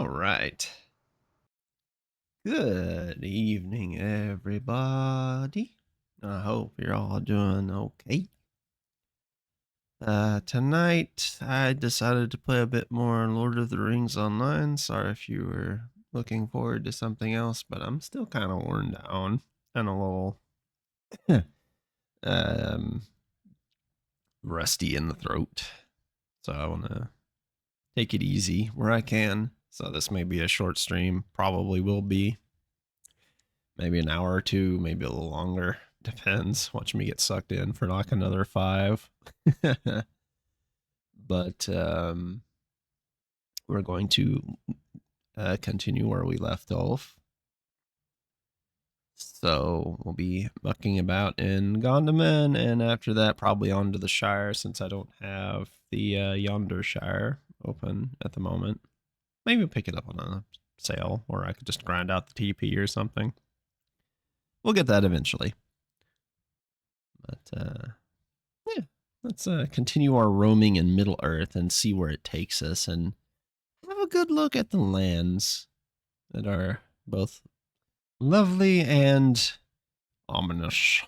All right. Good evening, everybody. I hope you're all doing okay. Tonight, I decided to play a bit more Lord of the Rings Online. Sorry if you were looking forward to something else, but I'm still kind of worn down and a little um, rusty in the throat. So I want to take it easy where I can. So this may be a short stream, probably will be. Maybe an hour or two, maybe a little longer. Depends. Watch me get sucked in for like another 5. But we're going to continue where we left off. So we'll be mucking about in Gondaman, and after that, probably on to the Shire, since I don't have the Yonder Shire open at the moment. Maybe we'll pick it up on a sale, or I could just grind out the TP or something. We'll get that eventually. But yeah, let's continue our roaming in Middle Earth and see where it takes us, and have a good look at the lands that are both lovely and ominous.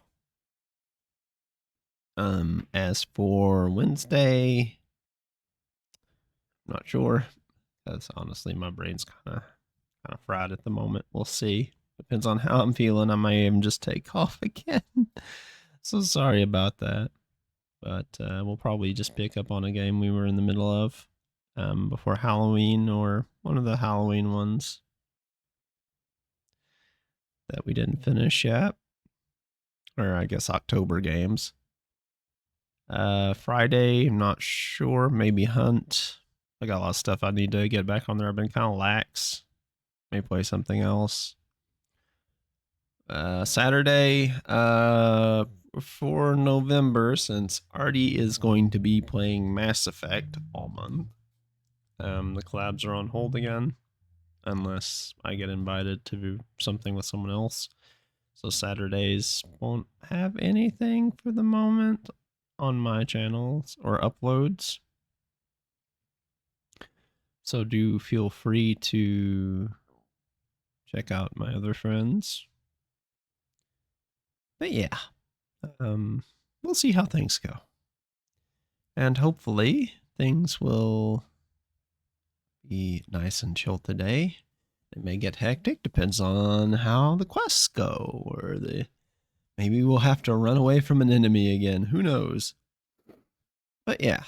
As for Wednesday, I'm not sure, because honestly, my brain's kind of fried at the moment. We'll see. Depends on how I'm feeling. I might even just take off again. So sorry about that. But we'll probably just pick up on a game we were in the middle of before Halloween, or one of the Halloween ones that we didn't finish yet. Or I guess October games. Friday, I'm not sure. Maybe Hunt. I got a lot of stuff I need to get back on there. I've been kind of lax. May play something else. Saturday, for November, since Artie is going to be playing Mass Effect all month, the collabs are on hold again, unless I get invited to do something with someone else. So Saturdays won't have anything for the moment on my channels or uploads. So do feel free to check out my other friends. But yeah, we'll see how things go. And hopefully things will be nice and chill today. It may get hectic, depends on how the quests go, or maybe we'll have to run away from an enemy again. Who knows? But yeah,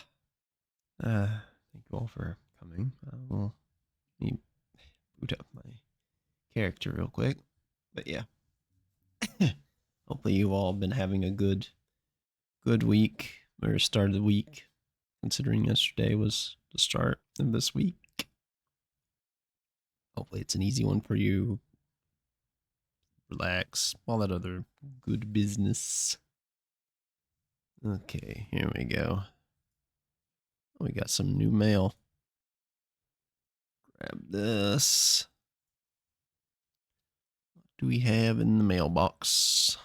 thank you all for coming. Let me boot up my character real quick. But yeah, hopefully you all been having a good week, or start of the week, considering yesterday was the start of this week. Hopefully it's an easy one for you. Relax, all that other good business. Okay, here we go. We got some new mail. Grab this. What do we have in the mailbox?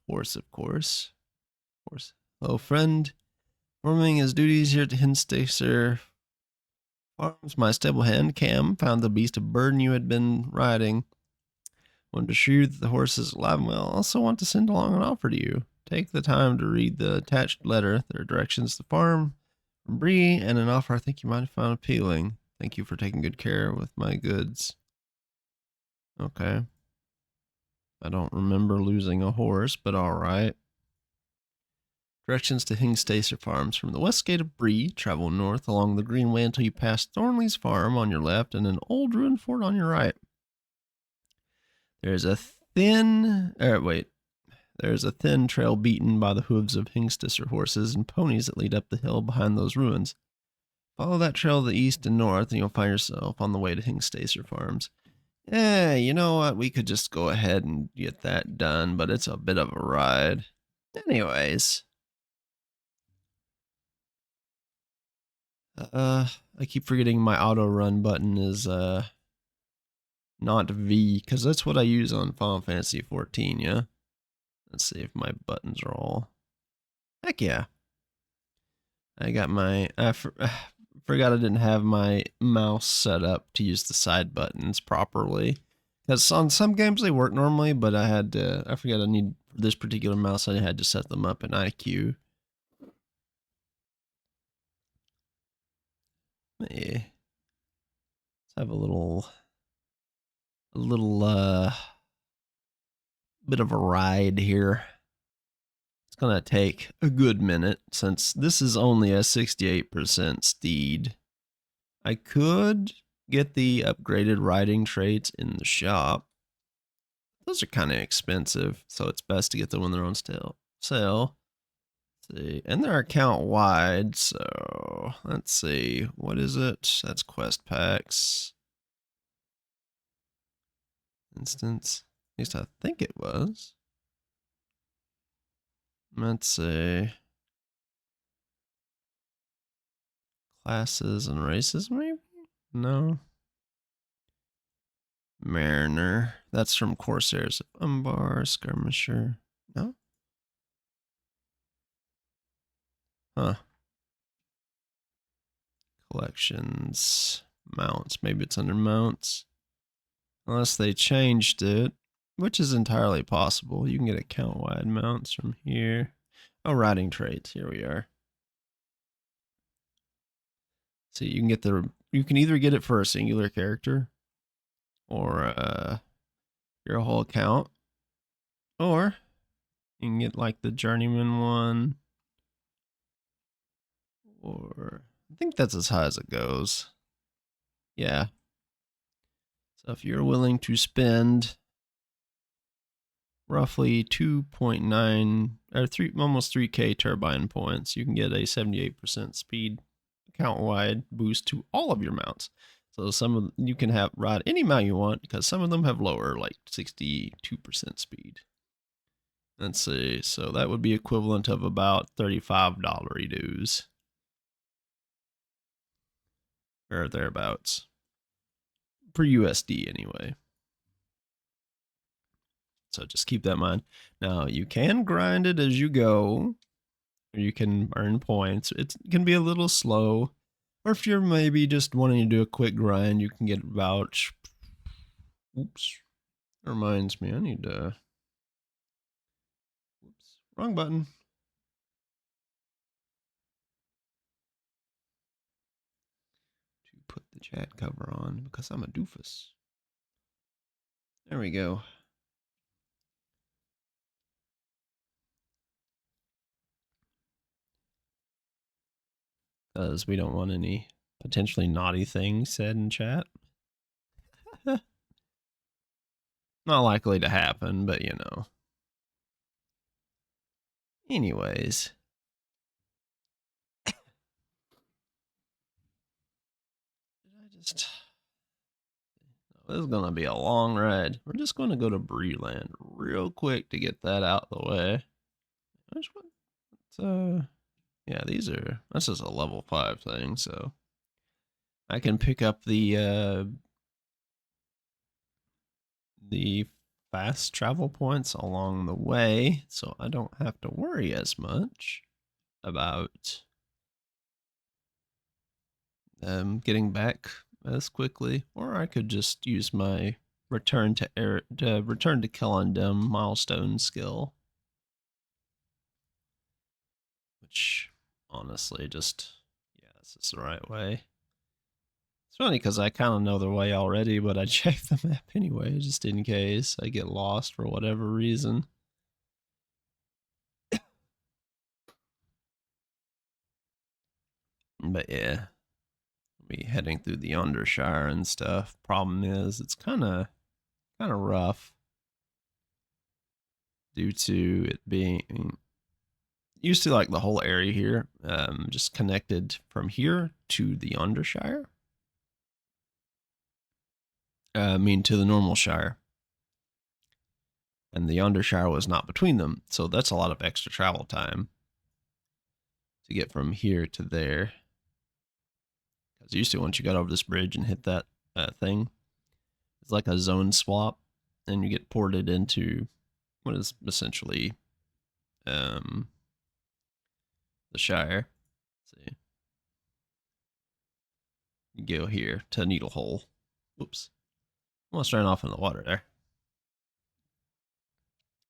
Horse, of course. Horse. Hello, friend. Performing his duties here at the Hinstacer Farms, my stable hand, Cam, found the beast of burden you had been riding. Wanted to assure you that the horse is alive and well. Also want to send along an offer to you. Take the time to read the attached letter. There are directions to the farm from Bree, and an offer I think you might have found appealing. Thank you for taking good care with my goods. Okay. I don't remember losing a horse, but alright. Directions to Hingstacer Farms. From the west gate of Bree, travel north along the greenway until you pass Thornley's farm on your left and an old ruined fort on your right. There's a thin trail beaten by the hooves of Hingstacer horses and ponies that lead up the hill behind those ruins. Follow that trail to the east and north, and you'll find yourself on the way to Hingstacer Farms. Yeah, you know what? We could just go ahead and get that done, but it's a bit of a ride. Anyways. I keep forgetting my auto run button is not V, because that's what I use on Final Fantasy 14, yeah? Let's see if my buttons are all... Heck yeah. I got my, forgot I didn't have my mouse set up to use the side buttons properly. Because on some games they work normally, but I forgot I need, for this particular mouse, I had to set them up in iCUE. Yeah. Let's have a little bit of a ride here. It's gonna take a good minute since this is only a 68% steed. I could get the upgraded riding traits in the shop. Those are kind of expensive, so it's best to get them when they're on sale. Let's see, and they're account wide, so let's see, what is it? That's quest packs. Instance, at least I think it was. Let's see. Classes and races, maybe? No. Mariner. That's from Corsairs. Umbar, Skirmisher. No? Huh. Collections. Mounts. Maybe it's under mounts. Unless they changed it, which is entirely possible. You can get account wide mounts from here. Oh, riding traits. Here we are. See, you can get you can either get it for a singular character or your whole account, or you can get like the journeyman one, or I think that's as high as it goes. Yeah. So if you're willing to spend roughly 2.9 or almost 3k turbine points, you can get a 78% speed account wide boost to all of your mounts. So you can ride any mount you want because some of them have lower, like 62% speed. Let's see, so that would be equivalent of about $35 dues. Or thereabouts. Per USD anyway. So just keep that in mind. Now you can grind it as you go, or you can earn points. It can be a little slow. Or if you're maybe just wanting to do a quick grind, you can get vouch. Oops. That reminds me, I need to. Whoops. Wrong button. To put the chat cover on because I'm a doofus. There we go. Because we don't want any potentially naughty things said in chat. Not likely to happen, but you know. Anyways. This is gonna be a long ride. We're just gonna go to Breland real quick to get that out of the way. Which one? Yeah, that's just a level 5 thing, so I can pick up the fast travel points along the way, so I don't have to worry as much about getting back as quickly, or I could just use my return to Kellendem milestone skill, which honestly just, yeah, this is the right way. It's funny because I kind of know the way already, but I check the map anyway, just in case I get lost for whatever reason. But yeah, be heading through the Undershire and stuff. Problem is, it's kind of rough due to it being used to like the whole area here, just connected from here to the Undershire. I mean, to the normal Shire. And the Undershire was not between them, so that's a lot of extra travel time to get from here to there. Because used to, once you got over this bridge and hit that thing, it's like a zone swap, and you get ported into what is essentially the Shire. Let's see. You go here to Needle Hole. Whoops. Almost ran off in the water there.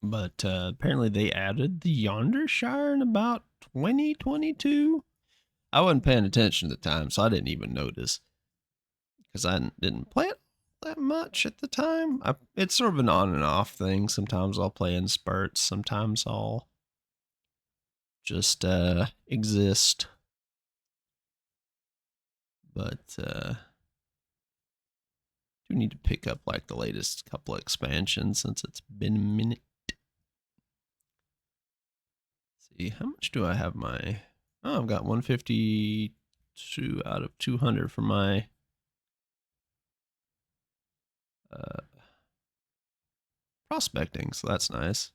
But apparently they added the Yonder Shire in about 2022. I wasn't paying attention at the time, so I didn't even notice because I didn't play it that much at the time. It's sort of an on and off thing. Sometimes I'll play in spurts. Sometimes I'll just exist. But do need to pick up like the latest couple of expansions since it's been a minute. Let's see, how much do I have my... Oh, I've got 152 out of 200 for my prospecting, so that's nice.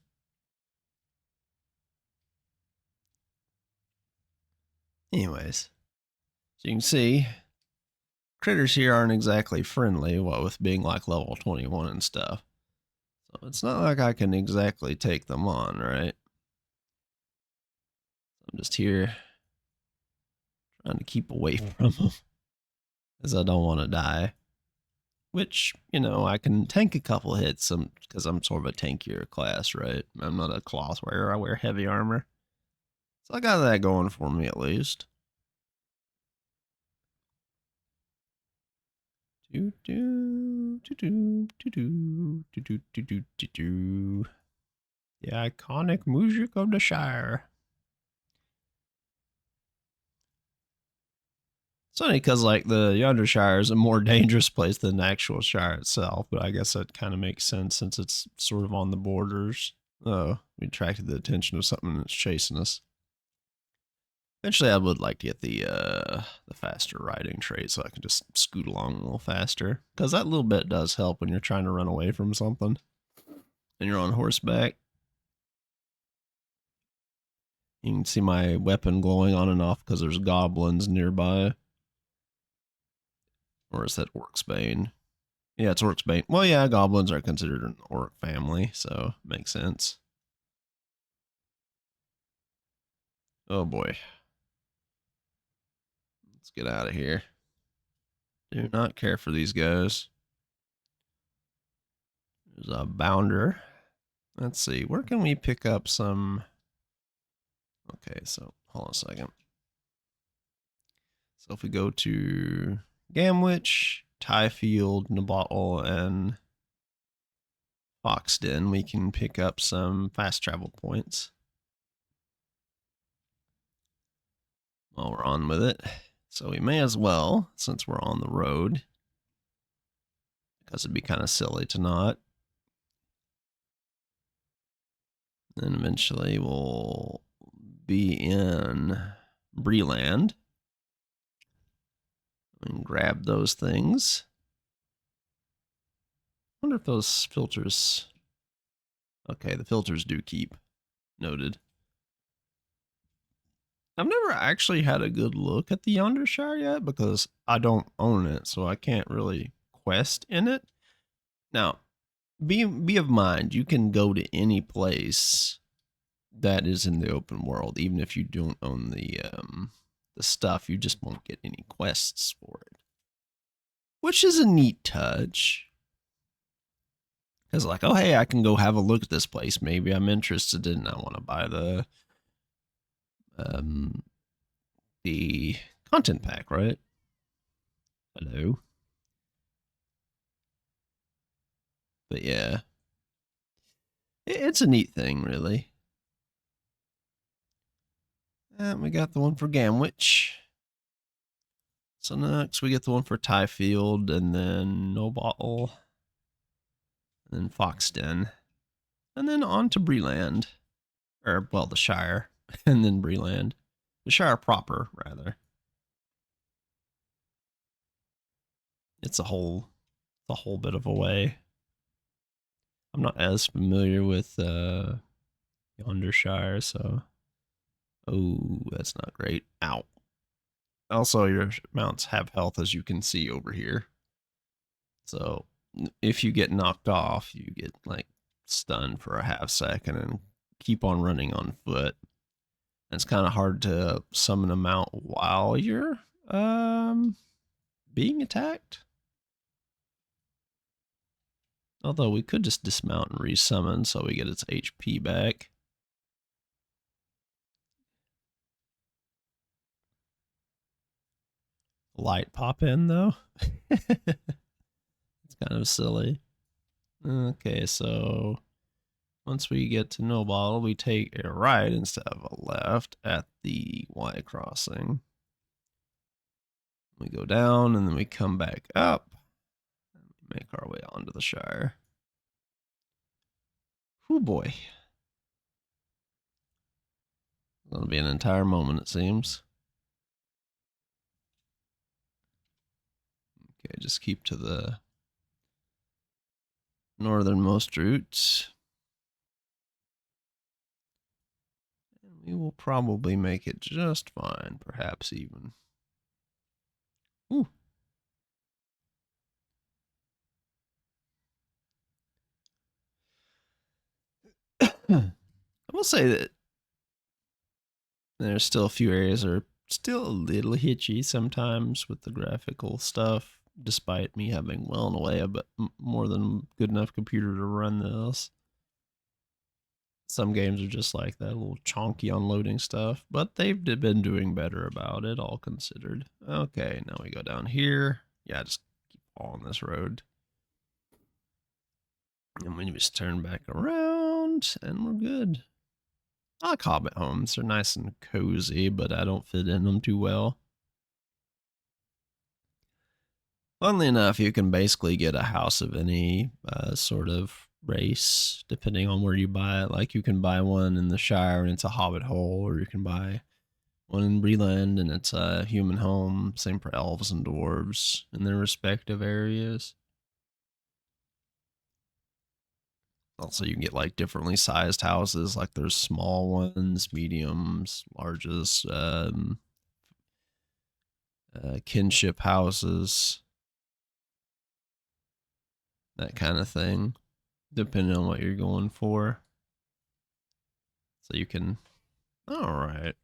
Anyways, so you can see critters here aren't exactly friendly, what with being like level 21 and stuff. So it's not like I can exactly take them on, right? I'm just here trying to keep away from them because I don't want to die. Which, you know, I can tank a couple hits because I'm sort of a tankier class, right? I'm not a cloth wearer. I wear heavy armor. So I got that going for me at least. The iconic music of the Shire. It's funny because like the Yonder Shire is a more dangerous place than the actual Shire itself, but I guess that kind of makes sense since it's sort of on the borders. Oh, we attracted the attention of something that's chasing us. Eventually, I would like to get the faster riding trait so I can just scoot along a little faster. Because that little bit does help when you're trying to run away from something and you're on horseback. You can see my weapon glowing on and off because there's goblins nearby. Or is that Orc's Bane? Yeah, it's Orc's Bane. Well, yeah, goblins are considered an orc family, so makes sense. Oh boy. Let's get out of here. Do not care for these guys. There's a bounder. Let's see, where can we pick up some... Okay, so hold on a second. So if we go to Gamwich, Tyfield, Nabotal, and Foxden, we can pick up some fast travel points while we're on with it. So we may as well, since we're on the road, because it'd be kind of silly to not. Then eventually we'll be in Breland and grab those things. I wonder if those filters... Okay, the filters do keep. Noted. I've never actually had a good look at the Yonder Shire yet because I don't own it, so I can't really quest in it. Now, be of mind, you can go to any place that is in the open world, even if you don't own the stuff, you just won't get any quests for it. Which is a neat touch. Because like, oh hey, I can go have a look at this place. Maybe I'm interested in, I want to buy the content pack, right? Hello. But yeah, it's a neat thing, really. And we got the one for Gamwich. So next we get the one for Tyfield, and then Nabotal, and then Foxden, and then on to Breland. Or, well, the Shire, and then Breland. The Shire proper, rather. It's a whole bit of a way. I'm not as familiar with Yonder Shire, so... Oh, that's not great. Ow. Also, your mounts have health, as you can see over here. So, if you get knocked off, you get, like, stunned for a half second and keep on running on foot. And it's kind of hard to summon a mount while you're being attacked. Although we could just dismount and resummon so we get its HP back. Light pop in though. It's kind of silly. Okay, so once we get to No Bottle, we take a right instead of a left at the Y crossing. We go down and then we come back up and we make our way onto the Shire. Oh boy. Gonna be an entire moment, it seems. Okay, just keep to the northernmost route. And we will probably make it just fine, perhaps even. Ooh. I will say that there's still a few areas that are still a little hitchy sometimes with the graphical stuff, despite me having well and away a bit more than good enough computer to run this. Some games are just like that, a little chonky on loading stuff, but they've been doing better about it, all considered. Okay, now we go down here. Yeah, just keep following this road. And we just turn back around, and we're good. I like Hobbit homes. They're nice and cozy, but I don't fit in them too well. Funnily enough, you can basically get a house of any sort of race, depending on where you buy it. Like, you can buy one in the Shire and it's a Hobbit hole, or you can buy one in Breland and it's a human home. Same for elves and dwarves in their respective areas. Also, you can get like differently sized houses. Like, there's small ones, mediums, larges, kinship houses, that kind of thing, depending on what you're going for. So you can, all right.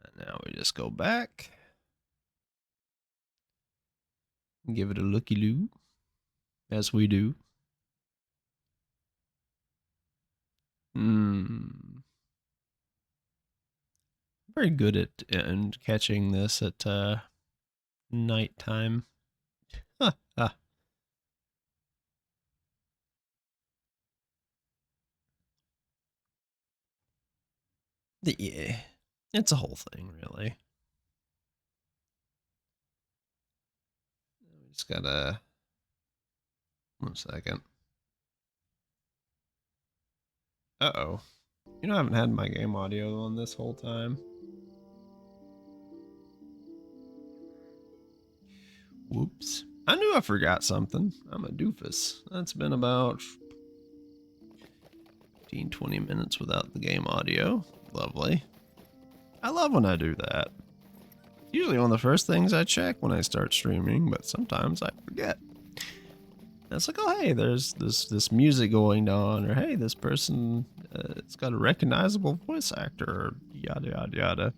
And now we just go back and give it a looky loo, as we do. Very good at and catching this at nighttime. Huh. Ah. Yeah, it's a whole thing, really. We just gotta. 1 second. Uh-oh. You know, I haven't had my game audio on this whole time. Whoops. I knew I forgot something. I'm a doofus. That's been about 15-20 minutes without the game audio. Lovely. I love when I do that. Usually one of the first things I check when I start streaming, but sometimes I forget. And it's like, oh, hey, there's this music going on, or hey, this person, it's got a recognizable voice actor, or yada, yada, yada.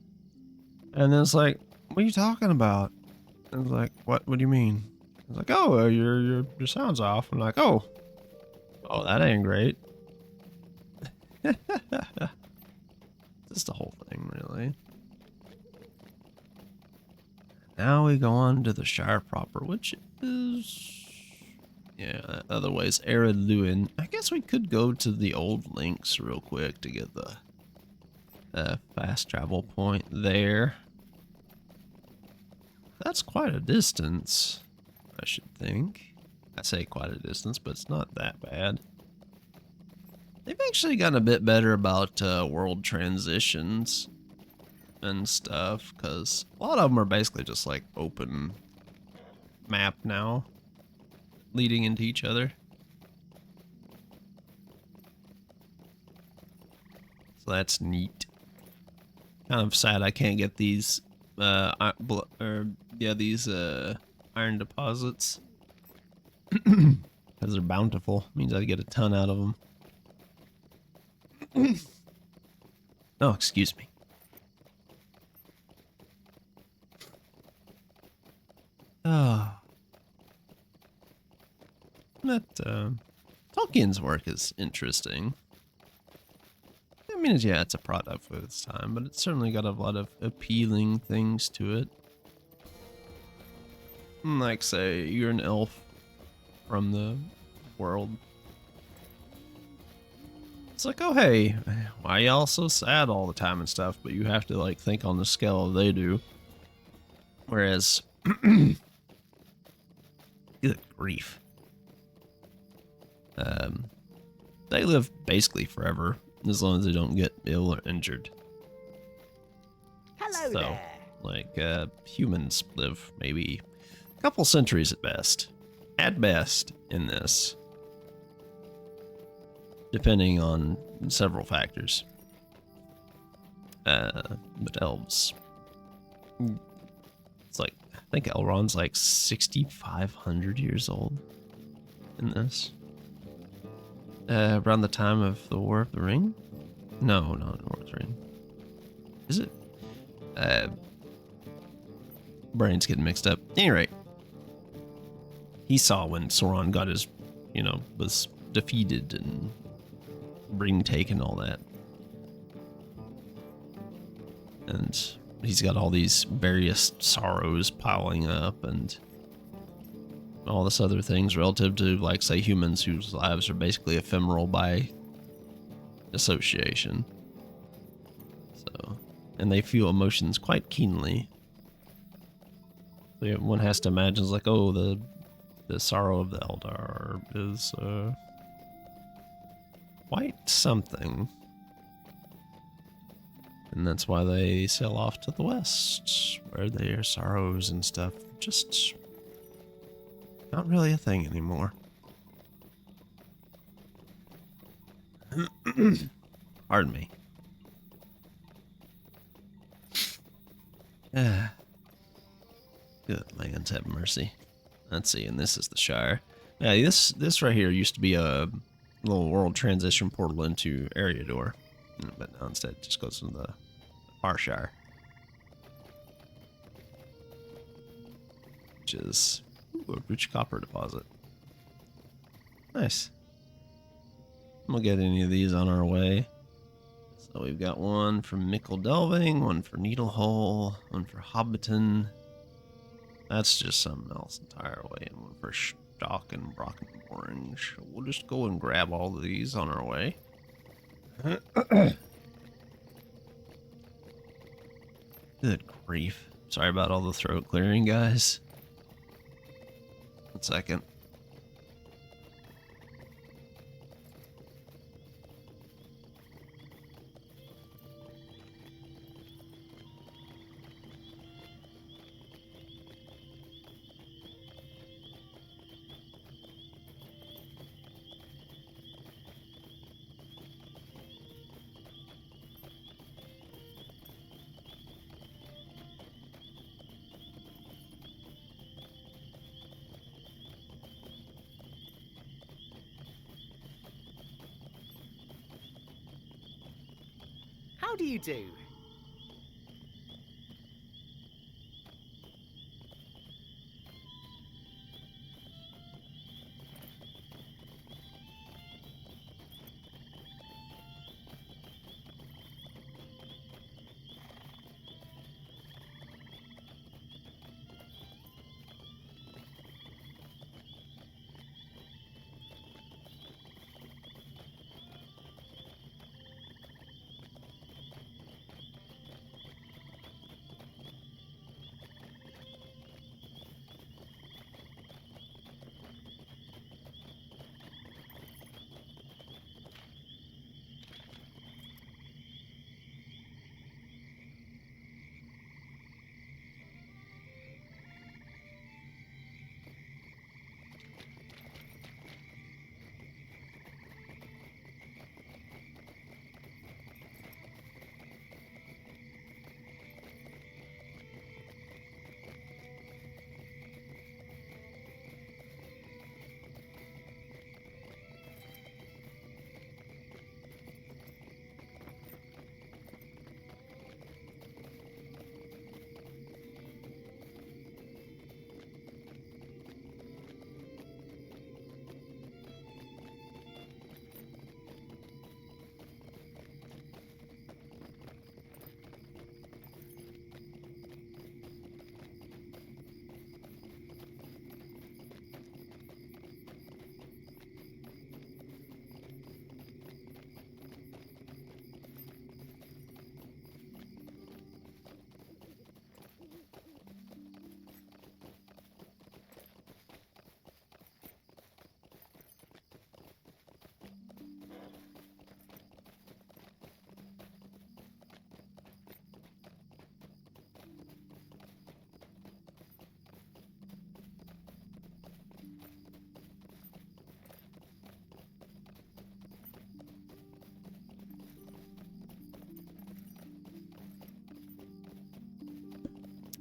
And then it's like, what are you talking about? And it's like, what do you mean? It's like, oh, your sound's off. I'm like, oh, that ain't great. Just the whole thing, really. Now we go on to the Shire proper, which is, yeah, otherwise Ered Luin. I guess we could go to the old links real quick to get the fast travel point there. That's quite a distance, I should think. I say quite a distance, but it's not that bad. They've actually gotten a bit better about world transitions and stuff, because a lot of them are basically just like open map now, leading into each other. So that's neat. Kind of sad I can't get these these iron deposits because they're bountiful. Means I get a ton out of them. Oh, excuse me. Ah, that Tolkien's work is interesting. I mean, yeah, it's a product for its time, but it's certainly got a lot of appealing things to it. Like, say, you're an elf from the world. It's like, oh, hey, why y'all so sad all the time and stuff, but you have to, like, think on the scale they do. Whereas, good grief. They live basically forever, as long as they don't get ill or injured. Hello So, there. like, humans live maybe a couple centuries at best. At best, in this. Depending on several factors. But elves. It's like, I think Elrond's like 6,500 years old in this. Around the time of the War of the Ring? No, not War of the Ring. Is it? Brain's getting mixed up. At any rate, he saw when Sauron got his, was defeated and ring taken, all that. And he's got all these various sorrows piling up and all this other things relative to, like, say, humans whose lives are basically ephemeral by association. So, and they feel emotions quite keenly. So one has to imagine, it's like, oh, the sorrow of the Eldar is quite something. And that's why they sail off to the west, where their sorrows and stuff just not really a thing anymore. Pardon me. Good lands have mercy. Let's see, and this is the Shire. Yeah, this right here used to be a little world transition portal into Eriador, but now instead it just goes to the Far Shire, which is a rich copper deposit. Nice. We'll get any of these on our way. So we've got one for Mickle Delving, one for Needlehole, one for Hobbiton. That's just something else entirely, and one for Stock and Brocken Orange. We'll just go and grab all of these on our way. Good grief. Sorry about all the throat clearing, guys. 1 second. How do you do?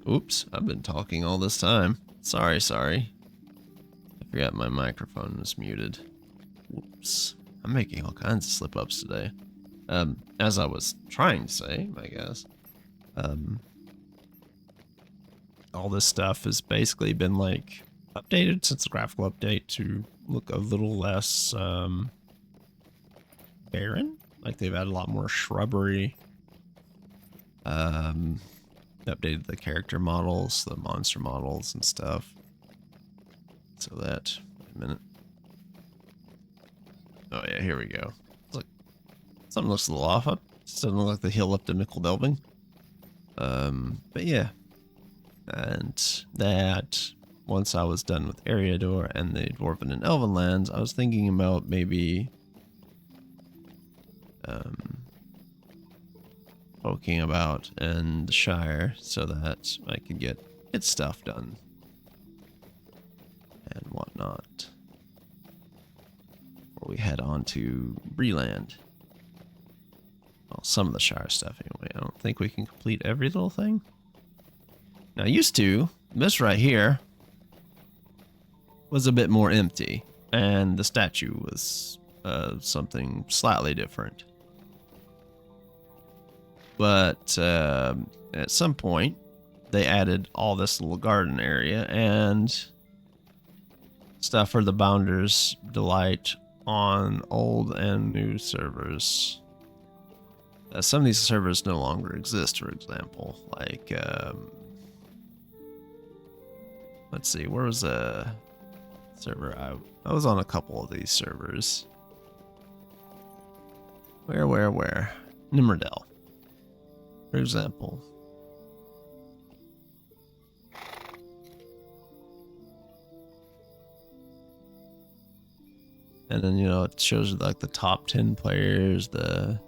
Oops, I've been talking all this time. Sorry. I forgot my microphone was muted. Whoops. I'm making all kinds of slip-ups today. As I was trying to say, I guess. All this stuff has basically been, like, updated since the graphical update to look a little less, barren. Like, they've added a lot more shrubbery. Updated the character models, the monster models and stuff. So that, wait a minute. Oh yeah, here we go. Look, something looks a little off. It doesn't look like the hill up to Nickel Delving. But yeah. And that, once I was done with Eriador and the Dwarven and Elven lands, I was thinking about maybe poking about in the Shire so that I could get stuff done and whatnot. Before we head on to Breland. Well, some of the Shire stuff anyway. I don't think we can complete every little thing. Now, used to, this right here was a bit more empty, and the statue was something slightly different. But at some point, they added all this little garden area and stuff for the Bounders Delight on old and new servers. Some of these servers no longer exist, for example. Like, let's see, where was a server? I was on a couple of these servers. Where? Nimrodel, for example. And then, you know, it shows you like the top 10 players, the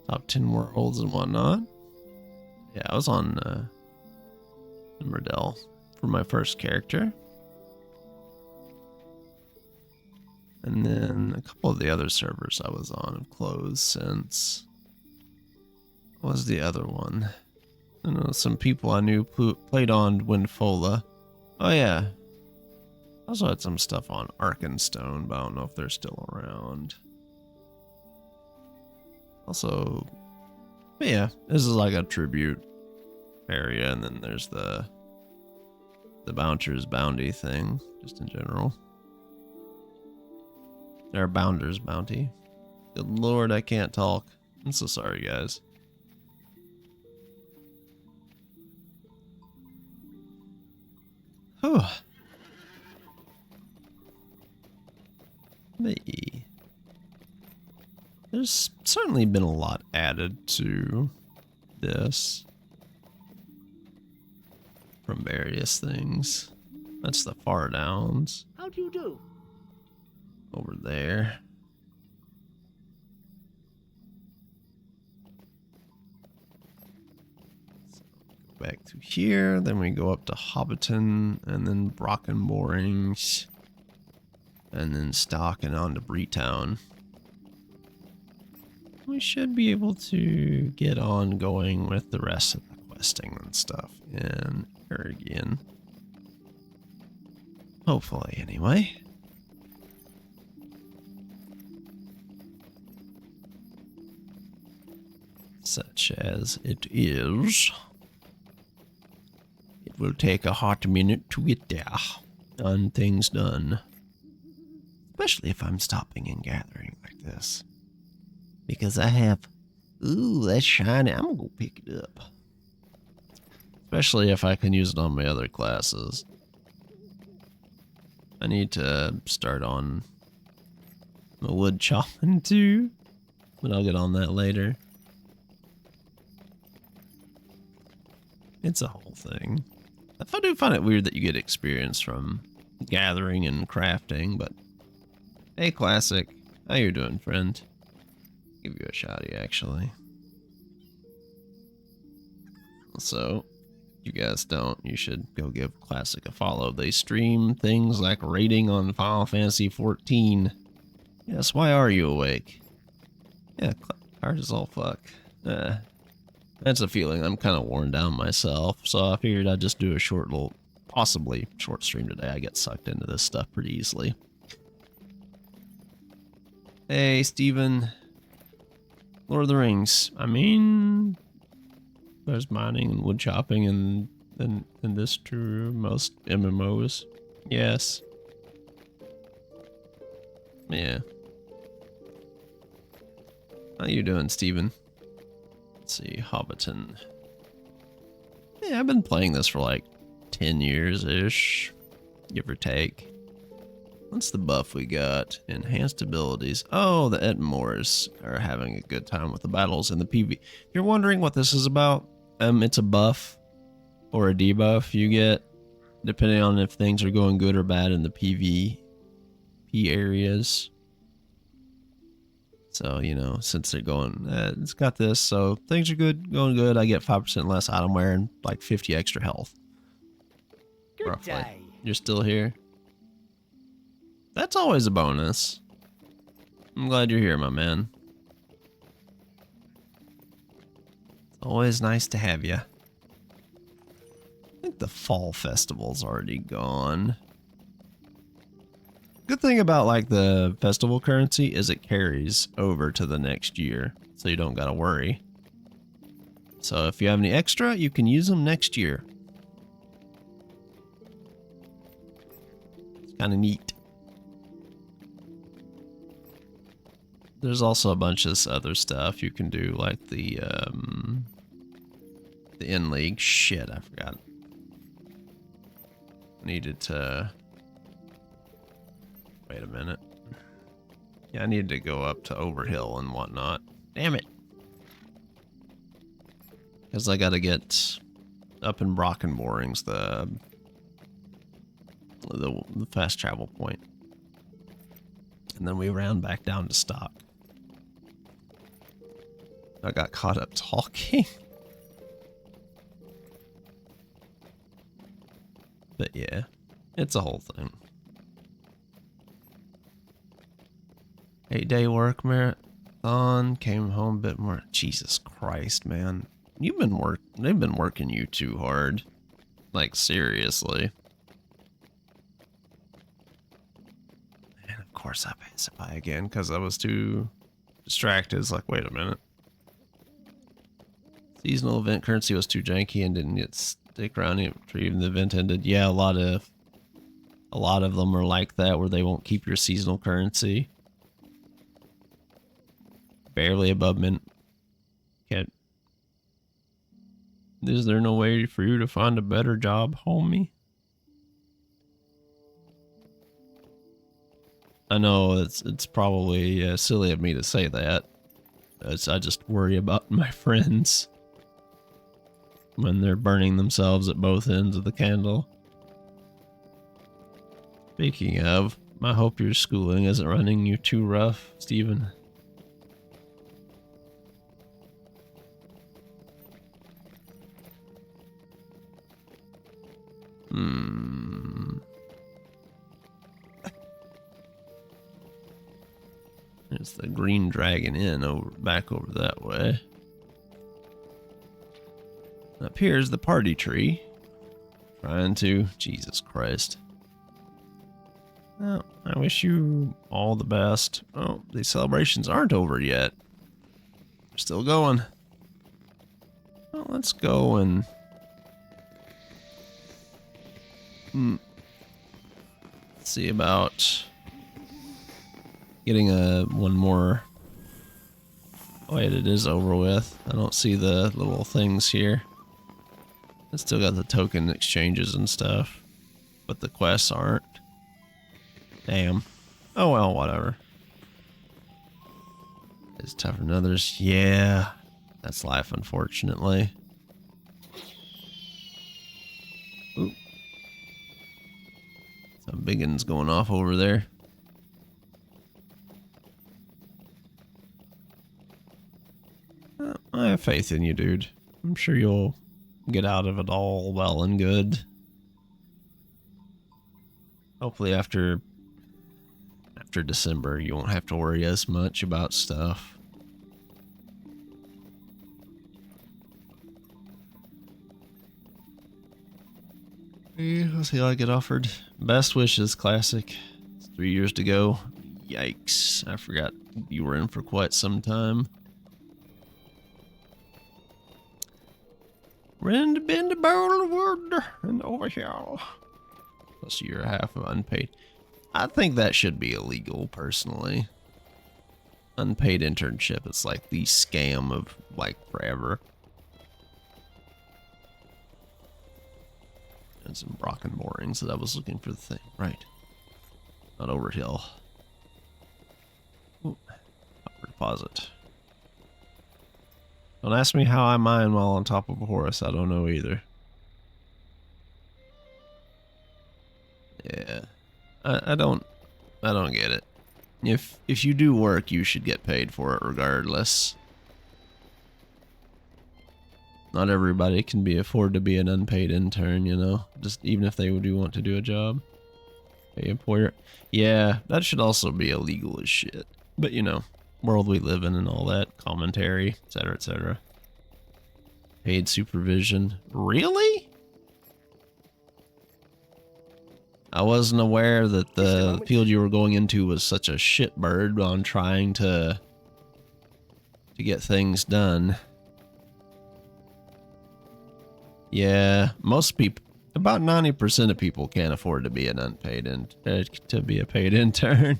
top 10 worlds and whatnot. Yeah, I was on Nimrodel for my first character. And then a couple of the other servers I was on have closed since. What was the other one? I know some people I knew played on Windfola. Oh yeah. I also had some stuff on Arkenstone, but I don't know if they're still around. Also, but yeah, this is like a tribute area, and then there's the Bouncer's Bounty thing, just in general. Or Bounder's Bounty. Good lord, I can't talk. I'm so sorry, guys. Whew. There's certainly been a lot added to this from various things. That's the Far Downs. How do you do? Over there. So go back to here, then we go up to Hobbiton, and then Brockenborings, and then Stock and on to Breetown. We should be able to get on going with the rest of the questing and stuff in Erigian. Hopefully, anyway. Such as it is. It will take a hot minute to get there on things done. Especially if I'm stopping and gathering like this. Because I have, ooh, that's shiny. I'm gonna go pick it up. Especially if I can use it on my other classes. I need to start on my wood chopping too. But I'll get on that later. It's a whole thing. I do find it weird that you get experience from gathering and crafting, but hey, Classic, how you doing, friend? Give you a shotty, actually. So, if you guys don't, you should go give Classic a follow. They stream things like raiding on Final Fantasy XIV. Yes, why are you awake? Yeah, card is all fuck. That's a feeling. I'm kind of worn down myself, so I figured I'd just do a short little, possibly short stream today. I get sucked into this stuff pretty easily. Hey, Steven. Lord of the Rings. I mean, there's mining and wood chopping and this to most MMOs. Yes. Yeah. How you doing, Steven? Let's see, Hobbiton. Yeah, I've been playing this for like 10 years-ish, give or take. What's the buff we got? Enhanced abilities. Oh, the Etmores are having a good time with the battles in the PV. If you're wondering what this is about, it's a buff or a debuff you get, depending on if things are going good or bad in the PvP areas. So, you know, since they're going, it's got this, so things are good, going good. I get 5% less item wear and like 50 extra health. Good Roughly. day. You're still here? That's always a bonus. I'm glad you're here, my man. It's always nice to have you. I think the fall festival's already gone. Good thing about like the festival currency is it carries over to the next year, so you don't gotta worry. So if you have any extra, you can use them next year. It's kind of neat. There's also a bunch of this other stuff you can do, like the in-league. Shit, I forgot. Needed to... Wait a minute. Yeah, I needed to go up to Overhill and whatnot. Damn it. Because I gotta get up in Brockenborings, the fast travel point. And then we round back down to stock. I got caught up talking. But yeah, it's a whole thing. 8-day work marathon, came home a bit more. Jesus Christ, man. They've been working you too hard. Like, seriously. And of course I passed it by again because I was too distracted. It's like, wait a minute. Seasonal event currency was too janky and didn't get stick around after even the event ended. Yeah, a lot of them are like that, where they won't keep your seasonal currency. Barely above mint. Can't. Is there no way for you to find a better job, homie? I know it's probably silly of me to say that. I just worry about my friends when they're burning themselves at both ends of the candle. Speaking of, I hope your schooling isn't running you too rough, Steven. There's the Green Dragon Inn back over that way. Up here's the party tree. Trying to... Jesus Christ. Well, I wish you all the best. Oh, these celebrations aren't over yet. They're still going. Well, let's go and... see about getting one more. Wait, it is over with. I don't see the little things here. I still got the token exchanges and stuff, but the quests aren't. Damn. Oh well, whatever. It's tougher than others. Yeah, that's life, unfortunately. Ooh. Some big one's going off over there. I have faith in you, dude. I'm sure you'll get out of it all well and good. Hopefully after December, you won't have to worry as much about stuff. Let's see what I get offered. Best wishes, classic. It's 3 years to go. Yikes. I forgot you were in for quite some time. Ready to bend a barrel of wood and over here. Plus a year and a half of unpaid. I think that should be illegal, personally. Unpaid internship. It's like the scam of, like, forever. And some Brocken moorings that I was looking for the thing. Right. Not over hill. Ooh. Upper deposit. Don't ask me how I mine while on top of a horse. I don't know either. Yeah. I don't get it. If you do work, you should get paid for it regardless. Not everybody can afford to be an unpaid intern, you know? Just even if they do want to do a job. Pay employer. Yeah, that should also be illegal as shit. But you know, world we live in and all that. Commentary, etc., etc. Paid supervision. Really? I wasn't aware that the field you were going into was such a shitbird on trying to get things done. Yeah, most people, about 90% of people can't afford to be an unpaid to be a paid intern.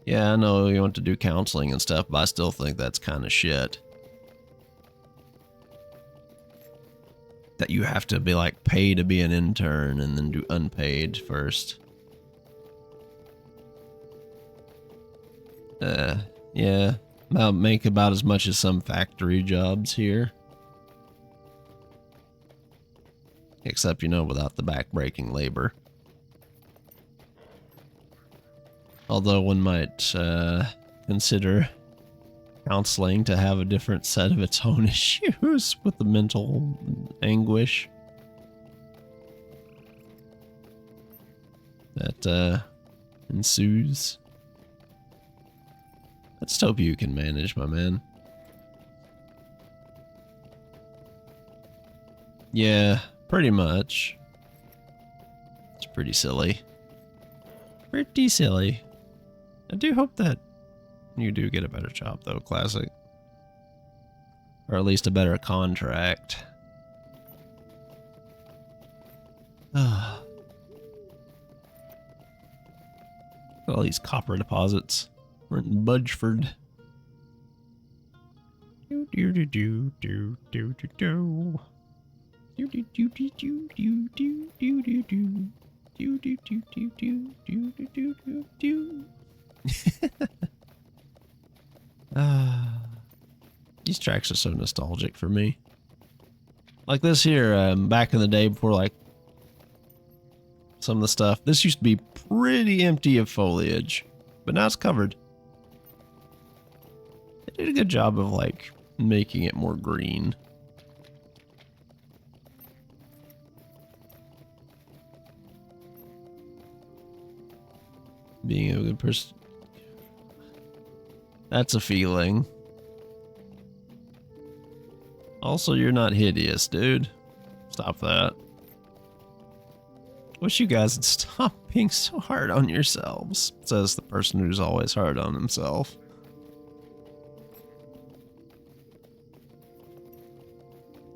Yeah, I know you want to do counseling and stuff, but I still think that's kind of shit. That you have to be like pay to be an intern and then do unpaid first. Yeah, I'll make about as much as some factory jobs here. Except, you know, without the back-breaking labor. Although one might consider counseling to have a different set of its own issues with the mental anguish that ensues. Let's hope you can manage, my man. Yeah, pretty much. It's pretty silly. Pretty silly. I do hope that you do get a better job, though, Classic. Or at least a better contract. All these copper deposits. We're in Budgeford. Do do do do do do do do. Do do do do do do do do do do. Do do do do do do do do do. These tracks are so nostalgic for me. Like this here, back in the day before like some of the stuff, this used to be pretty empty of foliage, but now it's covered. They did a good job of like making it more green. Being a good person. That's a feeling. Also, you're not hideous, dude. Stop that. Wish you guys would stop being so hard on yourselves, says the person who's always hard on himself.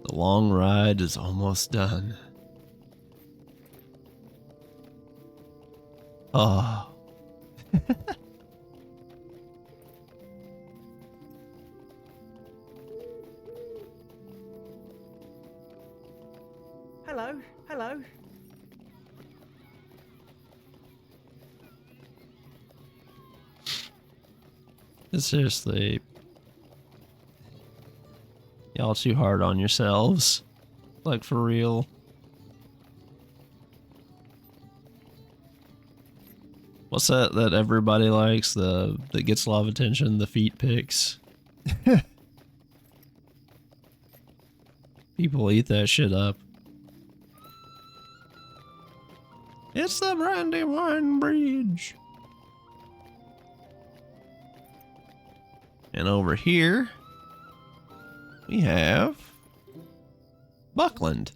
The long ride is almost done. Oh. Hello, hello. Seriously. Y'all too hard on yourselves. Like, for real. What's that everybody likes? That gets a lot of attention? The feet pics. People eat that shit up. It's the Brandywine Bridge. And over here, we have Buckland.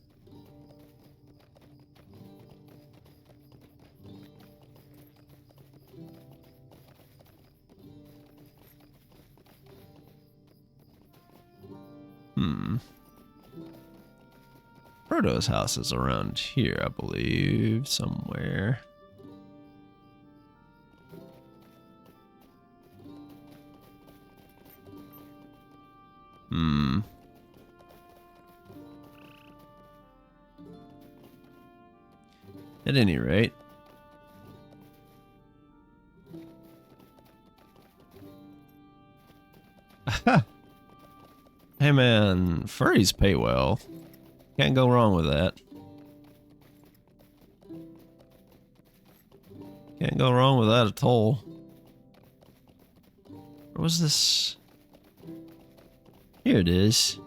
Frodo's house is around here, I believe, somewhere. At any rate. Hey man, furries pay well. Can't go wrong with that. Can't go wrong with that at all. Where was this? Here it is.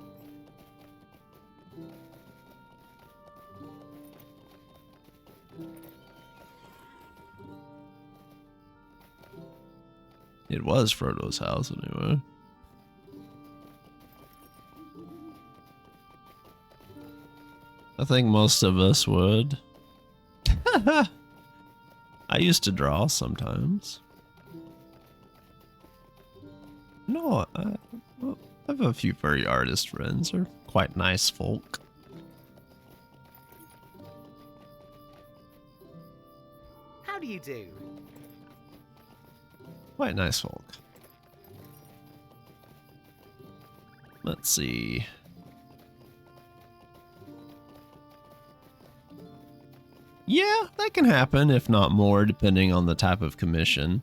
It was Frodo's house anyway. I think most of us would. I used to draw sometimes. No, I have a few furry artist friends. They're quite nice folk. How do you do? Quite nice folk. Let's see. Yeah, that can happen, if not more, depending on the type of commission.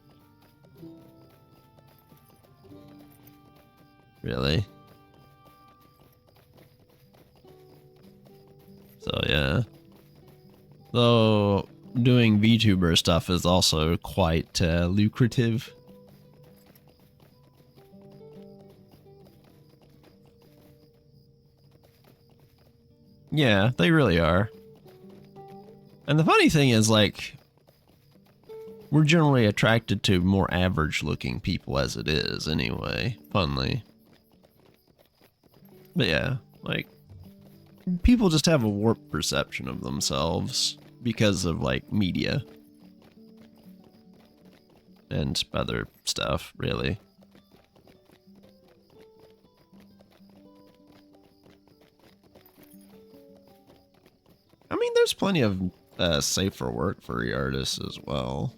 Really? So, yeah. Though, doing VTuber stuff is also quite lucrative. Yeah, they really are. And the funny thing is, like, we're generally attracted to more average looking people as it is anyway, funnily. But yeah, like, people just have a warped perception of themselves because of, like, media. And other stuff, really. I mean, there's plenty of safer work furry artists as well.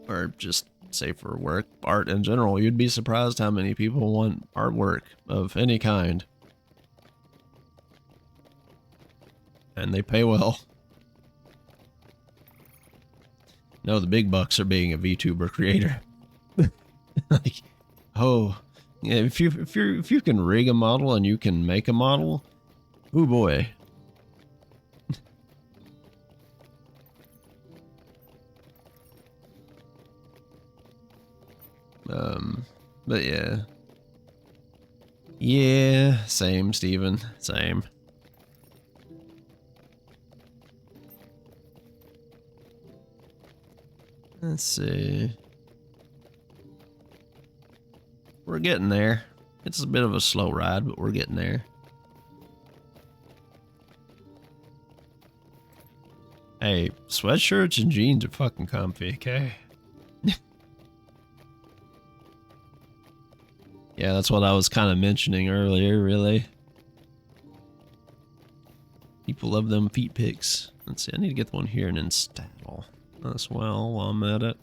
Or just safer work, art in general. You'd be surprised how many people want artwork of any kind. And they pay well. No, the big bucks are being a VTuber creator. Like, oh, yeah, if you can rig a model and you can make a model, oh boy. But yeah. Yeah, same, Steven. Same. Let's see. We're getting there. It's a bit of a slow ride, but we're getting there. Hey, sweatshirts and jeans are fucking comfy, okay? Yeah, that's what I was kind of mentioning earlier, really. People love them feet pics. Let's see, I need to get the one here and in Staddle as well while I'm at it.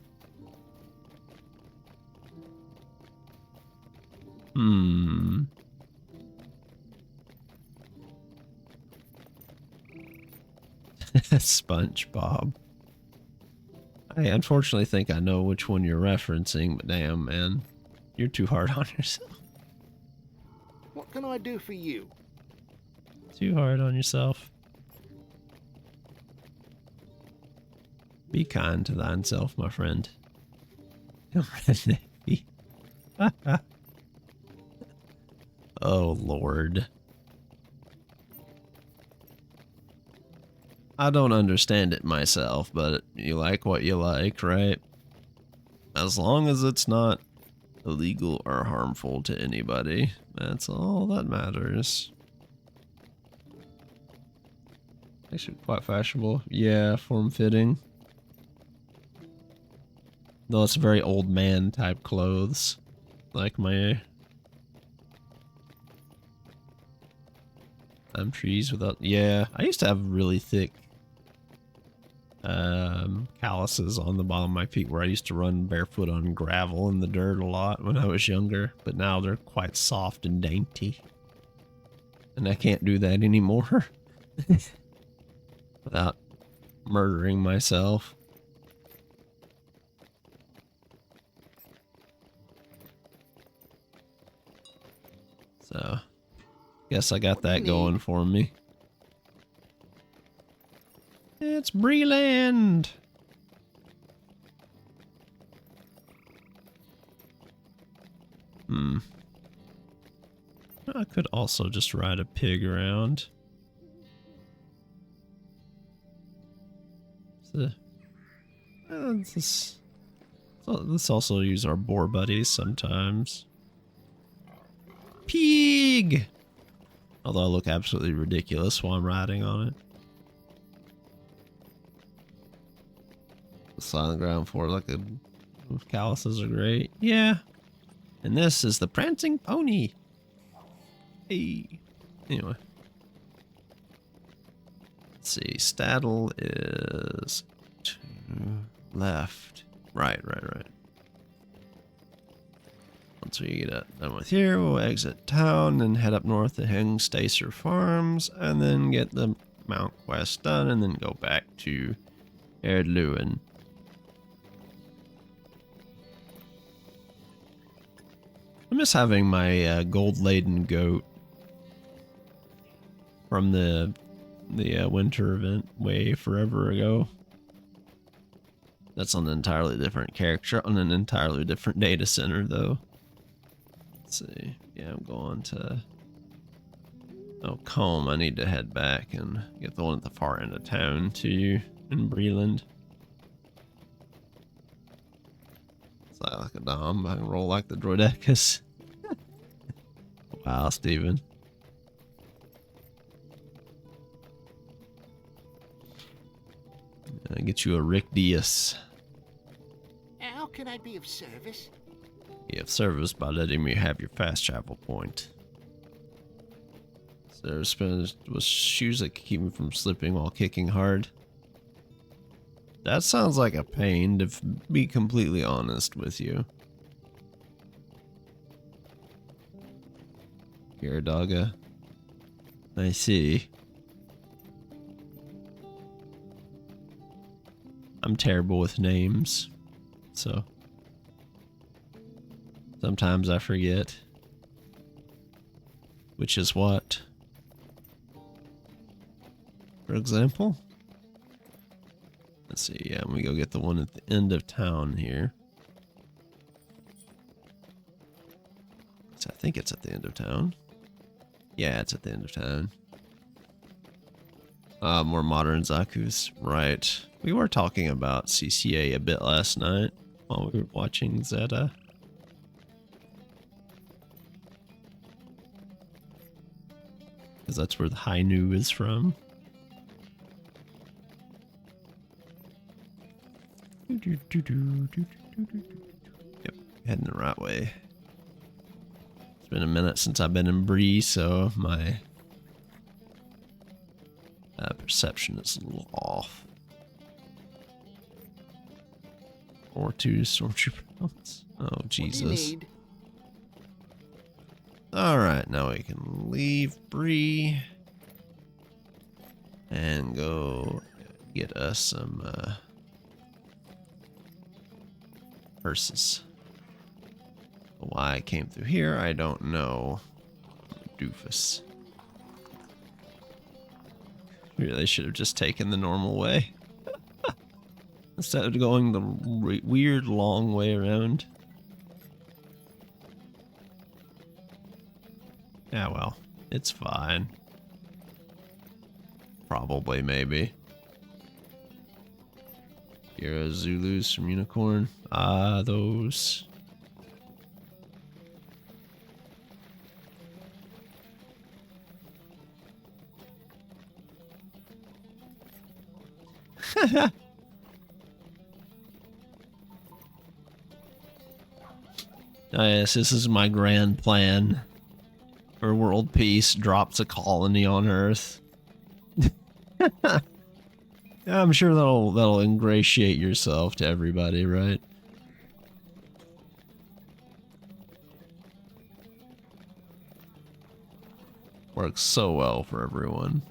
SpongeBob. I unfortunately think I know which one you're referencing, but damn, man. You're too hard on yourself. What can I do for you? Too hard on yourself. Be kind to thyself, my friend. Oh, Lord. I don't understand it myself, but you like what you like, right? As long as it's not illegal or harmful to anybody, That's all that matters. Actually, quite fashionable. Yeah, form-fitting. Though it's very old man type clothes. Like my... trees without... Yeah, I used to have really thick calluses on the bottom of my feet where I used to run barefoot on gravel in the dirt a lot when I was younger. But now they're quite soft and dainty. And I can't do that anymore. Without murdering myself. So, guess I got that going for me. It's Breland! I could also just ride a pig around. So, let's also use our boar buddies sometimes. Pig! Although I look absolutely ridiculous while I'm riding on it. The silent ground for like a... Calluses are great. Yeah. And this is the prancing pony. Hey. Anyway. Let's see. Staddle is to left. Right. Once we get done with here, we'll exit town and head up north to Hengstacer Farms, and then get the Mount Quest done, and then go back to Erdluin. I miss having my gold-laden goat from the winter event way forever ago. That's on an entirely different character, on an entirely different data center, though. Let's see. Yeah, I'm going to... Oh, Combe. I need to head back and get the one at the far end of town, too, in Breland. Like a dom, I can roll like the Droidecus. Wow, Steven. I get you a Rick Diaz. How can I be of service? Be of service by letting me have your fast travel point. Service was shoes that keep me from slipping while kicking hard. That sounds like a pain, to be completely honest with you. Gyaradoga. I see. I'm terrible with names, so sometimes I forget which is what. For example, let's see, yeah, we go get the one at the end of town here. So I think it's at the end of town. Yeah, it's at the end of town. More modern Zaku's, right. We were talking about CCA a bit last night while we were watching Zeta. Because that's where the Hainu is from. Yep, heading the right way. It's been a minute since I've been in Bree, so my perception is a little off. Or two stormtrooper helmets. Oh, Jesus. Alright, now we can leave Bree and go get us some purses. Why I came through here, I don't know. Doofus. Really should have just taken the normal way. Instead of going the weird long way around. Yeah, well, it's fine. Probably, maybe. Here are Zulus from Unicorn. Ah, those. Yes, this is my grand plan for world peace. Drops a colony on Earth. Yeah, I'm sure that'll ingratiate yourself to everybody, right? Works so well for everyone.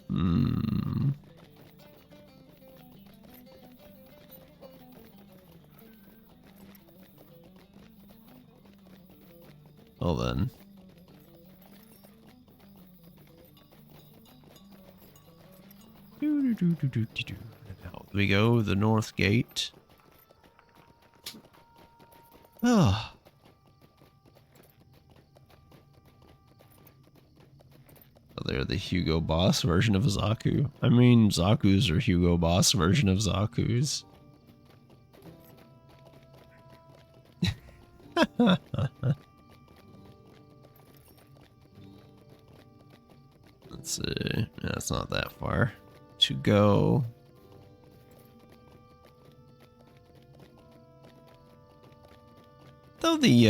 Hmm. Well then. Out we go, the north gate. Ah. Oh, they're the Hugo Boss version of Zaku. I mean, Zaku's are Hugo Boss version of Zaku's. Let's see. Yeah, it's not that far to go. Though the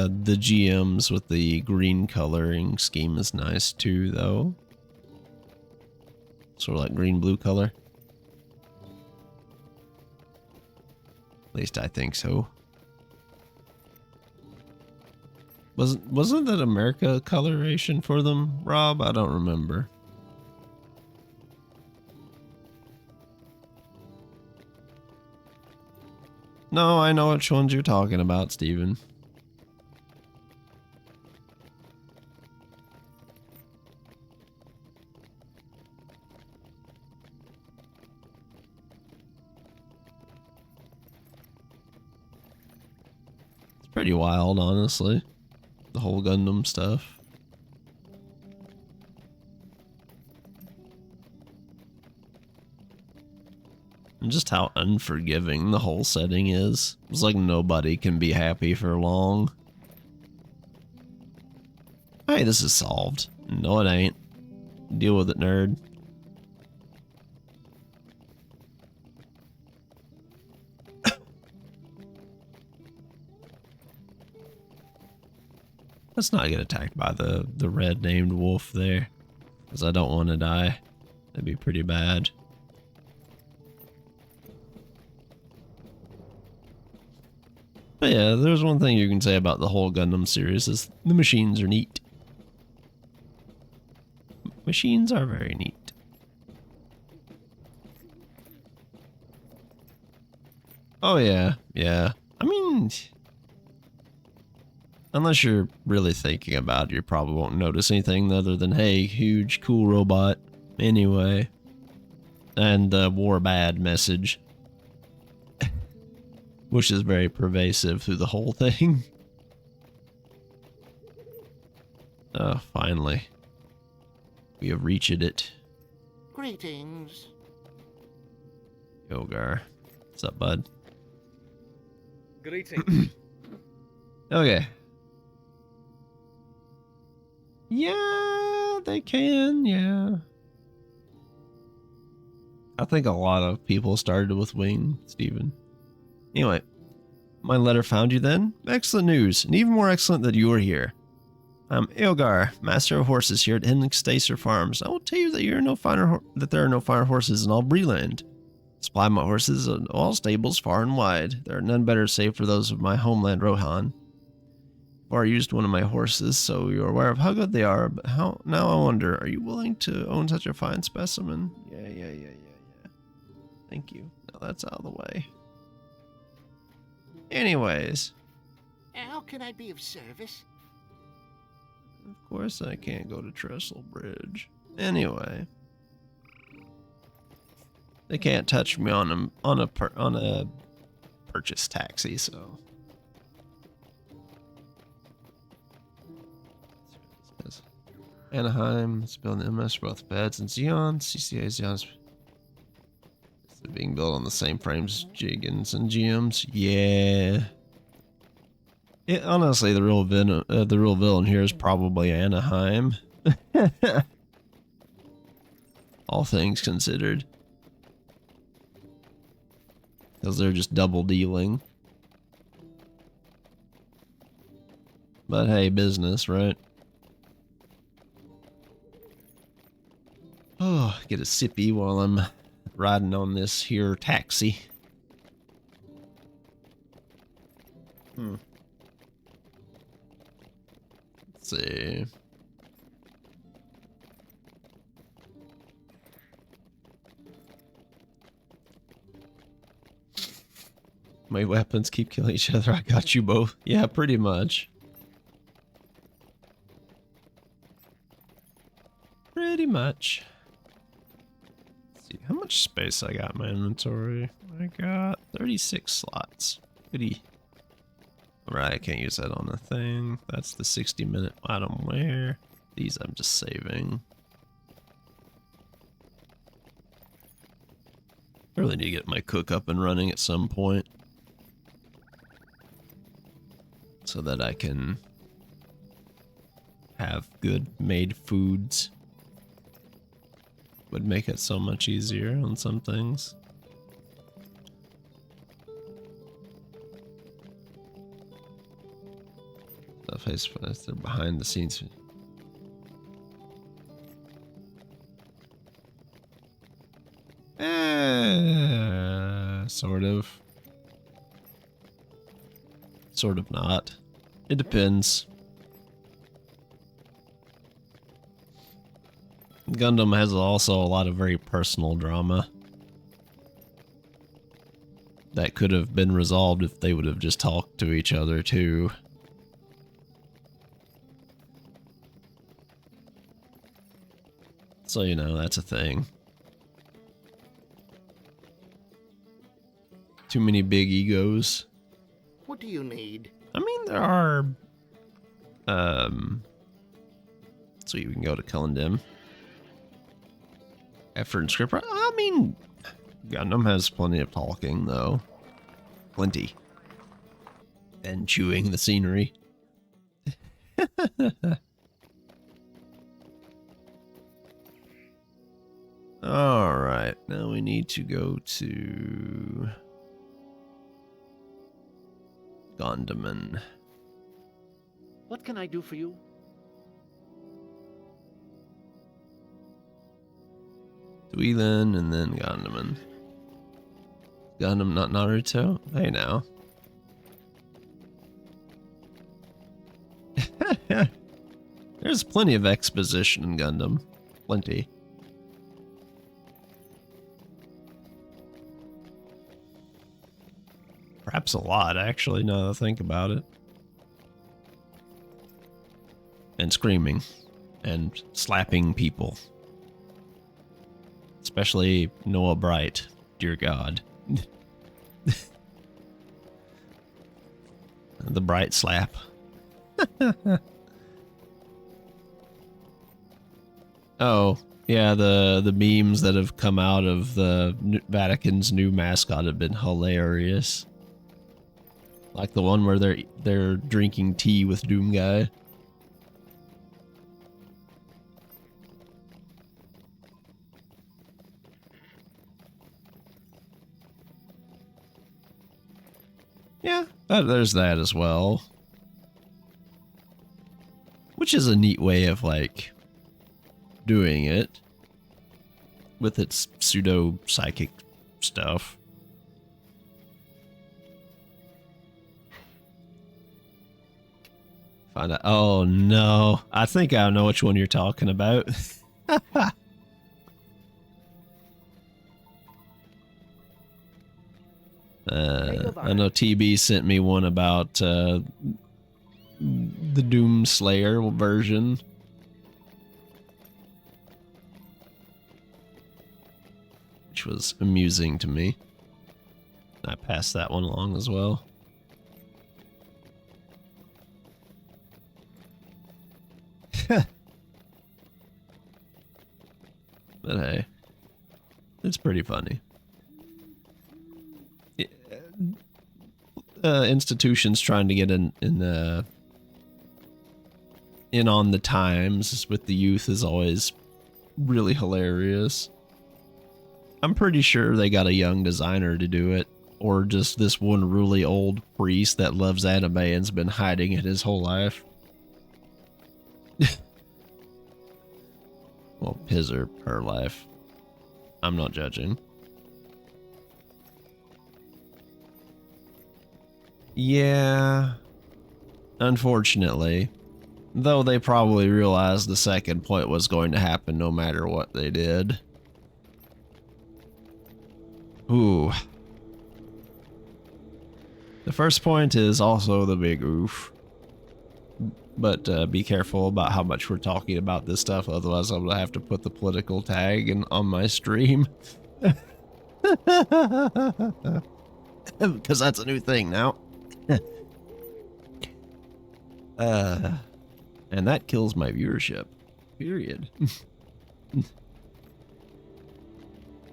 GMs with the green coloring scheme is nice too, though. Sort of like green-blue color. At least I think so. Wasn't that America coloration for them, Rob? I don't remember. No, I know which ones you're talking about, Steven. It's pretty wild, honestly. The whole Gundam stuff. And just how unforgiving the whole setting is. It's like nobody can be happy for long. Hey, this is solved. No, it ain't. Deal with it, nerd. Let's not get attacked by the red named wolf there. Because I don't want to die. That'd be pretty bad. But yeah, there's one thing you can say about the whole Gundam series is the machines are neat. Machines are very neat. Oh yeah, yeah. I mean, unless you're really thinking about it, you probably won't notice anything other than, hey, huge, cool robot. Anyway. And the war bad message. Which is very pervasive through the whole thing. Oh, finally. We have reached it. Greetings. Yogar. What's up, bud? Greetings. Okay. Yeah, they can, yeah. I think a lot of people started with Wing, Steven. Anyway, my letter found you then. Excellent news, and even more excellent that you are here. I'm Ilgar, master of horses here at Henningstaser Farms. I will tell you that there are no finer horses in all Breland. Supply my horses at all stables far and wide. There are none better save for those of my homeland Rohan. I've used one of my horses, so you're aware of how good they are, but how now I wonder, are you willing to own such a fine specimen? Yeah. Thank you. Now that's out of the way. Anyways. How can I be of service? Of course I can't go to Trestle Bridge. Anyway. They can't touch me on a purchase taxi, so. Anaheim, it's built in MS for both beds and Xeon. CCA Xeon's being built on the same frames as Jigens and GMs. Yeah. Honestly, the real villain here is probably Anaheim. all things considered. Because they're just double dealing. But hey, business, right? Oh, get a sippy while I'm riding on this here taxi. Let's see. My weapons keep killing each other. I got you both. Yeah, pretty much. Pretty much. Let's see how much space I got in my inventory. I got 36 slots. Goody. Alright, I can't use that on the thing. That's the 60-minute item wear. These I'm just saving. I really need to get my cook up and running at some point. So that I can have good made foods. Would make it so much easier on some things. Stuff they're behind the scenes. Sort of. Sort of not. It depends. Gundam has also a lot of very personal drama that could have been resolved if they would have just talked to each other too. So, you know, that's a thing. Too many big egos. What do you need? I mean, there are... So you can go to Cullendim. Effort and script. I mean, Gundam has plenty of talking, though. Plenty. And chewing the scenery. Alright, now we need to go to... Gondaman. What can I do for you? Dweelan and then Gondaman. Gundam, not Naruto? Hey now. There's plenty of exposition in Gundam. Plenty. Perhaps a lot, actually, now that I think about it. And screaming. And slapping people. Especially Noah Bright. Dear God. The Bright slap. Oh, yeah, the memes that have come out of the Vatican's new mascot have been hilarious. Like the one where they're drinking tea with Doom Guy. Yeah, there's that as well. Which is a neat way of, like, doing it. With its pseudo-psychic stuff. Find out. Oh, no. I think I know which one you're talking about. I know TB sent me one about the Doom Slayer version. Which was amusing to me. I passed that one along as well. But hey, it's pretty funny. Institutions trying to get in on the times with the youth is always really hilarious. I'm pretty sure they got a young designer to do it, or just this one really old priest that loves anime and's been hiding it his whole life. Well, his or her life. I'm not judging. Yeah, unfortunately. Though they probably realized the second point was going to happen no matter what they did. Ooh. The first point is also the big oof. But be careful about how much we're talking about this stuff, otherwise I'm gonna have to put the political tag on my stream. Because that's a new thing now. And that kills my viewership. Period.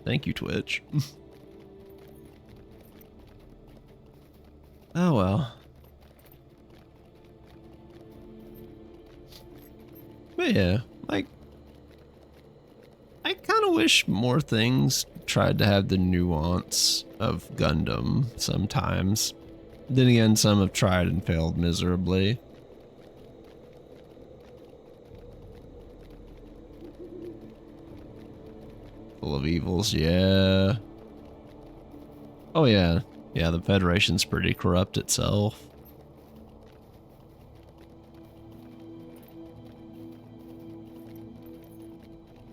Thank you, Twitch. Oh well. But yeah, like, I kind of wish more things tried to have the nuance of Gundam sometimes. Then again, some have tried and failed miserably. Full of evils, yeah. Oh yeah. Yeah, the Federation's pretty corrupt itself.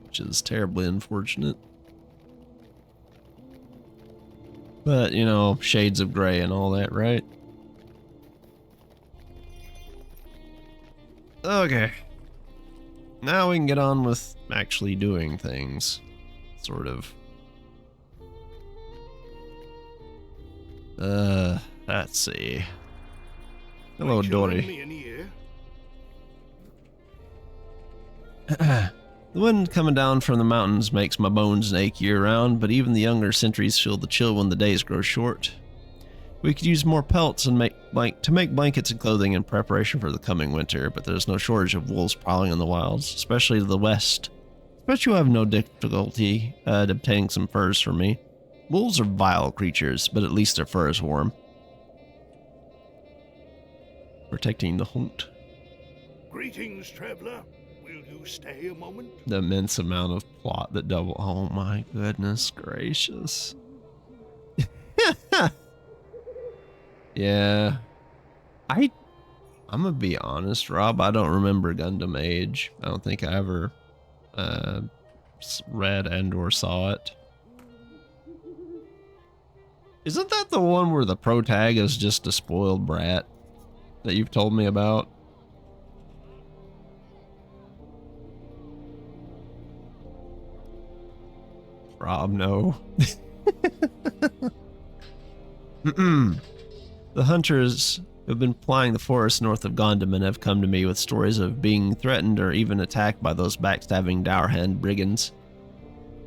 Which is terribly unfortunate. But, you know, shades of gray and all that, right? Okay. Now we can get on with actually doing things. Sort of. Let's see. Hello, Dory. The wind coming down from the mountains makes my bones ache year-round, but even the younger sentries feel the chill when the days grow short. We could use more pelts and make blankets and clothing in preparation for the coming winter, but there's no shortage of wolves prowling in the wilds, especially to the west. Bet you have no difficulty obtaining some furs for me. Wolves are vile creatures, but at least their fur is warm. Protecting the hunt. Greetings, traveler. Will you stay a moment? The immense amount of plot that double. Oh my goodness gracious. Yeah. I'm gonna be honest, Rob. I don't remember Gundam Age. I don't think I ever read and or saw it. Isn't that the one where the pro tag is just a spoiled brat that you've told me about? Rob, no. The hunters who have been plying the forest north of Gondaman have come to me with stories of being threatened or even attacked by those backstabbing Dourhand brigands.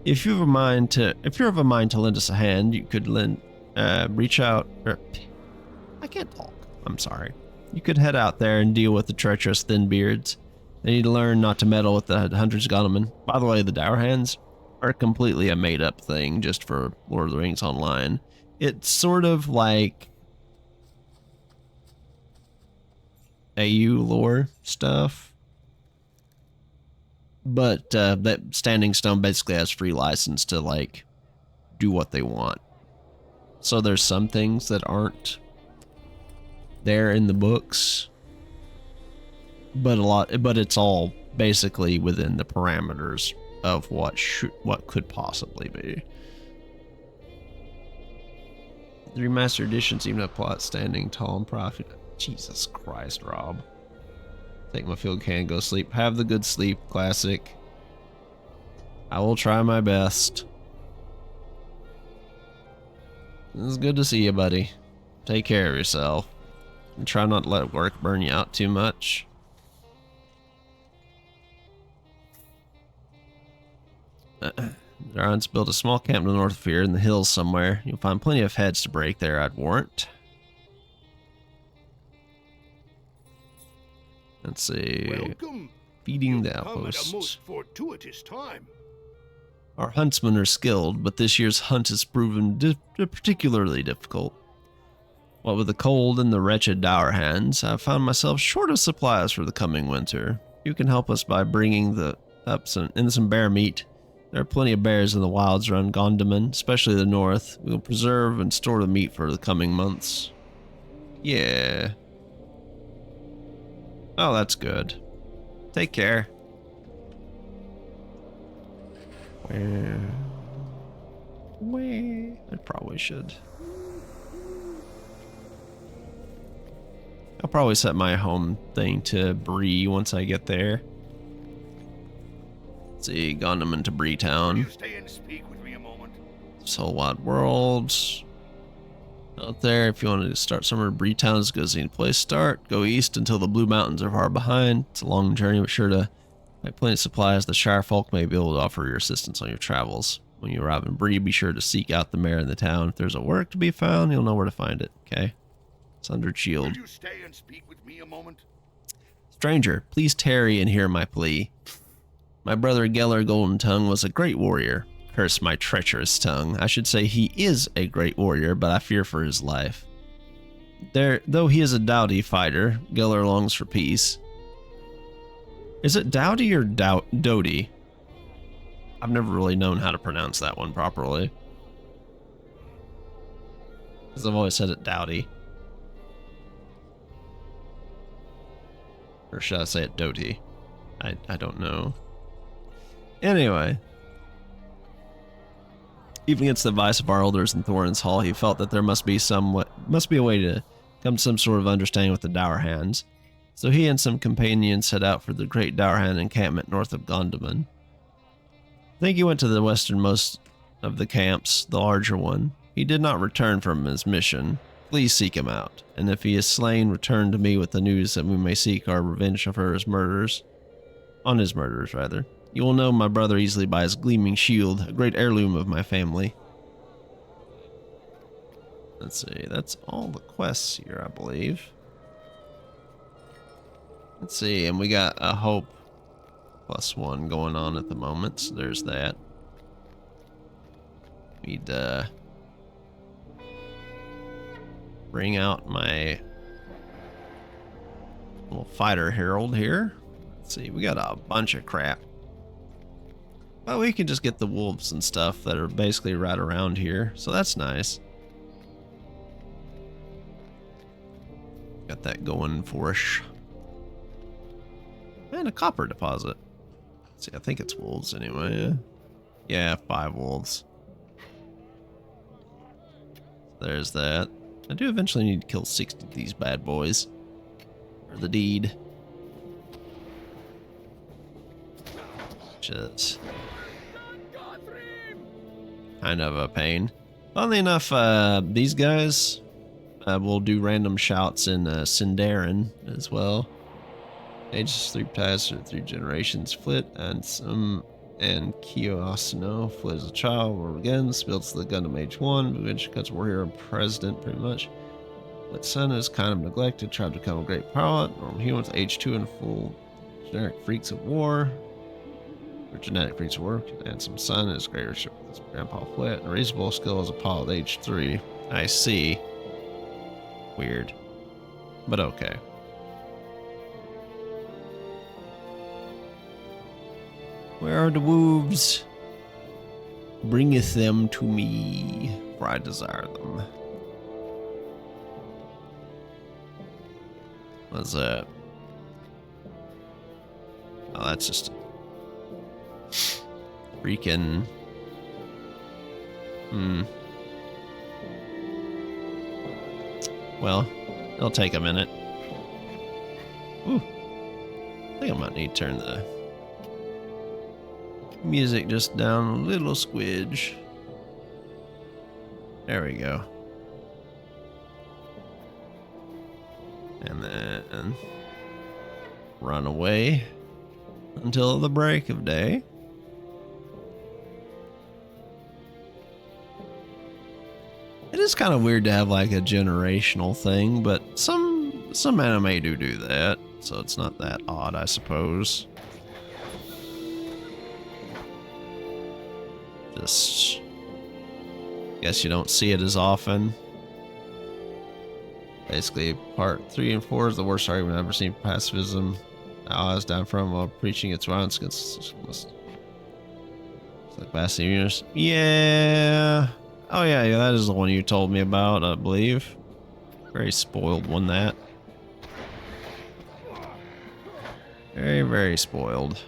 If you're of a mind to lend us a hand, you could reach out. I can't talk. I'm sorry. You could head out there and deal with the treacherous Thinbeards. They need to learn not to meddle with the hunters Gondaman. By the way, the Dourhands are completely a made-up thing just for Lord of the Rings Online. It's sort of like AU lore stuff, but that Standing Stone basically has free license to like do what they want. So there's some things that aren't there in the books, but it's all basically within the parameters of what could possibly be. The remastered edition seem to have plot standing tall and profit. Jesus Christ, Rob. Take my field can, go sleep. Have the good sleep, classic. I will try my best. It's good to see you, buddy. Take care of yourself. And try not to let work burn you out too much. Darren's built a small camp to the north of here in the hills somewhere. You'll find plenty of heads to break there, I'd warrant. Let's see. Welcome. Feeding the Come at a most outpost. fortuitous time. Our huntsmen are skilled, but this year's hunt has proven particularly difficult. What with the cold and the wretched dour hands, I've found myself short of supplies for the coming winter. You can help us by bringing some bear meat. There are plenty of bears in the wilds around Gondaman, especially the north. We will preserve and store the meat for the coming months. Yeah. Oh, that's good. Take care. Where? I probably should. I'll probably set my home thing to Bree once I get there. Let's see, Gondaman to Bree Will Town. you stay and speak with me a moment? Soul Wide World. Out there, if you wanted to start somewhere in Bree Town, is a good place to start. Go east until the Blue Mountains are far behind. It's a long journey, but sure to make plenty of supplies. The Shire folk may be able to offer your assistance on your travels. When you arrive in Bree, be sure to seek out the mayor in the town. If there's a work to be found, you'll know where to find it, okay? It's under shield. Will you stay and speak with me a moment? Stranger, please tarry and hear my plea. My brother Geller Golden Tongue was a great warrior. Curse my treacherous tongue. I should say he is a great warrior, but I fear for his life. Though he is a doughty fighter, Geller longs for peace. Is it Dowdy or Doty? I've never really known how to pronounce that one properly. Because I've always said it Dowdy. Or should I say it Doty? I don't know. Anyway. Even against the advice of our elders in Thorin's Hall, he felt that there must be a way to come to some sort of understanding with the Dour Hands. So he and some companions set out for the great Dour Hand encampment north of Gondaman. I think he went to the westernmost of the camps, the larger one. He did not return from his mission. Please seek him out, and if he is slain, return to me with the news that we may seek our revenge on his murderers. You will know my brother easily by his gleaming shield, a great heirloom of my family. Let's see, that's all the quests here, I believe. Let's see, and we got a hope +1 going on at the moment, so there's that. Need bring out my little fighter herald here. Let's see, we got a bunch of crap. Well, we can just get the wolves and stuff that are basically right around here, so that's nice. Got that going for us. And a copper deposit. Let's see, I think it's wolves anyway. Yeah, 5 wolves. There's that. I do eventually need to kill 60 of these bad boys. For the deed. Just kind of a pain. Funnily enough, these guys will do random shouts in Sindarin as well. Ages 3 ties or 3 generations. Flit and Kiosno. Flit as a child. War begins. Builds the Gundam Age 1. Which cuts warrior and president pretty much. Flit's son is kind of neglected. Tried to become a great pilot. Normal humans Age 2 and full generic freaks of war. Or genetic freaks of war. And some son is greater with his grandpa Flit. And reasonable skill as a pilot Age 3. I see. Weird. But okay. Where are the wolves? Bringeth them to me, for I desire them. What's that? Oh, that's just freaking. Well, it'll take a minute. Ooh. I think I might need to turn the music just down a little squidge. There we go. And then run away until the break of day. It is kind of weird to have like a generational thing, but some anime do that, so it's not that odd, I suppose. Just guess you don't see it as often. Basically, part 3 and 4 is the worst argument I've ever seen for pacifism. Allies down from while preaching its violence against. It's like Bastille. Yeah. Oh yeah, that is the one you told me about, I believe. Very spoiled one, that. Very, very spoiled.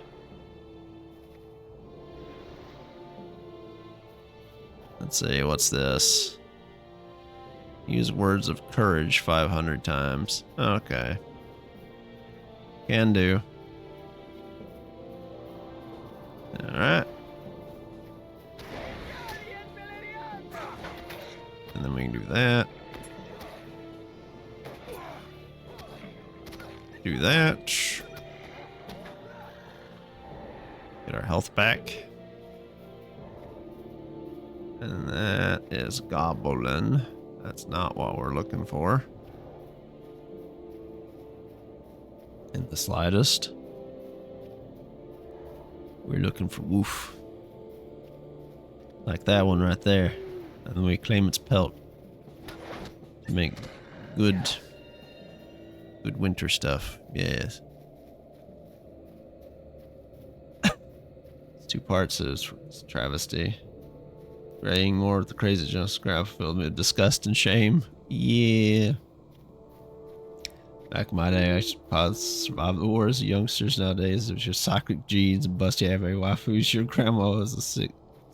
Let's see, what's this? Use words of courage 500 times. Okay. Can do. Alright. And then we can do that. Do that. Get our health back. And that is Goblin. That's not what we're looking for. In the slightest. We're looking for Woof. Like that one right there. And then we claim its pelt. To make good winter stuff. Yes. It's 2 parts of this travesty. Praying more with the crazy just grab filled me with disgust and shame. Yeah. Back in my day, I should probably survive the wars. Youngsters nowadays, it was your Socratic genes and busty have a waifus. Your grandma was a sick,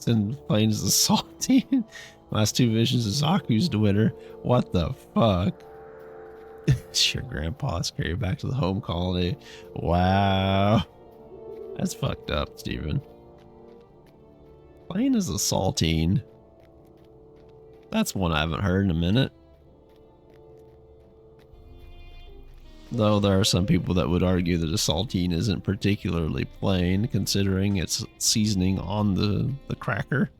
and plain as a salty. Last 2 visions of Zaku's the winner. What the fuck? Your grandpa's carried back to the home colony. Wow. That's fucked up, Steven. Plain as a saltine. That's one I haven't heard in a minute. Though there are some people that would argue that a saltine isn't particularly plain, considering its seasoning on the cracker.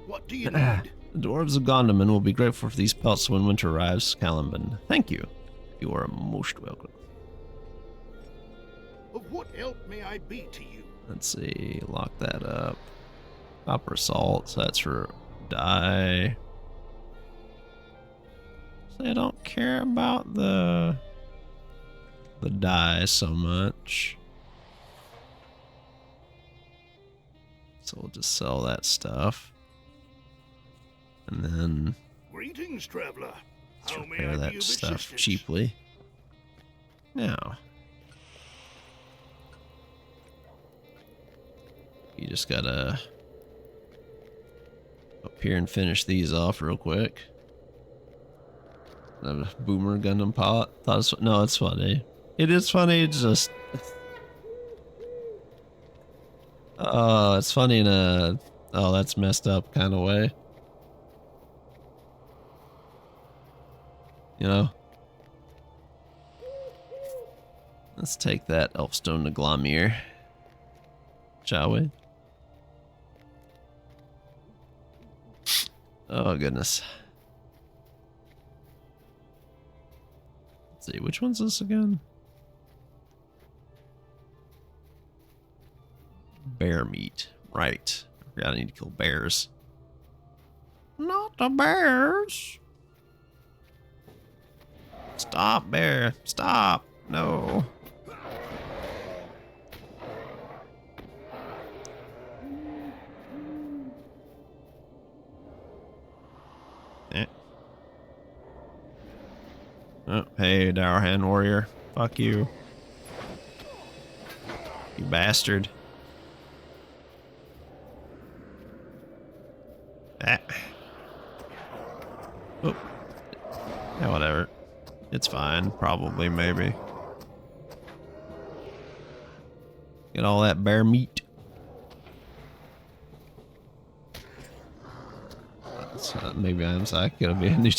What do you need? The dwarves of Gondaman will be grateful for these pelts when winter arrives, Caliban. Thank you. You are most welcome. Of what help may I be to you? Let's see, lock that up. Copper salt, so that's for dye. So I don't care about the dye so much. So we'll just sell that stuff. And then Greetings, traveler. let's How may repair I be that of stuff assistance? cheaply. Now, you just gotta up here and finish these off real quick. A boomer Gundam pilot. No, it's funny. It is funny. It's just, it's funny in a that's messed up kind of way. You know. Let's take that Elfstone to Glomir, shall we? Oh goodness. Let's see, which one's this again? Bear meat. Right. I forgot I need to kill bears. Not the bears. Stop, bear. Stop. No. Oh, hey, Dowerhand Warrior. Fuck you. You bastard. Ah. Oh. Yeah, whatever. It's fine. Probably, maybe. Get all that bear meat. Maybe I'm sorry. Gonna be a new.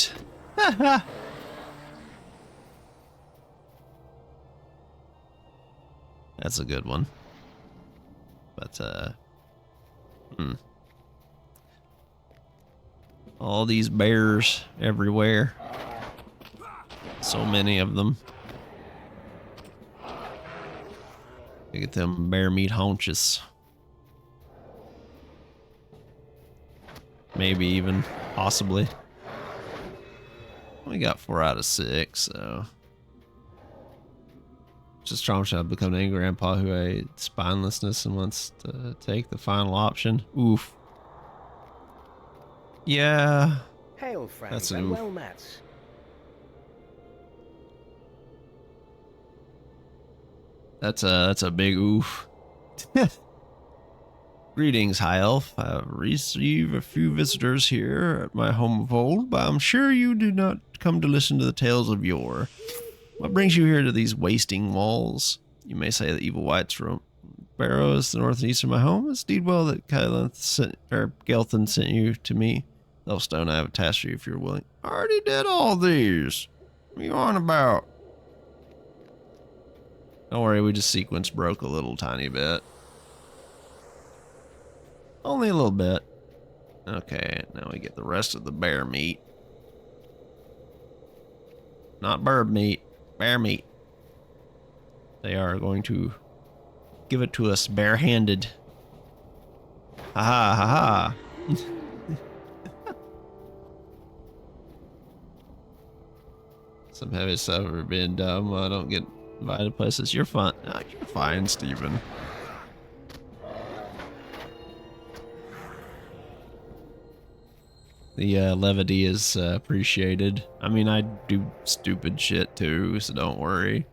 That's a good one. But, all these bears everywhere. So many of them. Get them bear meat haunches. maybe even, possibly. We got 4 out of 6, so. Just trying to become an angry grandpa who hates spinelessness and wants to take the final option. Oof. Yeah. Hail, friends, That's an and oof. well met. That's a big oof. Greetings, High Elf. I receive a few visitors here at my home of old, but I'm sure you do not come to listen to the tales of yore. What brings you here to these wasting walls? You may say the evil whites roam Barrow is the north and east of my home. It's deed well that Gelthin sent you to me. Elfstone, I have a task for you if you're willing. I already did all these. What are you on about? Don't worry, we just sequence broke a little tiny bit. Only a little bit. Okay, now we get the rest of the bear meat. Not bird meat, bear meat. They are going to give it to us barehanded. Ha ha ha ha. Some heavy stuff for being dumb. I don't get invited places. You're fine. Oh, you're fine, Steven. The levity is appreciated. I mean, I do stupid shit too, so don't worry.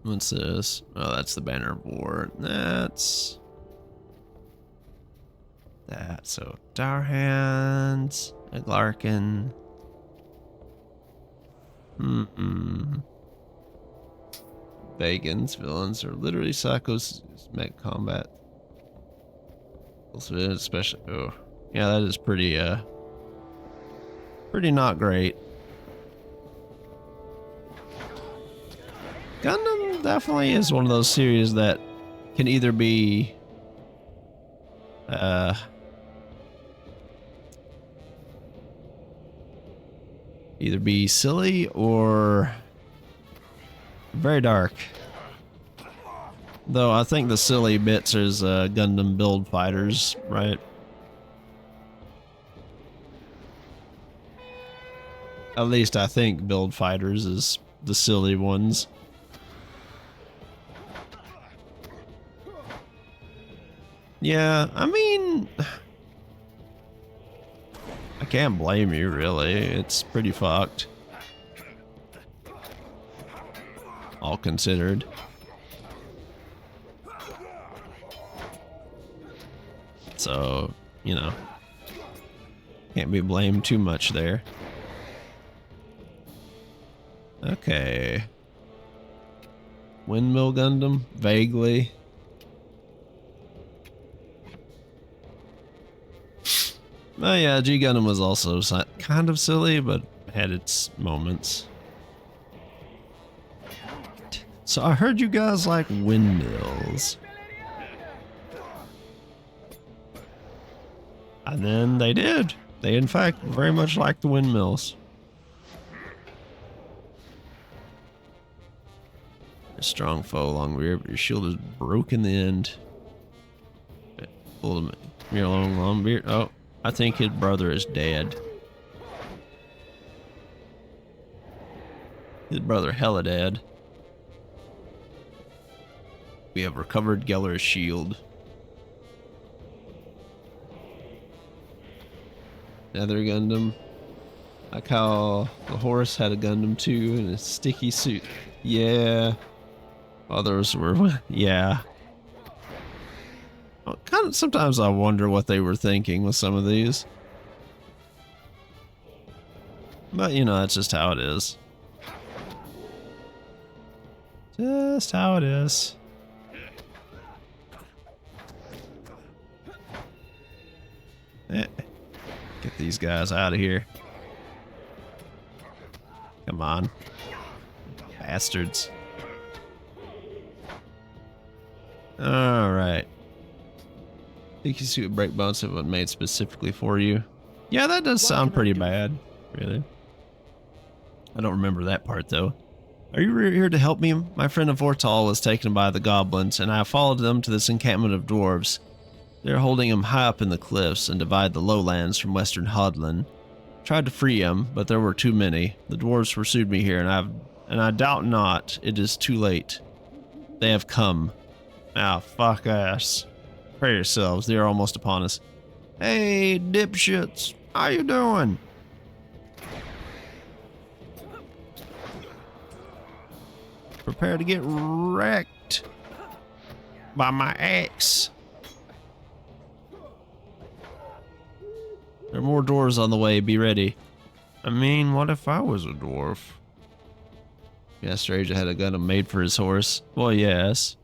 What's this? Oh, that's the Banner of War. That's that. So, Darhands, Aglarkin. Vagans, villains, are literally psychos met combat. Also, especially, oh, yeah, that is pretty not great. Gundam definitely is one of those series that can either be, silly or very dark. Though I think the silly bits is Gundam Build Fighters, right? At least I think Build Fighters is the silly ones. Yeah, I mean, I can't blame you, really. It's pretty fucked. All considered. So, you know, can't be blamed too much there. Okay. Windmill Gundam? Vaguely. Oh yeah, G Gundam was also kind of silly, but had its moments. So I heard you guys like windmills. And then they did. They in fact very much liked the windmills. A strong foe along rear, but your shield is broken the end. Pull him here along long beard. Oh, I think his brother is dead. His brother hella dead. We have recovered Geller's shield. Another Gundam. Like how the horse had a Gundam too in a sticky suit. Yeah. Others were, yeah. Well, kind of, sometimes I wonder what they were thinking with some of these. But you know, that's just how it is. Just how it is. Get these guys out of here. Come on. Bastards. Alright. Sticky suit break bones have been made specifically for you. Yeah, that does sound pretty bad. Really. I don't remember that part though. Are you here to help me? My friend of Vortal was taken by the goblins, and I followed them to this encampment of dwarves. They're holding him high up in the cliffs and divide the lowlands from western Hodland. Tried to free him, but there were too many. The dwarves pursued me here, and I doubt not it is too late. They have come. Ah, fuck ass. Prepare yourselves, they are almost upon us. Hey, dipshits, how you doing? Prepare to get wrecked by my axe. There are more dwarves on the way, be ready. I mean, what if I was a dwarf? Yeah, Stranger had a gun made for his horse. Well, yes.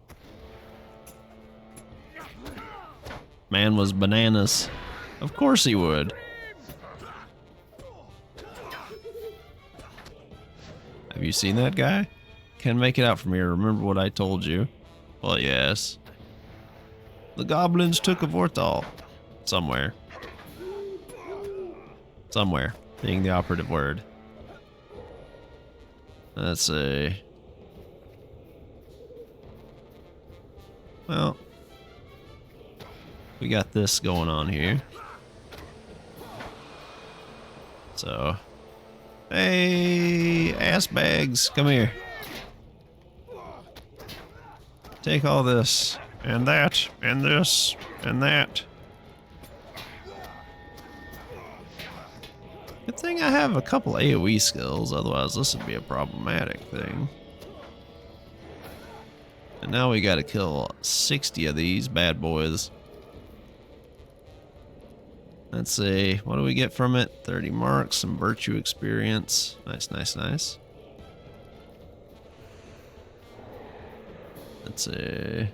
Man was bananas. Of course he would. Have you seen that guy? Can't make it out from here. Remember what I told you? Well, yes. The goblins took a Vorthal. Somewhere. Somewhere, being the operative word. Let's see. Well, we got this going on here. So, hey, ass bags, come here. Take all this, and that, and this, and that. Good thing I have a couple AoE skills, otherwise this would be a problematic thing. And now we gotta kill 60 of these bad boys. Let's see, what do we get from it? 30 marks, some virtue experience. Nice, nice, nice. Let's see.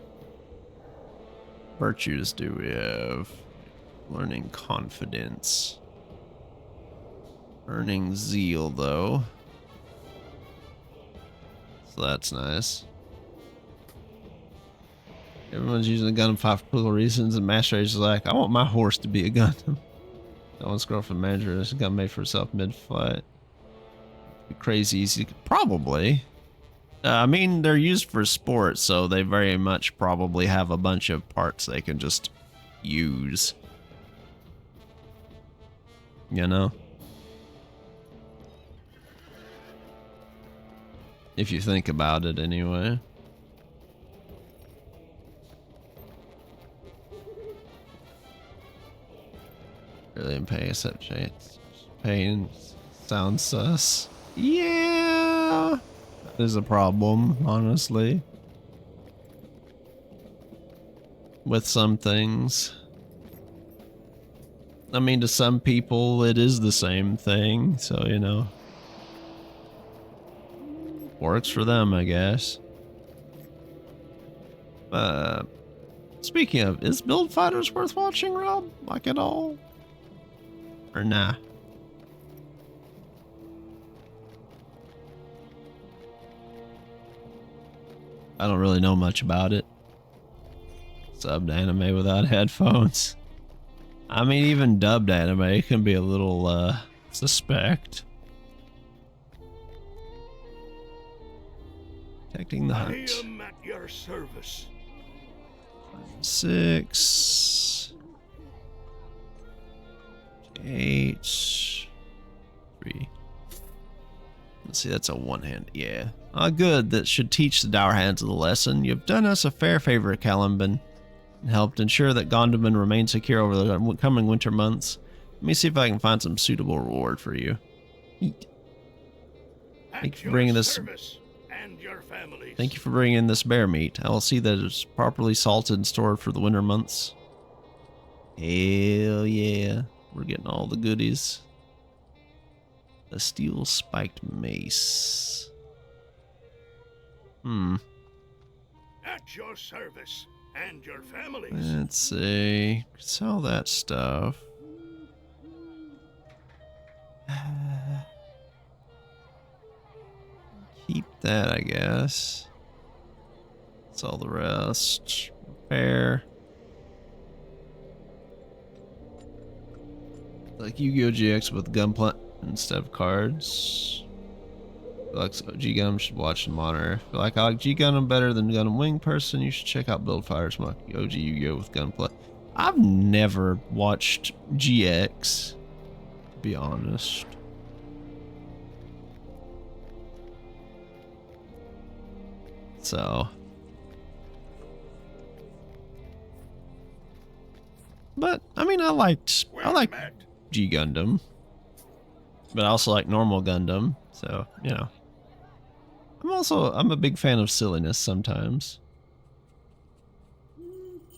Virtues do we have? Learning confidence. Earning zeal, though. So that's nice. Everyone's using a Gundam 5 for political reasons, and Master Race is like, I want my horse to be a Gundam. That one's girlfriend manager. This gun made for herself mid-flight. Be crazy easy. Probably. I mean, they're used for sport, so they very much probably have a bunch of parts they can just use. You know? If you think about it, anyway. Really in pain, except chance. Pain sounds sus. Yeah! That is a problem, honestly. With some things. I mean, to some people, it is the same thing, so, you know. Works for them, I guess. Speaking of, is Build Fighters worth watching, Rob? Like at all? Or nah? I don't really know much about it. Subbed anime without headphones. I mean, even dubbed anime can be a little, suspect. Protecting the I hunt. am at your service. 6, 8, 3. Let's see, that's a one-hand. Yeah. Ah, good. That should teach the dour hands of the lesson. You've done us a fair favor, Caliban, and helped ensure that Gondaman remains secure over the coming winter months. Let me see if I can find some suitable reward for you. Eat. Thank you for bringing this. And your families. Thank you for bringing in this bear meat. I will see that it's properly salted and stored for the winter months. Hell yeah. We're getting all the goodies. A steel spiked mace. At your service and your families. Let's see. Sell that stuff. Keep that, I guess. Sell the rest. Repair. Like Yu-Gi-Oh! GX with gunpla instead of cards. Like G Gundam should watch and monitor. If you like G Gundam better than Gundam Wing person, you should check out Build Fighters OG Yu-Gi-Oh! With gunplay. I've never watched GX, to be honest. So, but I mean, I like Met. G Gundam, but I also like normal Gundam. So, you know, I'm a big fan of silliness sometimes.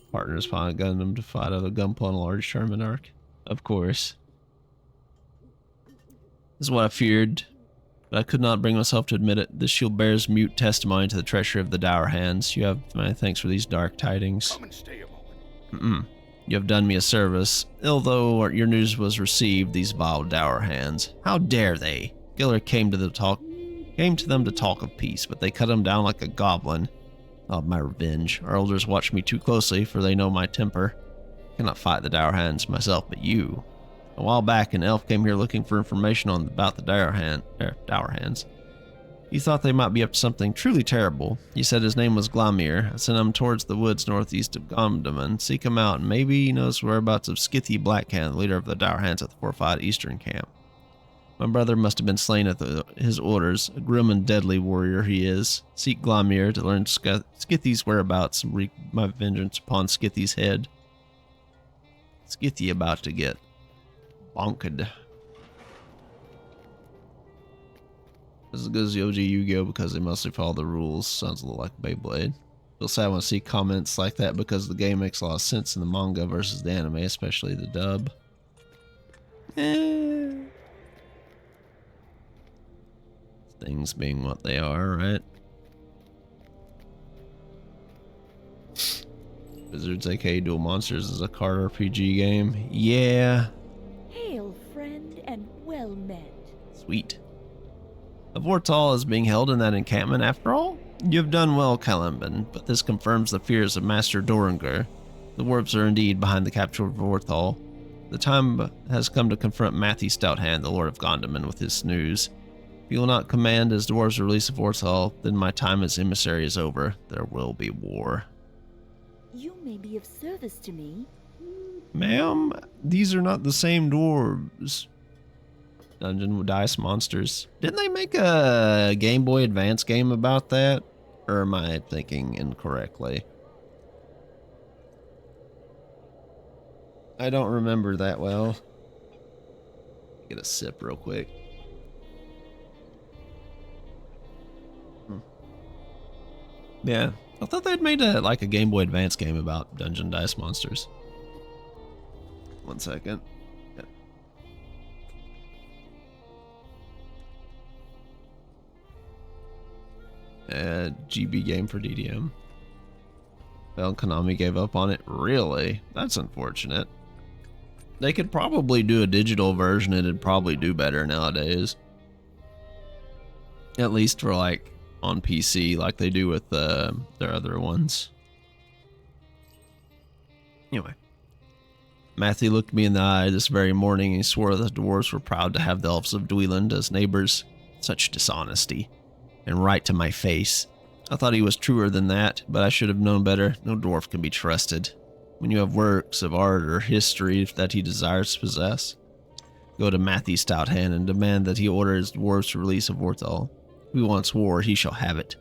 Partners spawn a Gundam to fight other Gunpla in a large tournament arc. Of course. This is what I feared, but I could not bring myself to admit it. This shield bears mute testimony to the treachery of the Dour Hands. You have my thanks for these dark tidings. Come and stay a moment. You have done me a service. Although your news was received, these vile Dour Hands. How dare they? Giller came to them to talk of peace, but they cut him down like a goblin. Oh, my revenge. Our elders watch me too closely, for they know my temper. I cannot fight the Dour Hands myself, but you. A while back, an elf came here looking for information about the Dour Hands. He thought they might be up to something truly terrible. He said his name was Glamir. I sent him towards the woods northeast of Gondaman. Seek him out, and maybe he knows whereabouts of Skithy Blackhand, the leader of the Dour Hands at the fortified eastern camp. My brother must have been slain at his orders. A grim and deadly warrior he is. Seek Glamir to learn Skithy's whereabouts and wreak my vengeance upon Skithy's head. Skithy about to get bonked. This is as good as the OG Yu-Gi-Oh! Because they mostly follow the rules. Sounds a little like Beyblade. Feel sad when I see comments like that because the game makes a lot of sense in the manga versus the anime, especially the dub. Things being what they are, right? Wizards aka Duel Monsters is a card RPG game. Yeah. Hail, friend, and well met. Sweet. The Vortal is being held in that encampment after all? You have done well, Kalimban, but this confirms the fears of Master Doringer. The dwarves are indeed behind the capture of Vortal. The time has come to confront Matthew Stouthand, the Lord of Gondaman, with his news. If you will not command as dwarves release of Vortal, then my time as emissary is over. There will be war. You may be of service to me. Ma'am, these are not the same dwarves. Dungeon with Dice Monsters. Didn't they make a Game Boy Advance game about that? Or am I thinking incorrectly? I don't remember that well. Get a sip real quick. Yeah, I thought they'd made a Game Boy Advance game about Dungeon Dice Monsters. 1 second. GB game for DDM. Well, Konami gave up on it. Really? That's unfortunate. They could probably do a digital version. It'd probably do better nowadays. At least for on PC, like they do with their other ones. Anyway. Matthew looked me in the eye this very morning and he swore that the dwarves were proud to have the elves of Dweeland as neighbors. Such dishonesty. And right to my face. I thought he was truer than that, but I should have known better. No dwarf can be trusted. When you have works of art or history that he desires to possess, go to Matthew Stouthand and demand that he order his dwarves to release of Vortal. If he wants war, he shall have it.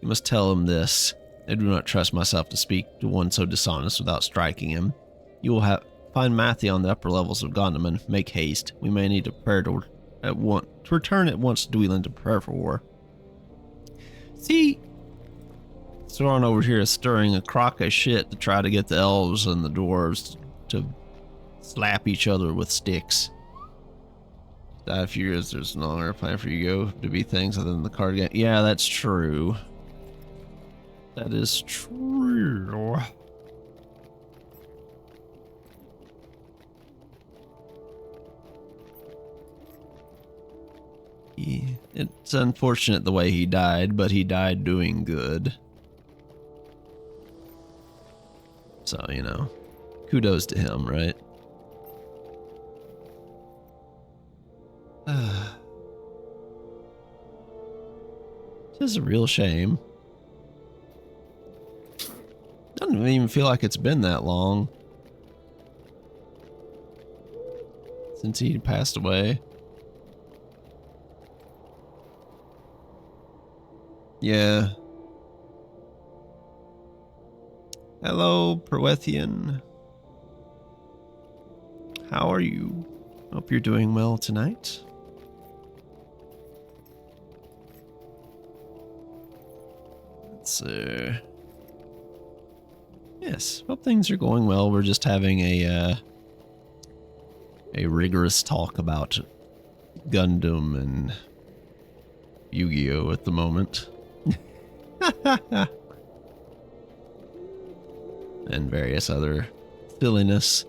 You must tell him this. I do not trust myself to speak to one so dishonest without striking him. You will find Matthew on the upper levels of Gondaman. Make haste. We may need to prepare to return at once to Dweeland to prepare for war. See, Soren over here is stirring a crock of shit to try to get the elves and the dwarves to slap each other with sticks. Die a few years, there's no longer a plan for you to be things other than the card game. Yeah, that's true. That is true. It's unfortunate the way he died, but he died doing good. So, you know, kudos to him, right? It is a real shame. Doesn't even feel like it's been that long. since he passed away. Yeah. Hello, Proethian. How are you? Hope you're doing well tonight. Let's yes, hope things are going well. We're just having a rigorous talk about Gundam and Yu-Gi-Oh at the moment. And various other silliness.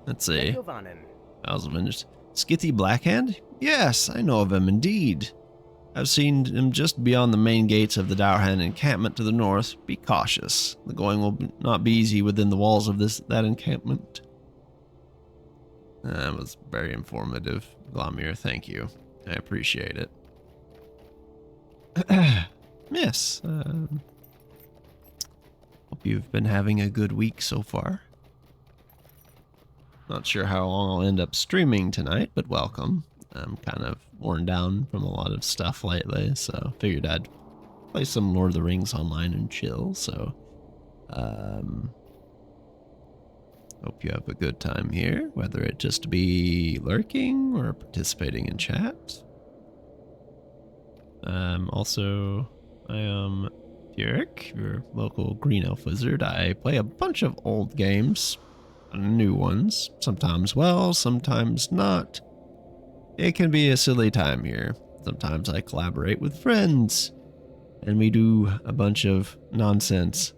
Let's see. Alzavinders. Skithy Blackhand? Yes, I know of him indeed. I've seen him just beyond the main gates of the Dourhan encampment to the north. Be cautious. The going will not be easy within the walls of that encampment. That was very informative, Glamir. Thank you. I appreciate it. Yes. Hope you've been having a good week so far. Not sure how long I'll end up streaming tonight, but welcome. I'm kind of worn down from a lot of stuff lately, so figured I'd play some Lord of the Rings online and chill, so hope you have a good time here, whether it just be lurking or participating in chat. Also, I am Derek, your local Green Elf Wizard. I play a bunch of old games, new ones, sometimes well, sometimes not. It can be a silly time here. Sometimes I collaborate with friends, and we do a bunch of nonsense.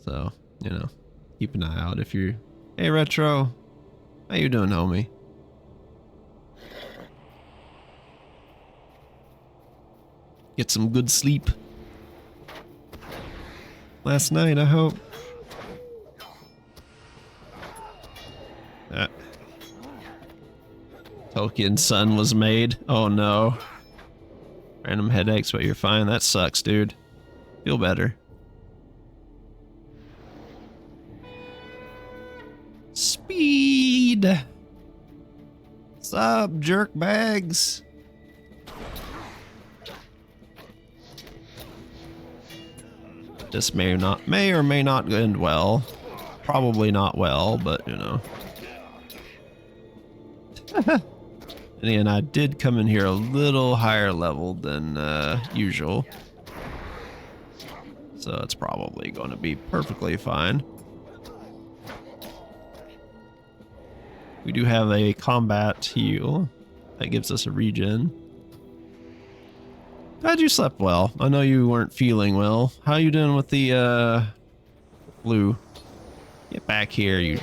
So, you know, keep an eye out if you're... Hey, Retro. How you doing, homie? Get some good sleep. Last night, I hope. Tolkien's son was made. Oh no. Random headaches, but you're fine. That sucks, dude. Feel better. Speed. Sup, jerk bags. This may or may not end well. Probably not well, but you know. And I did come in here a little higher level than usual. So it's probably going to be perfectly fine. We do have a combat heal that gives us a regen. Glad you slept well. I know you weren't feeling well. How you doing with the flu? Get back here, you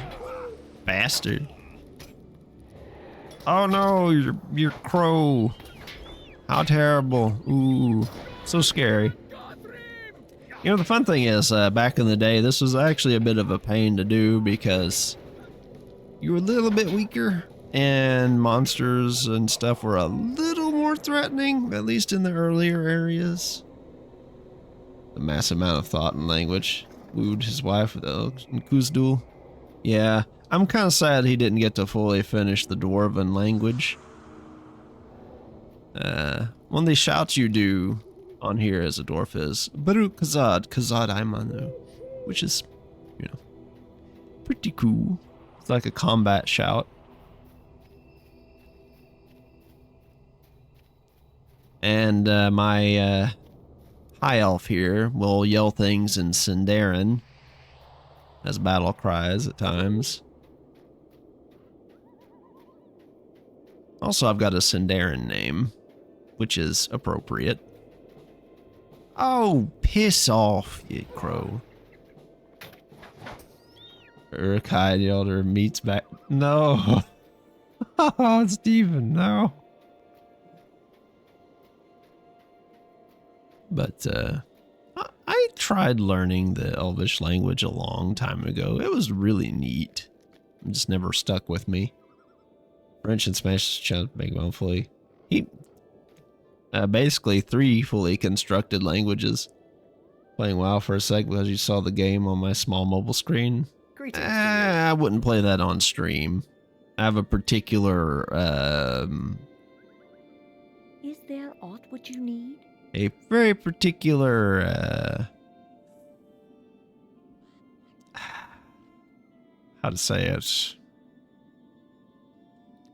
bastard. Oh no, your crow. How terrible. Ooh, so scary. You know, the fun thing is, back in the day, this was actually a bit of a pain to do because you were a little bit weaker and monsters and stuff were a little more threatening, at least in the earlier areas. The massive amount of thought and language. Wooed his wife with Kuzdul. Yeah. I'm kind of sad he didn't get to fully finish the Dwarven language. One of the shouts you do on here as a dwarf is Baru Kazad, Kazad Aimanu, which is, you know, pretty cool. It's like a combat shout. And my high elf here will yell things in Sindarin as battle cries at times. Also, I've got a Sindarin name, which is appropriate. Oh, piss off, you crow. Urkai the Elder meets back. No. Oh, Steven, no. But, I tried learning the Elvish language a long time ago. It was really neat. It just never stuck with me. French and Spanish make one fully. Basically 3 fully constructed languages. playing WoW for a sec because you saw the game on my small mobile screen? Greetings to I wouldn't play that on stream. I have a particular, Is there aught what you need? a very particular, how to say it?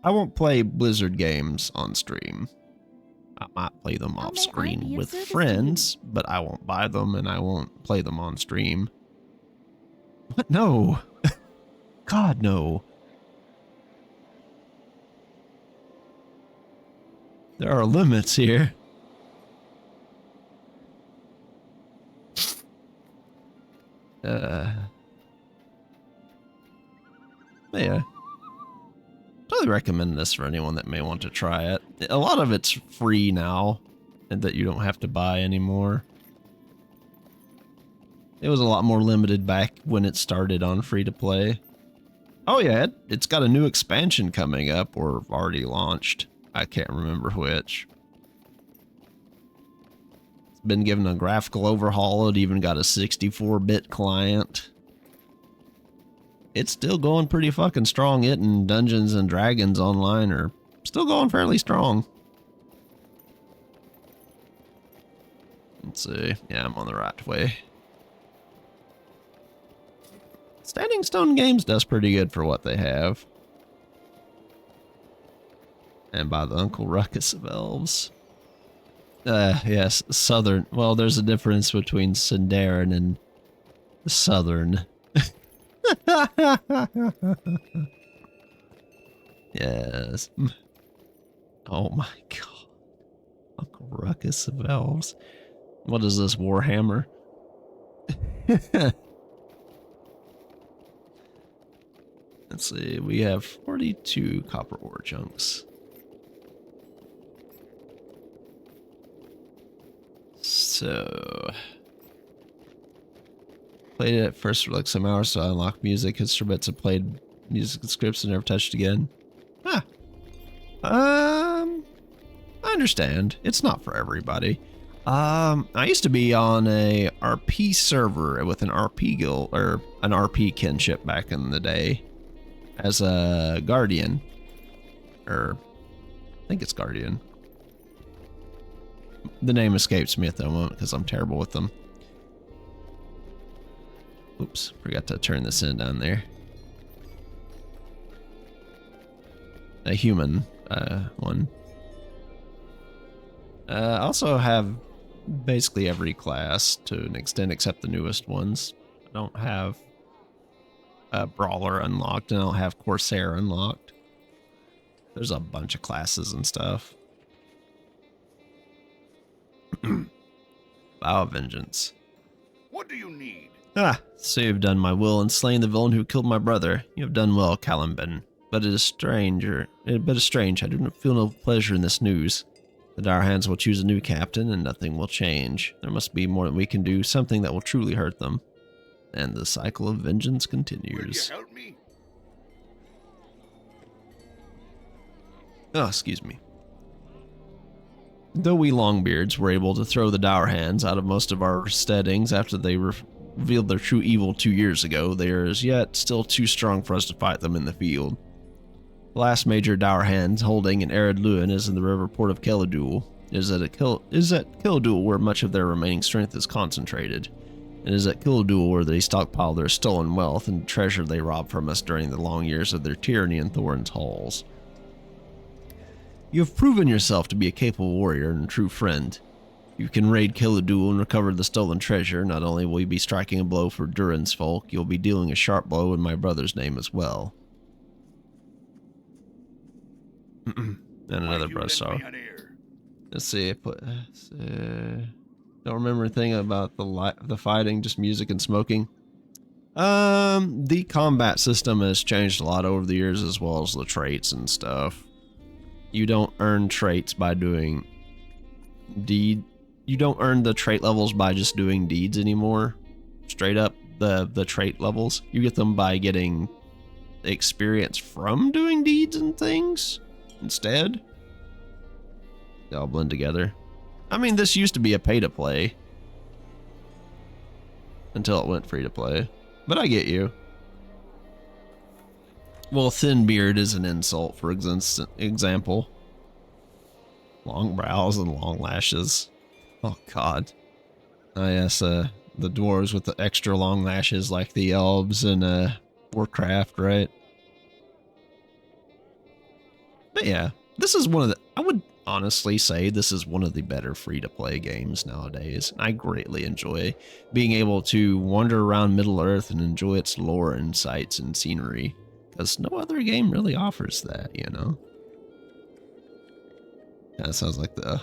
I won't play Blizzard games on stream. I might play them How off may I screen be of with service to friends, but I won't buy them and I won't play them on stream. What? No. God, no. There are limits here. Yeah. Totally recommend this for anyone that may want to try it. A lot of it's free now, and that you don't have to buy anymore. It was a lot more limited back when it started on free to play. Oh yeah, it's got a new expansion coming up or already launched. I can't remember which. It's been given a graphical overhaul. It even got a 64-bit client. It's still going pretty fucking strong. It and Dungeons and Dragons Online are still going fairly strong. Let's see. Yeah, I'm on the right way. Standing Stone Games does pretty good for what they have. And by the Uncle Ruckus of Elves. Yes, Southern. Well, there's a difference between Sindarin and Southern. Yes. Oh my god. Uncle Ruckus of Elves. What is this, Warhammer? Let's see, we have 42 copper ore chunks. So... Played it at first for like some hours, so I unlocked music instruments and played music scripts and never touched again. Ah. I understand. It's not for everybody. I used to be on a RP server with an RP guild, or an RP kinship back in the day. As a Guardian. Or, I think it's Guardian. The name escapes me at the moment because I'm terrible with them. Oops, forgot to turn this in down there. A human one. I also have basically every class to an extent except the newest ones. I don't have Brawler unlocked, and I don't have Corsair unlocked. There's a bunch of classes and stuff. Vow of Vengeance. What do you need? Ah, so you've done my will and slain the villain who killed my brother. You have done well, Caliban. But it is strange. I do not feel no pleasure in this news. The Dire Hands will choose a new captain, and nothing will change. There must be more that we can do, something that will truly hurt them. And the cycle of vengeance continues. Will you help me? Oh, excuse me. Though we Longbeards were able to throw the Dour Hands out of most of our steadings after they revealed their true evil 2 years ago, they are as yet still too strong for us to fight them in the field. The last major Dour Hand holding in Ered Luin is in the river port of Keladul. It is at Keladul where much of their remaining strength is concentrated. It is at Keladul where they stockpile their stolen wealth and treasure they robbed from us during the long years of their tyranny in Thorin's halls. You have proven yourself to be a capable warrior and a true friend. You can raid Keladul and recover the stolen treasure. Not only will you be striking a blow for Durin's folk, you'll be dealing a sharp blow in my brother's name as well. And another buzzsaw. Let's see. Don't remember anything about the fighting, just music and smoking. The combat system has changed a lot over the years, as well as the traits and stuff. You don't earn traits by doing you don't earn the trait levels by just doing deeds anymore. Straight up the trait levels. You get them by getting experience from doing deeds and things instead. They all blend together. I mean, this used to be a pay to play. until it went free to play. But I get you. Well, thin beard is an insult, for example. Long brows and long lashes. Oh, God. Oh, yes, the dwarves with the extra long lashes like the elves in Warcraft, right? But yeah, this is one of the... I would honestly say this is one of the better free-to-play games nowadays. I greatly enjoy being able to wander around Middle-earth and enjoy its lore and sights and scenery. Because no other game really offers that, you know? Kind of sounds like the...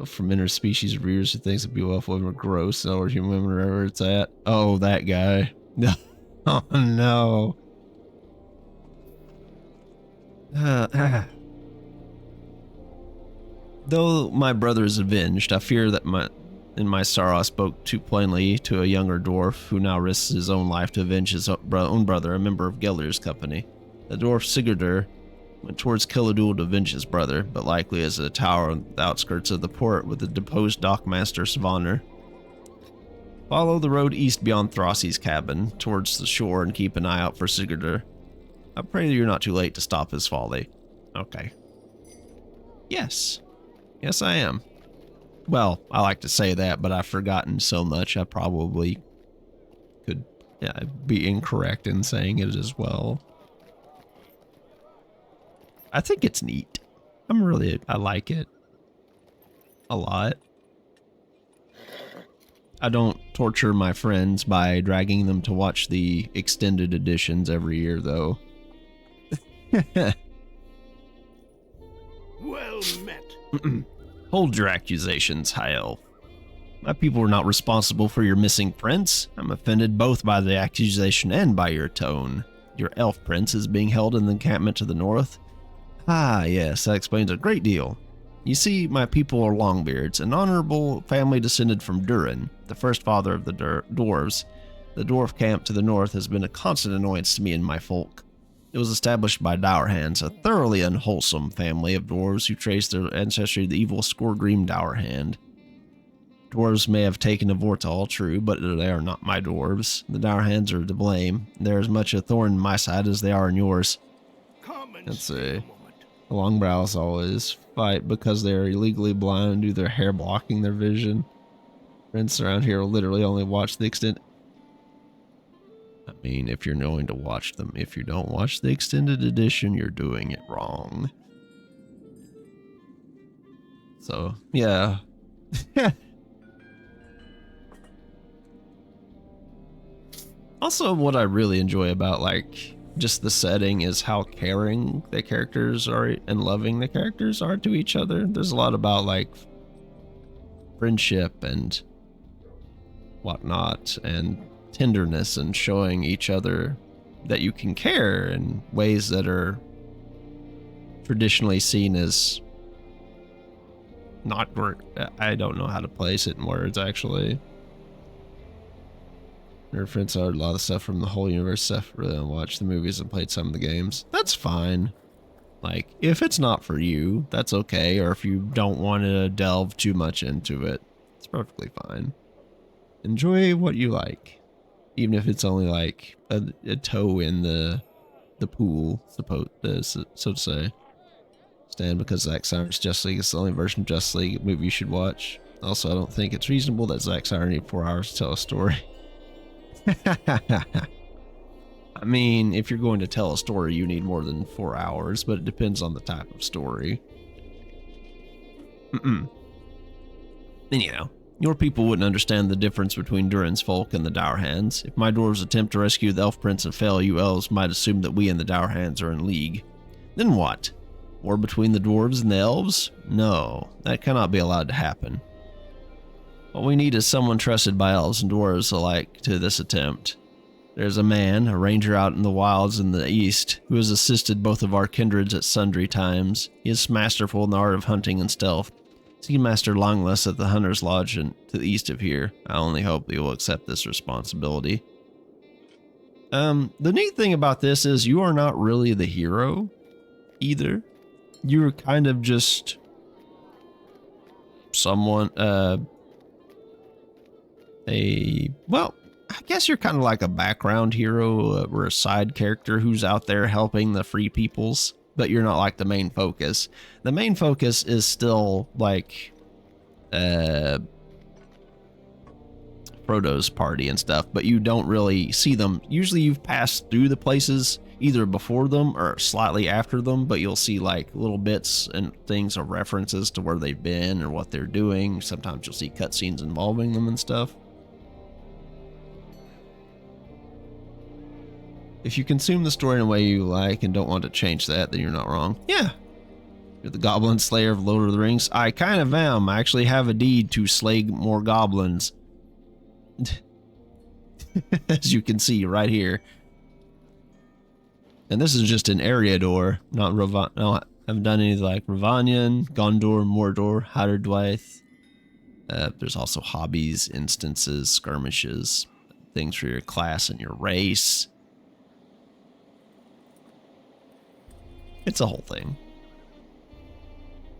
from interspecies readers who thinks that people women are gross or human women wherever it's at. Oh, that guy. Oh, no. Though my brother is avenged, I fear that in my sorrow I spoke too plainly to a younger dwarf who now risks his own life to avenge his own brother, a member of Gelder's company. The dwarf Sigurdur went towards Killadul to avenge his brother, but likely is a tower on the outskirts of the port with the deposed dockmaster Svanner. Follow the road east beyond Throssi's cabin, towards the shore, and keep an eye out for Sigurdur. I pray that you're not too late to stop his folly. Okay. Yes. Yes, I am. Well, I like to say that, but I've forgotten so much I probably could be incorrect in saying it as well. I think it's neat. I like it a lot. I don't torture my friends by dragging them to watch the extended editions every year, though. Well met. Hold your accusations, High Elf. My people were not responsible for your missing prince. I'm offended both by the accusation and by your tone. Your elf prince is being held in the encampment to the north. Ah, yes, that explains a great deal. You see, my people are Longbeards, an honorable family descended from Durin, the first father of the dwarves. The dwarf camp to the north has been a constant annoyance to me and my folk. It was established by Dourhands, a thoroughly unwholesome family of dwarves who trace their ancestry to the evil Skorgrim Dourhand. Dwarves may have taken a Vortal, true, but they are not my dwarves. The Dourhands are to blame. They're as much a thorn in my side as they are in yours. Let's see. The Longbrows always fight because they are illegally blind due to their hair blocking their vision. Friends around here will literally only watch the extent... I mean, if you're going to watch them, if you don't watch the extended edition, you're doing it wrong. So, yeah. Also, what I really enjoy about, like, just the setting is how caring the characters are and loving the characters are to each other. There's a lot about, like, friendship and whatnot, and tenderness, and showing each other that you can care in ways that are traditionally seen as not great. I don't know how to place it in words, actually. Reference a lot of stuff from the whole universe stuff. Really don't watch the movies and played some of the games. That's fine. Like, if it's not for you, that's okay. Or if you don't want to delve too much into it, it's perfectly fine. Enjoy what you like. Even if it's only like a toe in the pool, so to say. Stand because Zack Snyder's Justice League is the only version of Justice League movie you should watch. Also, I don't think it's reasonable that Zack Snyder needed 4 hours to tell a story. I mean, if you're going to tell a story, you need more than 4 hours, but it depends on the type of story. Anyhow, your people wouldn't understand the difference between Durin's folk and the Dourhands. If my dwarves attempt to rescue the Elf Prince and fail, you elves might assume that we and the Dourhands are in league. Then what? War between the dwarves and the elves? No, that cannot be allowed to happen. What we need is someone trusted by elves and dwarves alike to this attempt. There's a man, a ranger out in the wilds in the east, who has assisted both of our kindreds at sundry times. He is masterful in the art of hunting and stealth. See Master Longless at the Hunter's Lodge to the east of here. I only hope he will accept this responsibility. The neat thing about this is you are not really the hero either. You're kind of just someone, well, guess you're kind of like a background hero or a side character who's out there helping the free peoples, but you're not like the main focus. The main focus is still like Frodo's party and stuff, but you don't really see them. Usually you've passed through the places either before them or slightly after them, but you'll see like little bits and things or references to where they've been or what they're doing. Sometimes you'll see cutscenes involving them and stuff. If you consume the story in a way you like and don't want to change that, then you're not wrong. Yeah. You're the Goblin Slayer of Lord of the Rings. I kind of am. I actually have a deed to slay more goblins. As you can see right here. And this is just an Eriador, not Rovan. No, I haven't done any like Ravanian, Gondor, Mordor, Hatterdwythe. There's also hobbies, instances, skirmishes, things for your class and your race. It's a whole thing.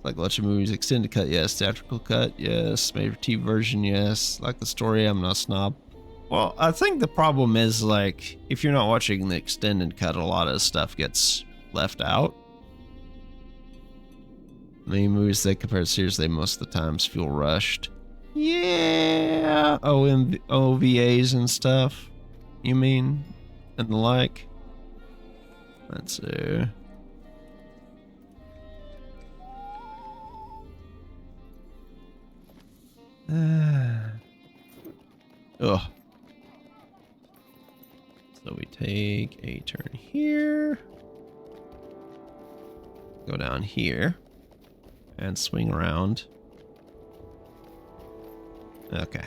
Like Let's Movies, extended cut, yes. Theatrical cut, yes. Made for TV version, yes. Like the story, I'm not a snob. Well, I think the problem is, like, if you're not watching the extended cut, a lot of stuff gets left out. Many movies they compare seriously most of the times feel rushed. Yeah, OVAs and stuff, you mean? And the like. Let's see. Ugh. So we take a turn here. Go down here. And swing around. Okay.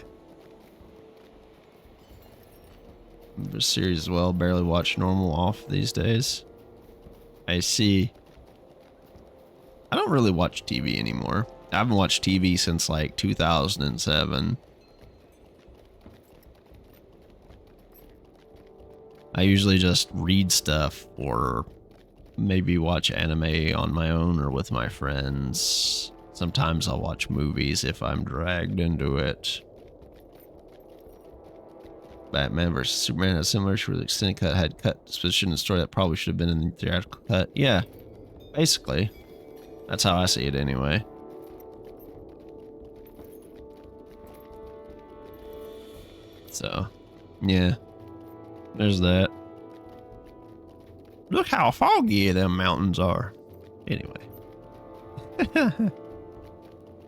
The series as well. Barely watch normal off these days. I see. I don't really watch TV anymore. I haven't watched TV since like 2007. I usually just read stuff or maybe watch anime on my own or with my friends. Sometimes I'll watch movies if I'm dragged into it. Batman vs. Superman has similar to the extended cut, had cut disposition and story that probably should have been in the theatrical cut. Yeah, basically. That's how I see it anyway. So, yeah. There's that. Look how foggy them mountains are. Anyway.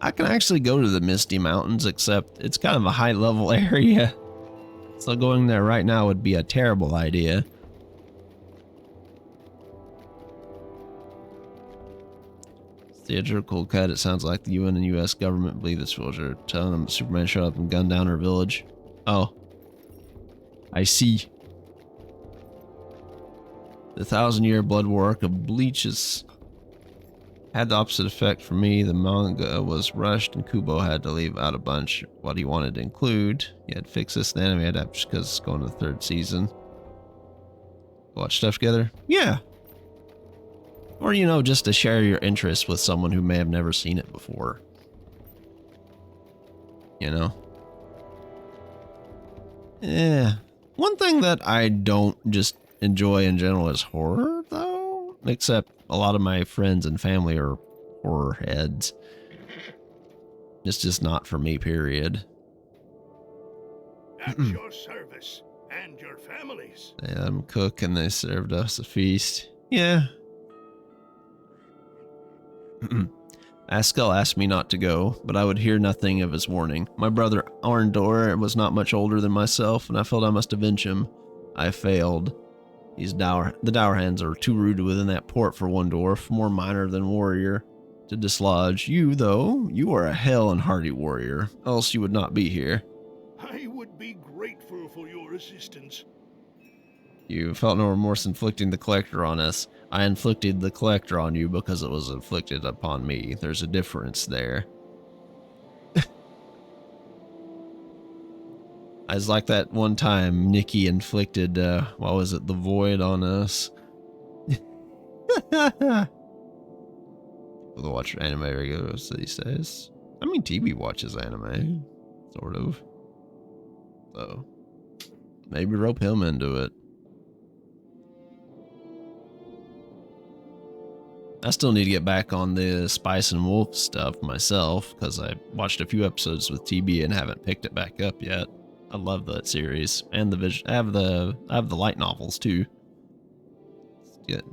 I can actually go to the Misty Mountains, except it's kind of a high level area. So going there right now would be a terrible idea. Theatrical cut, it sounds like the UN and US government believe this village are telling them Superman showed up and gunned down her village. Oh. I see. The 1,000-year blood work of Bleach's had the opposite effect for me. The manga was rushed and Kubo had to leave out a bunch what he wanted to include. He had to fix this in the anime adaptation because it's going to the 3rd season. Watch stuff together? Yeah. Or, you know, just to share your interest with someone who may have never seen it before. You know? Yeah. One thing that I don't just enjoy in general is horror, though. Except a lot of my friends and family are horror heads. It's just not for me, period. At your service and your families. They let them cook and they served us a feast. Yeah. Askel asked me not to go, but I would hear nothing of his warning. My brother Arndor was not much older than myself, and I felt I must avenge him. I failed. The Dour Hands are too rude within that port for one dwarf, more minor than warrior, to dislodge. You, though, you are a hale and hearty warrior, else you would not be here. I would be grateful for your assistance. You felt no remorse inflicting the Collector on us. I inflicted the Collector on you because it was inflicted upon me. There's a difference there. I was like that one time Nikki inflicted, what was it, the Void on us. People watch anime regularly these days. I mean, TV watches anime, sort of. So, Maybe rope him into it. I still need to get back on the Spice and Wolf stuff myself, because I watched a few episodes with TB and haven't picked it back up yet. I love that series, and I have the light novels too. Get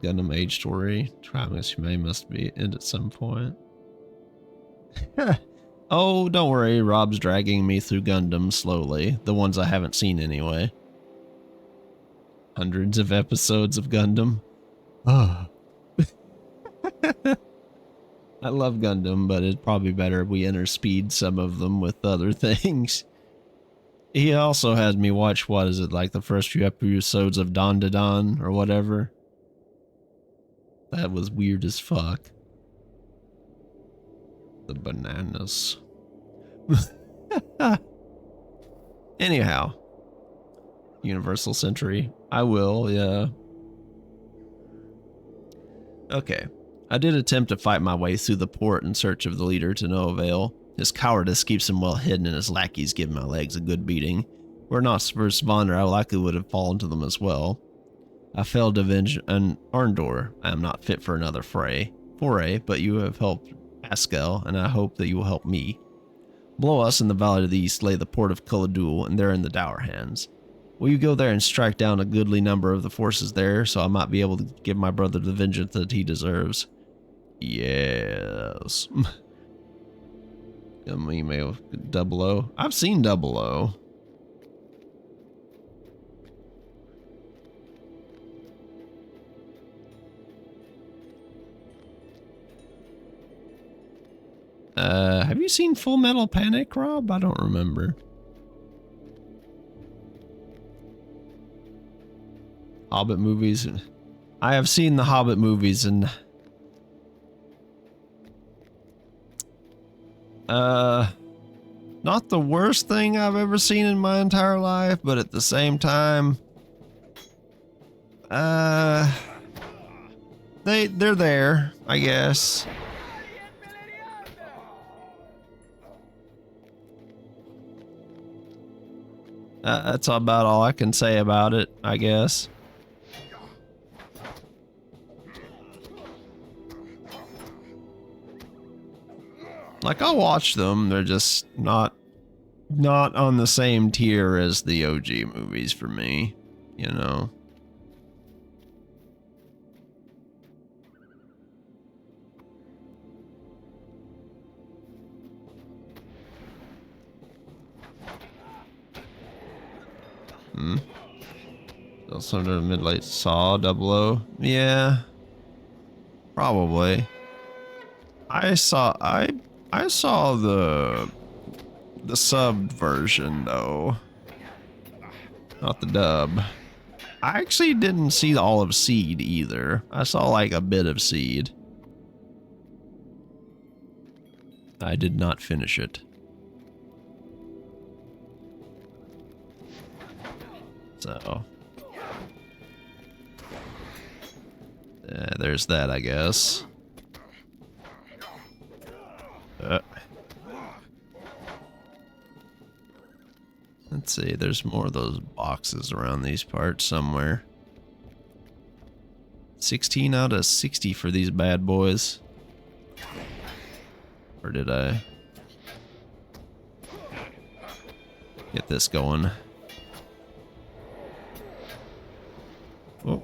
Gundam Age Story. Travis Humane must be in at some point. Oh, don't worry, Rob's dragging me through Gundam slowly. The ones I haven't seen anyway. Hundreds of episodes of Gundam. Ah. I love Gundam, but it's probably better if we interspeed some of them with other things. He also had me watch, what is it, like the first few episodes of Don Da Don or whatever. That was weird as fuck. The bananas. Anyhow. Universal Century. I will, yeah. Okay. I did attempt to fight my way through the port in search of the leader to no avail. His cowardice keeps him well hidden and his lackeys give my legs a good beating. Were it not for Svander, I likely would have fallen to them as well. I failed to avenge an Arndor. I am not fit for another foray, but you have helped Pascal, and I hope that you will help me. Below us in the valley to the east lay the port of Kuladul, and they're in the Dour hands. Will you go there and strike down a goodly number of the forces there, so I might be able to give my brother the vengeance that he deserves? Yes. Email 00. I've seen 00. Have you seen Full Metal Panic, Rob? I don't remember. Hobbit movies. I have seen the Hobbit movies and not the worst thing I've ever seen in my entire life, but at the same time, they're there, I guess. That's about all I can say about it, I guess. Like, I'll watch them, they're just not on the same tier as the OG movies for me, you know. Also, the mid-late Saw 00. Yeah, probably. I saw the subbed version though, not the dub. I actually didn't see all of Seed either. I saw like a bit of Seed. I did not finish it. So there's that, I guess. Let's see, there's more of those boxes around these parts somewhere. 16 out of 60 for these bad boys. Or did I get this going? Oh.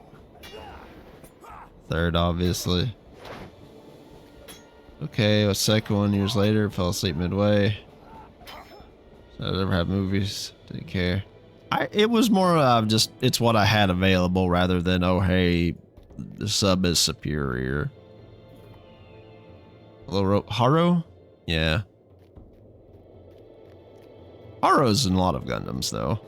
Third, obviously. Okay, a second one years later, fell asleep midway. So I never had movies, didn't care. It was more of just, it's what I had available rather than, oh hey, the sub is superior. Hello, Haro? Yeah. Haro's in a lot of Gundams though.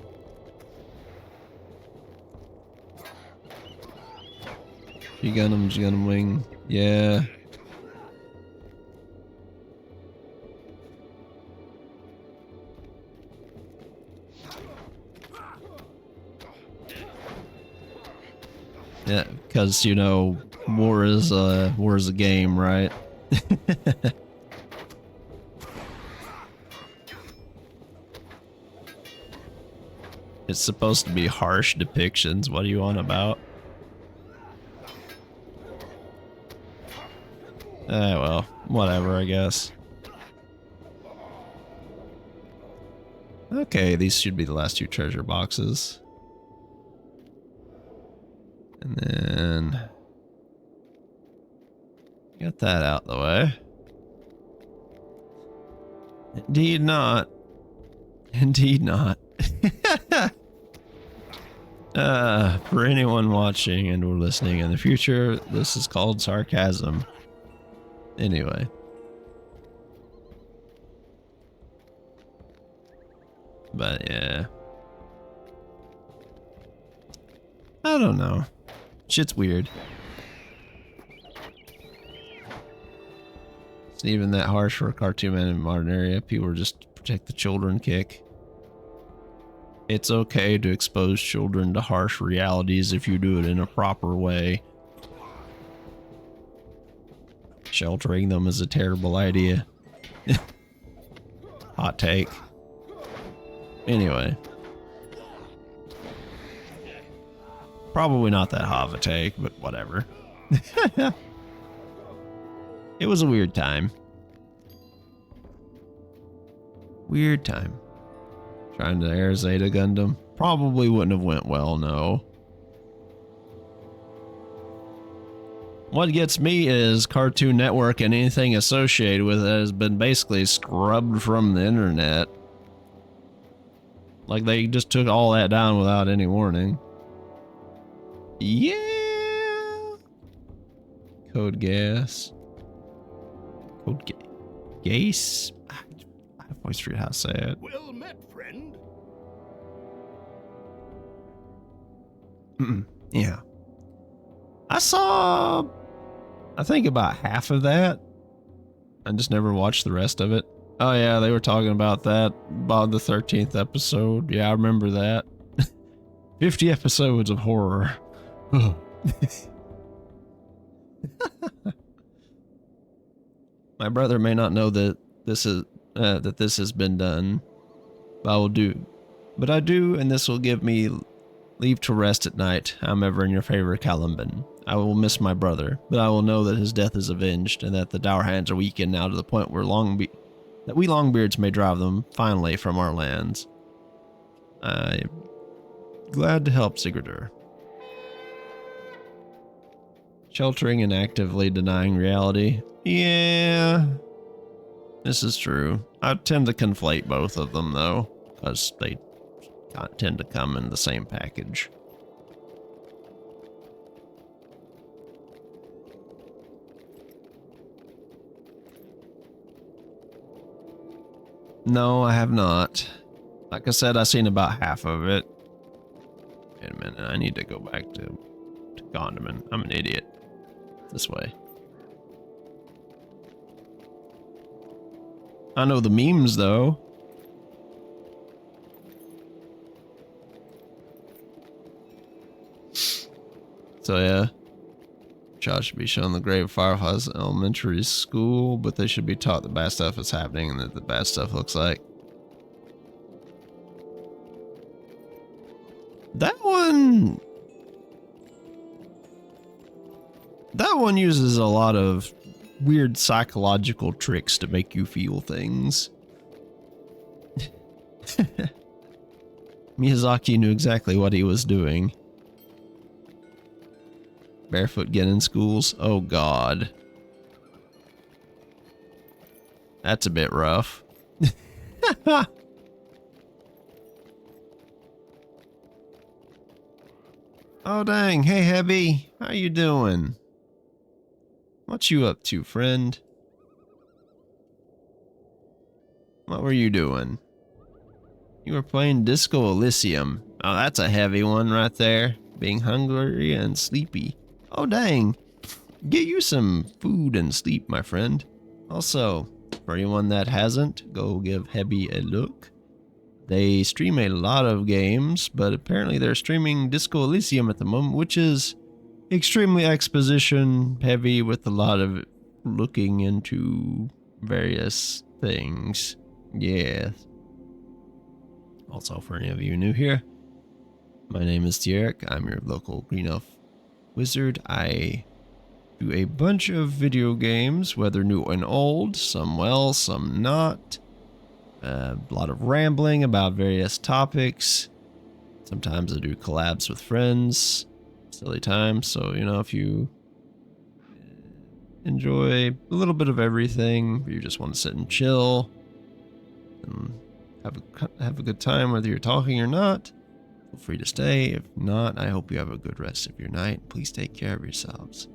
Gundam Wing, yeah. Yeah, because you know, war is a game, right? It's supposed to be harsh depictions. What do you want about? Well, whatever, I guess. Okay, these should be the last two treasure boxes. And then... get that out the way. Indeed not. Indeed not. For anyone watching and or listening in the future, this is called sarcasm. Anyway. But yeah. I don't know. Shit's weird. It's even that harsh for a cartoon man in modern area. People are just protect the children kick. It's okay to expose children to harsh realities if you do it in a proper way. Sheltering them is a terrible idea. Hot take. Anyway. Probably not that hot of a take, but whatever. It was a weird time. Weird time. Trying to air Zeta Gundam. Probably wouldn't have went well, no. What gets me is Cartoon Network and anything associated with it has been basically scrubbed from the internet. Like they just took all that down without any warning. Yeah. Code Gas. Code Gas? I always forget how to say it. Well met, friend. Yeah. I saw, I think about half of that. I just never watched the rest of it. Oh yeah, they were talking about that about the 13th episode. Yeah, I remember that. 50 episodes of horror. My brother may not know that this is that this has been done, but I will do. But I do, and this will give me leave to rest at night. I'm ever in your favor, Caliban. I will miss my brother, but I will know that his death is avenged, and that the dour hands are weakened now to the point where that we Longbeards may drive them finally from our lands. I'm glad to help, Sigurdur. Sheltering and actively denying reality. Yeah, this is true. I tend to conflate both of them, though, because they tend to come in the same package. No, I have not. Like I said, I've seen about half of it. Wait a minute, I need to go back to Gondaman. I'm an idiot. This way. I know the memes, though. So yeah, child should be shown the grave Fireflies Elementary School, but they should be taught the bad stuff is happening and that the bad stuff looks like. That one uses a lot of weird psychological tricks to make you feel things. Miyazaki knew exactly what he was doing. Barefoot get in schools? Oh god. That's a bit rough. Oh dang, hey Hebby, how you doing? What you up to, friend? What were you doing? You were playing Disco Elysium. Oh, that's a heavy one right there. Being hungry and sleepy. Oh dang. Get you some food and sleep, my friend. Also, for anyone that hasn't, go give Hebby a look. They stream a lot of games, but apparently they're streaming Disco Elysium at the moment, which is extremely exposition heavy with a lot of looking into various things. Yeah. Also, for any of you new here, My name is Derek. I'm your local Green Elf Wizard. I do a bunch of video games, whether new and old, some well, some not. A lot of rambling about various topics. Sometimes I do collabs with friends. Silly times. So, you know, if you enjoy a little bit of everything, or you just want to sit and chill and have a good time, whether you're talking or not, feel free to stay. If not, I hope you have a good rest of your night. Please take care of yourselves.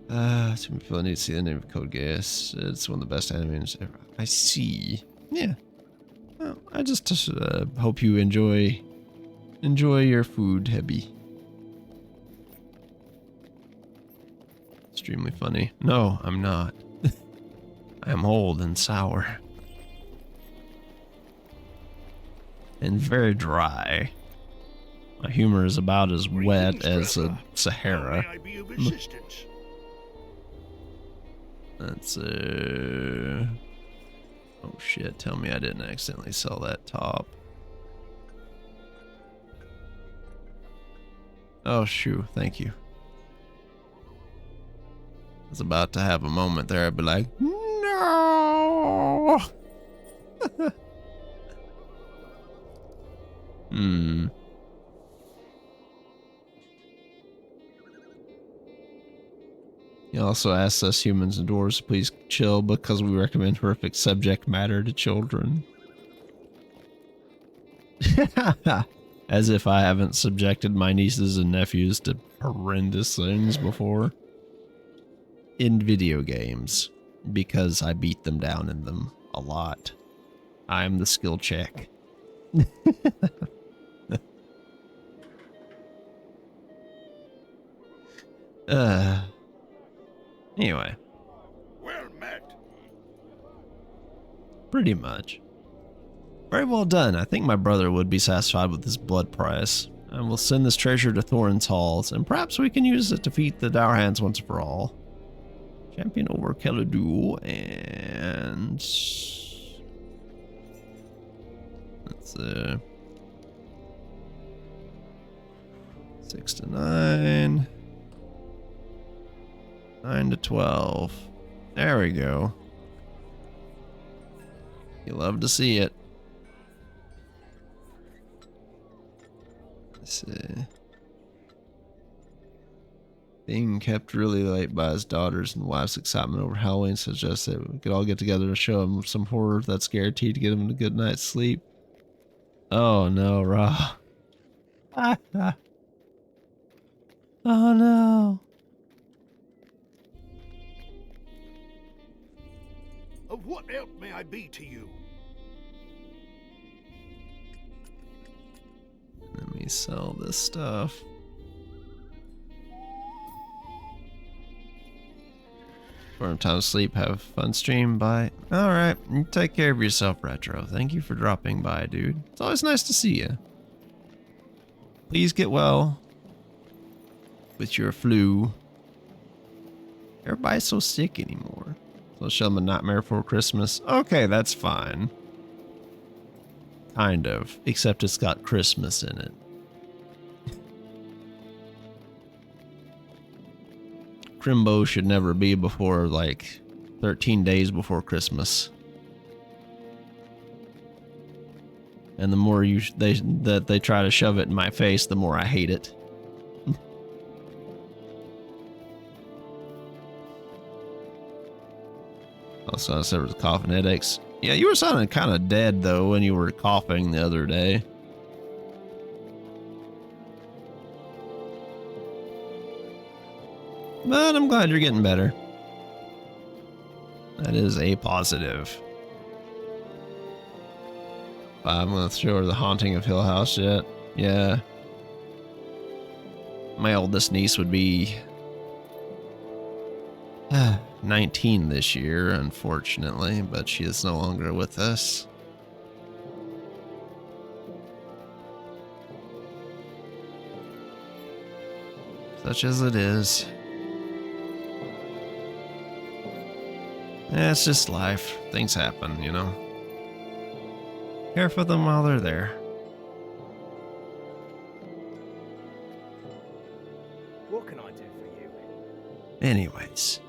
Too many people need to see the name of Code Geass. It's one of the best animes ever. I see. Yeah. Well, I just hope you enjoy your food, Hebby. Extremely funny. No, I'm not. I am old and sour. And very dry. My humor is about as wet as a Sahara. How may I be of assistance? That's oh shit, tell me I didn't accidentally sell that top. Oh shoo, thank you. I was about to have a moment there, I'd be like, no. He also asks us humans and dwarves to please chill because we recommend horrific subject matter to children. As if I haven't subjected my nieces and nephews to horrendous things before. In video games. Because I beat them down in them a lot. I'm the skill check. Anyway. Well met. Pretty much. Very well done. I think my brother would be satisfied with this blood price. And we'll send this treasure to Thorin's halls, and perhaps we can use it to defeat the Dour Hands once for all. Champion over Keladu, and let's 6 to 9. 9 to 12. There we go. You love to see it. Let's see. Being kept really late by his daughters and wife's excitement over Halloween suggests that we could all get together to show him some horror that's guaranteed to get him a good night's sleep. Oh no, Ra. Oh no. Of what help may I be to you? Let me sell this stuff. For time to sleep, have a fun stream, bye. Alright, take care of yourself, Retro. Thank you for dropping by, dude. It's always nice to see you. Please get well with your flu. Everybody's so sick anymore. So show them A Nightmare Before Christmas. Okay, that's fine. Kind of, except it's got Christmas in it. Crimbo should never be before like 13 days before Christmas. And the more they try to shove it in my face, the more I hate it. Also, I said it was coughing headaches. Yeah, you were sounding kind of dead though when you were coughing the other day. But I'm glad you're getting better. That is a positive. I'm gonna show her The Haunting of Hill House yet. Yeah. My oldest niece would be 19 this year, unfortunately, but she is no longer with us. Such as it is. Yeah, it's just life. Things happen, you know. Care for them while they're there. Anyways.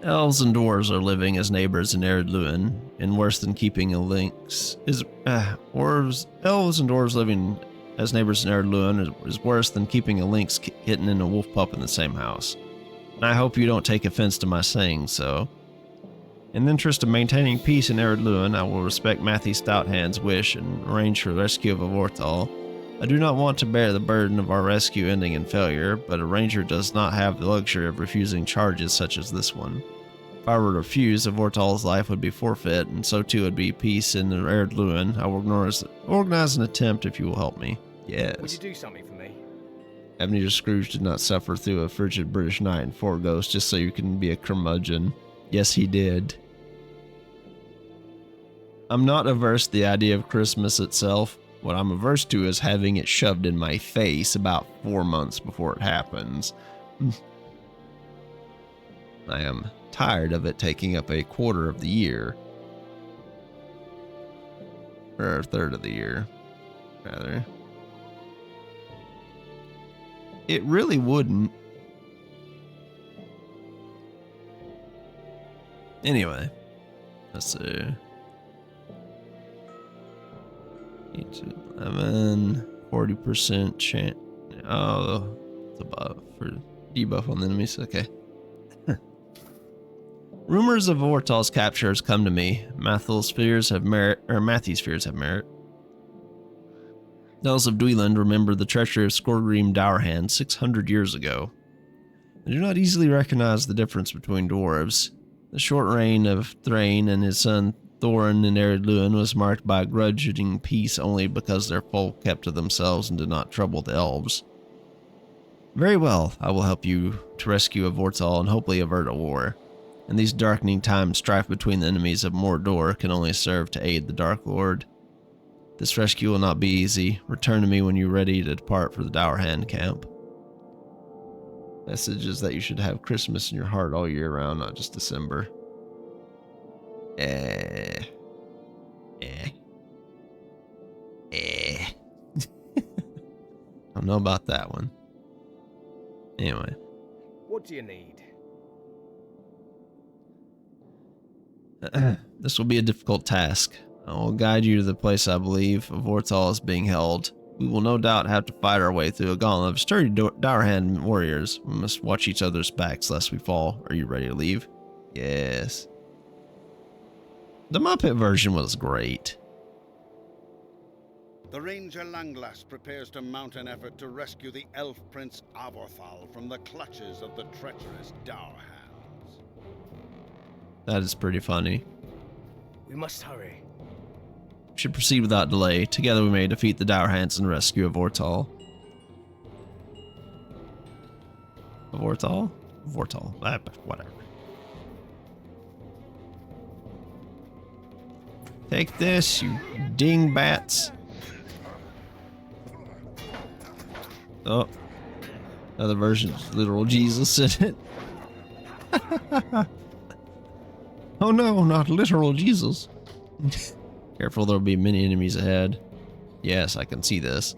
Elves and dwarves are living as neighbors in Ered Luin, and worse than keeping a lynx is elves and dwarves living as neighbors in Ered Luin is worse than keeping a lynx kitten and a wolf pup in the same house. And I hope you don't take offense to my saying so. In the interest of maintaining peace in Ered Luin, I will respect Matthew Stouthand's wish and arrange for the rescue of Avorthal. I do not want to bear the burden of our rescue ending in failure, but a ranger does not have the luxury of refusing charges such as this one. If I were to refuse, Avortal's life would be forfeit, and so too would be peace in Ered Luin. I will organize an attempt if you will help me. Yes. Would you do something for me? Ebenezer Scrooge did not suffer through a frigid British night and four ghosts just so you can be a curmudgeon. Yes, he did. I'm not averse to the idea of Christmas itself. What I'm averse to is having it shoved in my face about 4 months before it happens. I am tired of it taking up a quarter of the year. Or a third of the year, rather. It really wouldn't. Anyway, let's see. 8 to 11, 40% chance. Oh, it's a buff for debuff on the enemies. Okay. Rumors of Avortal's capture has come to me. Matthew's fears have merit. Elves of Dweeland remember the treachery of Skorgrim Dourhand 600 years ago. They do not easily recognize the difference between dwarves. The short reign of Thrain and his son Thorin in Ered Luin was marked by a grudging peace only because their folk kept to themselves and did not trouble the elves. Very well, I will help you to rescue Avortal and hopefully avert a war. In these darkening times, strife between the enemies of Mordor can only serve to aid the Dark Lord. This rescue will not be easy. Return to me when you're ready to depart for the Dourhand camp. Message is that you should have Christmas in your heart all year round, not just December. I don't know about that one. Anyway. What do you need? This will be a difficult task. I will guide you to the place I believe Avortal is being held. We will no doubt have to fight our way through a gauntlet of sturdy Dourhand warriors. We must watch each other's backs lest we fall. Are you ready to leave? Yes. The Muppet version was great. The Ranger Langlass prepares to mount an effort to rescue the elf prince Avorthal from the clutches of the treacherous Dourhands. That is pretty funny. We must hurry. We should proceed without delay. Together we may defeat the Dourhands and rescue Avortal. Avortal? Avortal. Whatever. Take this, you dingbats. Oh. Another version of literal Jesus in it. Oh no, not literal Jesus. Careful, there'll be many enemies ahead. Yes, I can see this.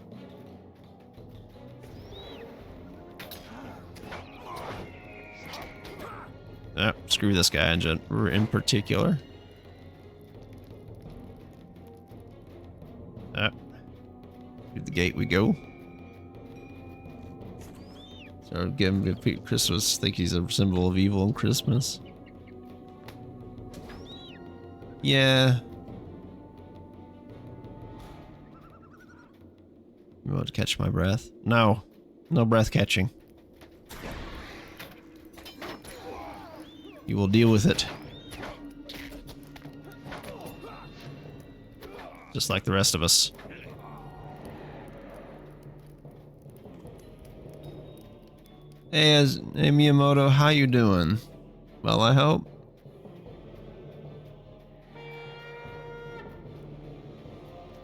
Screw this guy in particular. Through the gate we go. So again, Christmas, think he's a symbol of evil in Christmas. Yeah. You want to catch my breath? No. No breath catching. You will deal with it. Just like the rest of us. Hey, Miyamoto, how you doing? Well, I hope.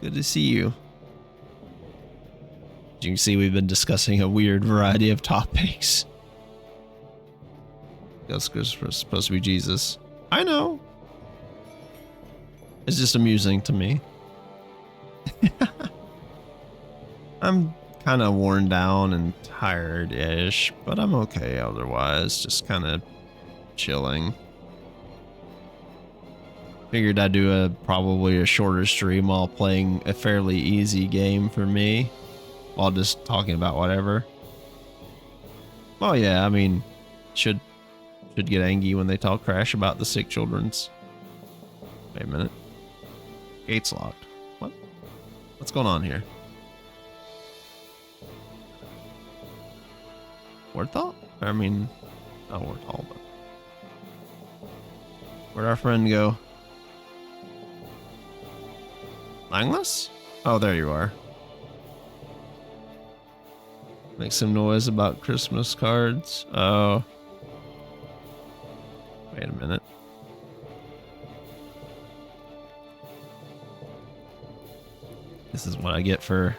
Good to see you. As you can see, we've been discussing a weird variety of topics. That's supposed to be Jesus. I know. It's just amusing to me. I'm kind of worn down and tired-ish, but I'm okay otherwise. Just kind of chilling. Figured I'd do probably a shorter stream while playing a fairly easy game for me, while just talking about whatever. Oh yeah, I mean, should get angry when they talk trash about the sick children's. Wait a minute. Gate's locked. What? What's going on here? Warthol? I mean, not Warthol, but where'd our friend go? Langless? Oh, there you are. Make some noise about Christmas cards. Oh. Wait a minute. This is what I get for...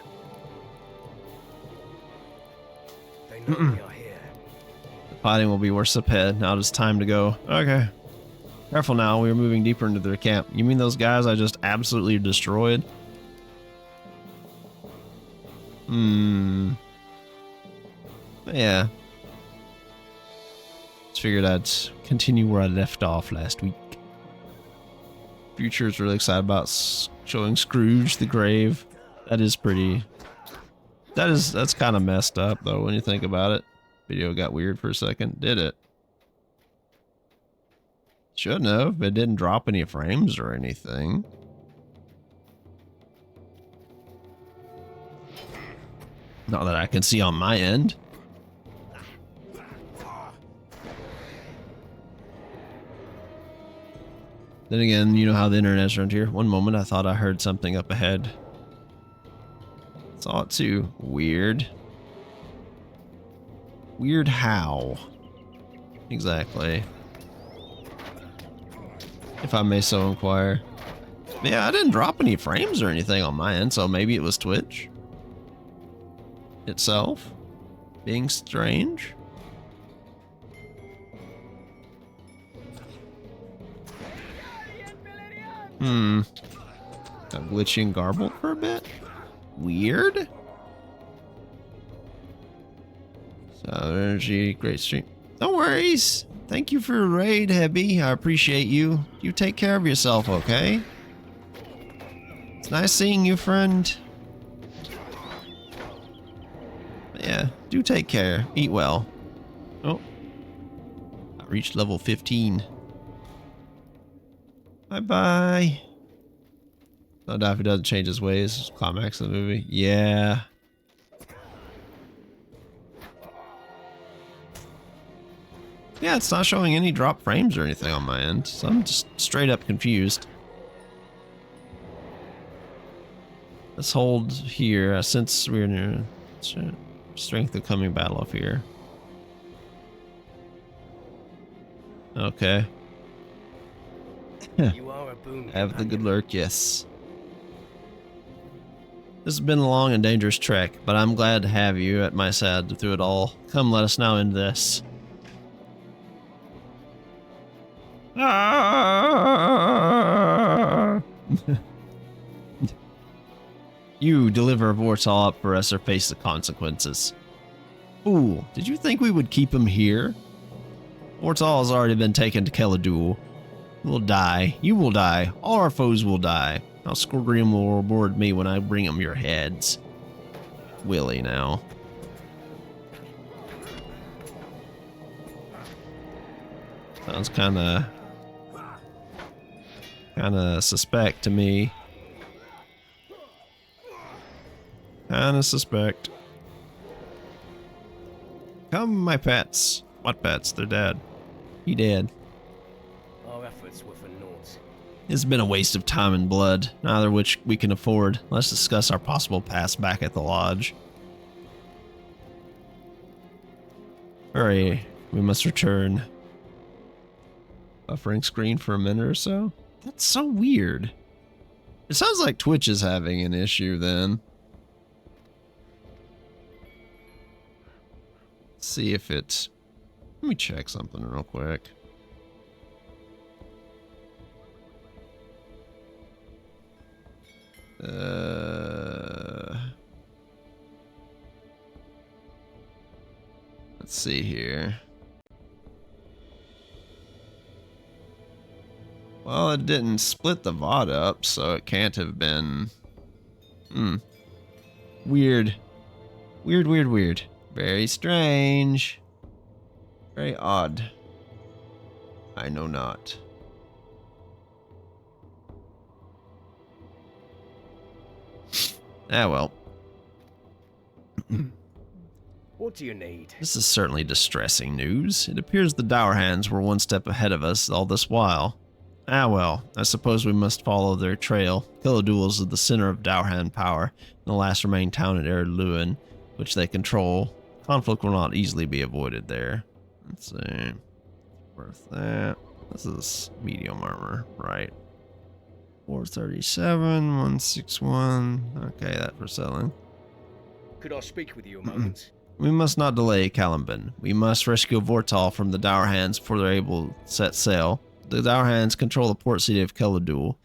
They know we are here. The potting will be worse a ped. Now it's time to go. Okay. Careful now, we are moving deeper into their camp. You mean those guys I just absolutely destroyed? Yeah. Just figured I'd continue where I left off last week. Future's really excited about showing Scrooge the grave. That is pretty... That's kind of messed up though when you think about it. Video got weird for a second, did it? Shouldn't have. It didn't drop any frames or anything. Not that I can see on my end. Then again, you know how the internet's around here. One moment I thought I heard something up ahead. Saw it too. Weird. Weird how? Exactly. If I may so inquire. Yeah, I didn't drop any frames or anything on my end, so maybe it was Twitch itself being strange. Got glitchy and garbled for a bit. Weird. So energy, great stream. No worries. Thank you for your raid, Hebby. I appreciate you. You take care of yourself, okay? It's nice seeing you, friend. But yeah, do take care. Eat well. Oh. I reached level 15. Bye-bye. No doubt if he doesn't change his ways. Climax of the movie. Yeah. Yeah, it's not showing any drop frames or anything on my end, so I'm just straight up confused. Let's hold here since we're near strength of coming battle up here. Okay. You are a boon. Have the good lurk, yes. This has been a long and dangerous trek, but I'm glad to have you at my side through it all. Come, let us now end this. You deliver Vortal up for us or face the consequences. Fool, did you think we would keep him here? Vortal has already been taken to Keladul. We'll die. You will die. All our foes will die. Now Skorgrim will reward me when I bring him your heads. Willie now. Sounds kinda suspect to me. Kinda suspect. Come, my pets. What pets? They're dead. He dead. Our efforts were for naught. It's been a waste of time and blood, neither of which we can afford. Let's discuss our possible past back at the lodge. Hurry, we must return. Buffering screen for a minute or so? That's so weird. It sounds like Twitch is having an issue then. Let's see if it's... Let me check something real quick. Let's see here. Well, it didn't split the VOD up, so it can't have been... Weird. Weird. Very strange. Very odd. I know not. Ah, well. What do you need? This is certainly distressing news. It appears the Dour Hands were one step ahead of us all this while. Ah well, I suppose we must follow their trail. Killadual is at the center of Dour Hand power, and the last remaining town at Ered Luin, which they control. Conflict will not easily be avoided there. Let's see. Worth that. This is medium armor, right? 437, 161. Okay, that for selling. Could I speak with you a moment? We must not delay, Caliban. We must rescue Vortal from the Dour Hands before they're able to set sail. The Dour Hands control the port city of Killadual.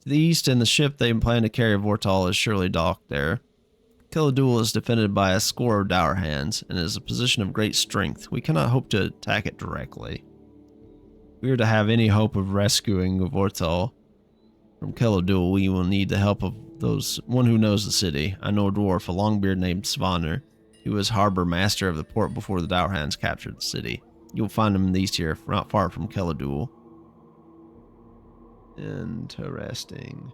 To the east, and the ship they plan to carry Vortal is surely docked there. Killadual is defended by a score of Dour Hands, and is a position of great strength. We cannot hope to attack it directly. If we are to have any hope of rescuing Vortal from Killadual, we will need the help of one who knows the city. I know a dwarf, a longbeard named Svanner, who was harbor master of the port before the Dour Hands captured the city. You'll find him in the east here, not far from Killadual. Interesting.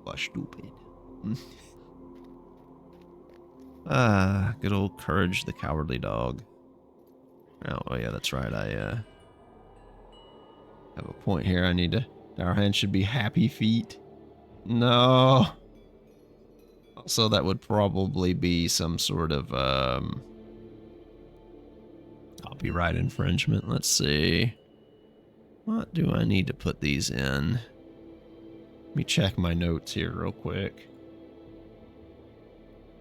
What stupid. Good old Courage the Cowardly Dog. Oh yeah, that's right. I have a point here. I need to... Dour Hands should be Happy Feet. No. Also, that would probably be some sort of copyright infringement. Let's see. What do I need to put these in? Let me check my notes here real quick.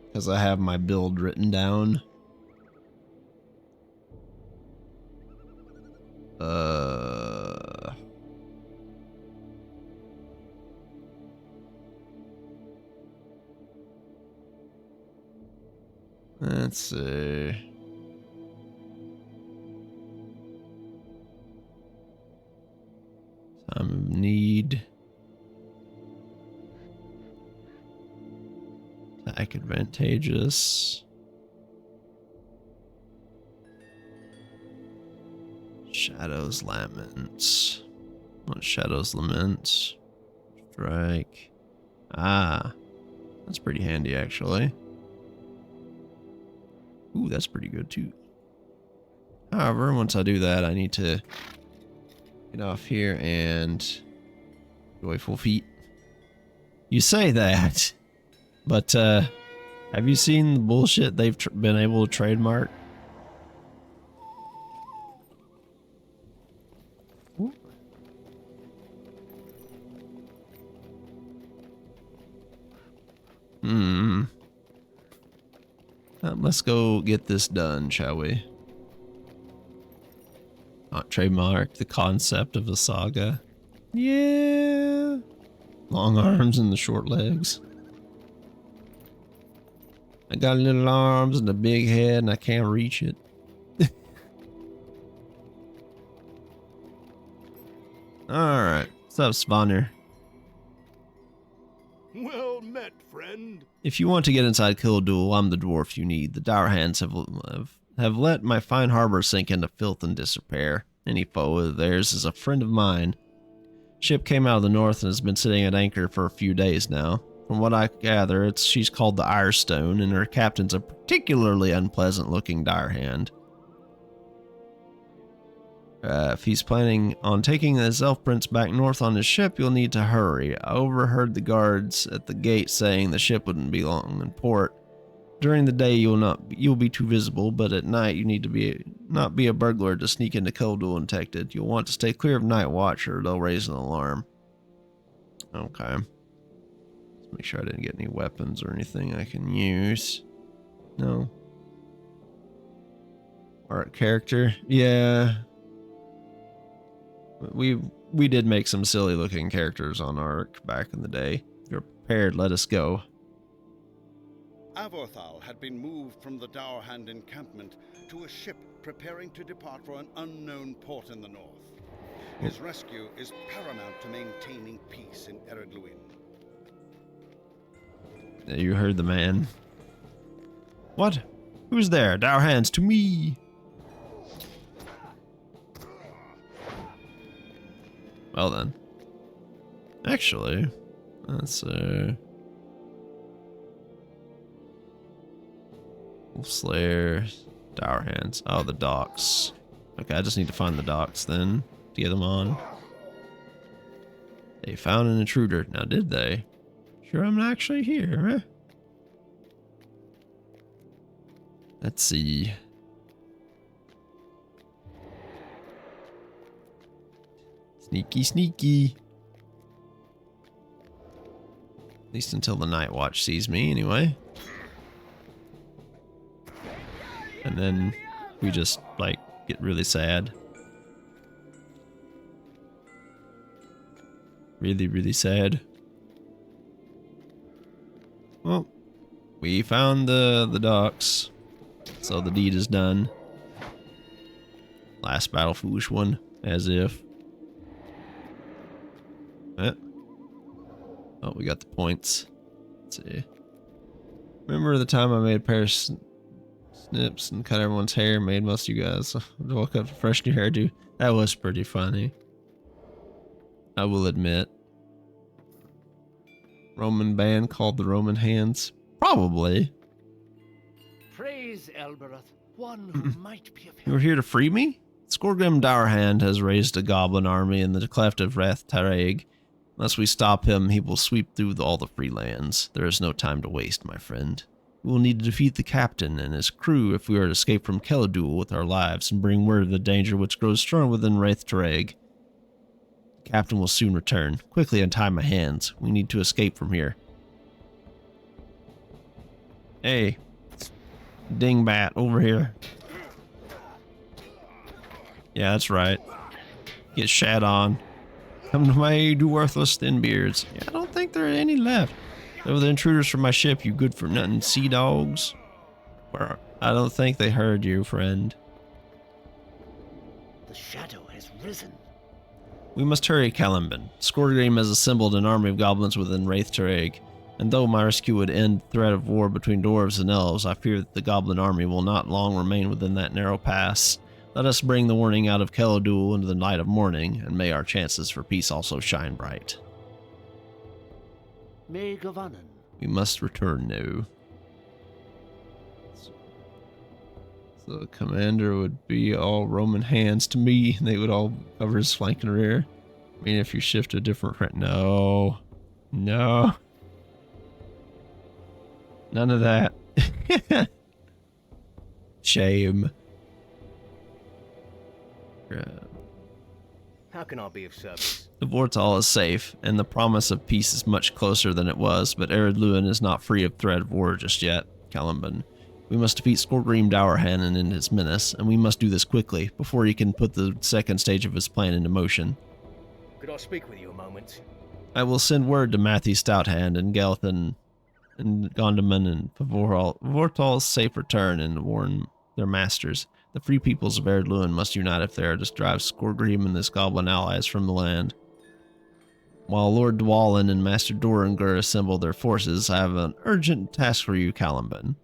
Because I have my build written down. Let's see. Time of need. Attack advantageous. Shadow's Laments. What Shadow's Lament? Strike. Ah. That's pretty handy, actually. Ooh, that's pretty good, too. However, once I do that, I need to get off here and... Joyful Feet. You say that, but, have you seen the bullshit they've been able to trademark? Let's go get this done, shall we? Not trademark the concept of a saga. Yeah. Long arms and the short legs. I got little arms and a big head and I can't reach it. Alright. What's up, Svanner? Well met, friend. If you want to get inside Killadual, I'm the dwarf you need. The Dour Hands have let my fine harbor sink into filth and disrepair. Any foe of theirs is a friend of mine. Ship came out of the north and has been sitting at anchor for a few days now. From what I gather, she's called the Irestone, and her captain's a particularly unpleasant-looking Dour Hand. If he's planning on taking his elf prince back north on his ship, you'll need to hurry. I overheard the guards at the gate saying the ship wouldn't be long in port. During the day, you'll be too visible, but at night you need to not be a burglar to sneak into Killadual undetected. You'll want to stay clear of Night Watch, or they'll raise an alarm. Okay. Let's make sure I didn't get any weapons or anything I can use. No. Art character? Yeah. We did make some silly looking characters on Ark back in the day. If you're prepared, let us go. Avorthal had been moved from the Dowerhand encampment to a ship preparing to depart for an unknown port in the north. His rescue is paramount to maintaining peace in Ered Luin. Yeah, you heard the man. What? Who's there? Dour hands to me. Well then. Actually, let's Wolf Slayer, Dour Hands. Oh, the docks. Okay, I just need to find the docks then to get them on. They found an intruder. Now, did they? Sure, I'm not actually here, huh? Let's see. Sneaky, sneaky. At least until the Night Watch sees me, anyway. And then we just, like, get really sad. Really, really sad. Well, we found the docks. So the deed is done. Last battle, foolish one. As if. Oh, we got the points. Let's see. Remember the time I made a pair of snips and cut everyone's hair, made most of you guys woke up to fresh new hairdo? That was pretty funny. I will admit. Roman band called the Roman Hands? Probably. Praise Elbereth, one who might be of You help. were here to free me? Skorgrim Dourhand has raised a goblin army in the cleft of Rath Tareg. Unless we stop him, he will sweep through all the free lands. There is no time to waste, my friend. We will need to defeat the captain and his crew if we are to escape from Keladul with our lives and bring word of the danger which grows strong within Rath Tareg. The captain will soon return. Quickly untie my hands. We need to escape from here. Hey, dingbat, over here. Yeah, that's right. Get shat on. Come to my aid, you worthless thin beards. Yeah, I don't think there are any left. They were the intruders from my ship, you good for nothing sea dogs. Where? I don't think they heard you, friend. The shadow has risen. We must hurry, Caliban. Skorgrim has assembled an army of goblins within Rath Tareg, and though my rescue would end the threat of war between dwarves and elves, I fear that the goblin army will not long remain within that narrow pass. Let us bring the warning out of Keladul into the night of morning, and may our chances for peace also shine bright. May Gavanen. We must return now. So the commander would be all Roman hands to me, and they would all cover his flank and rear. I mean, if you shift to a different front. No. No. None of that. Shame. How can I be of service? The Vortal is safe, and the promise of peace is much closer than it was, but Ered Luin is not free of threat of war just yet, Caliban. We must defeat Skorgrim Dourhand and his menace, and we must do this quickly, before he can put the second stage of his plan into motion. Could I speak with you a moment? I will send word to Matthew Stouthand and Gelthan and Gondaman and Vortal's safe return and warn their masters. The free peoples of Ered Luin must unite if they are to drive Skorgrim and his goblin allies from the land. While Lord Dwalin and Master Dorangur assemble their forces, I have an urgent task for you, Caliban.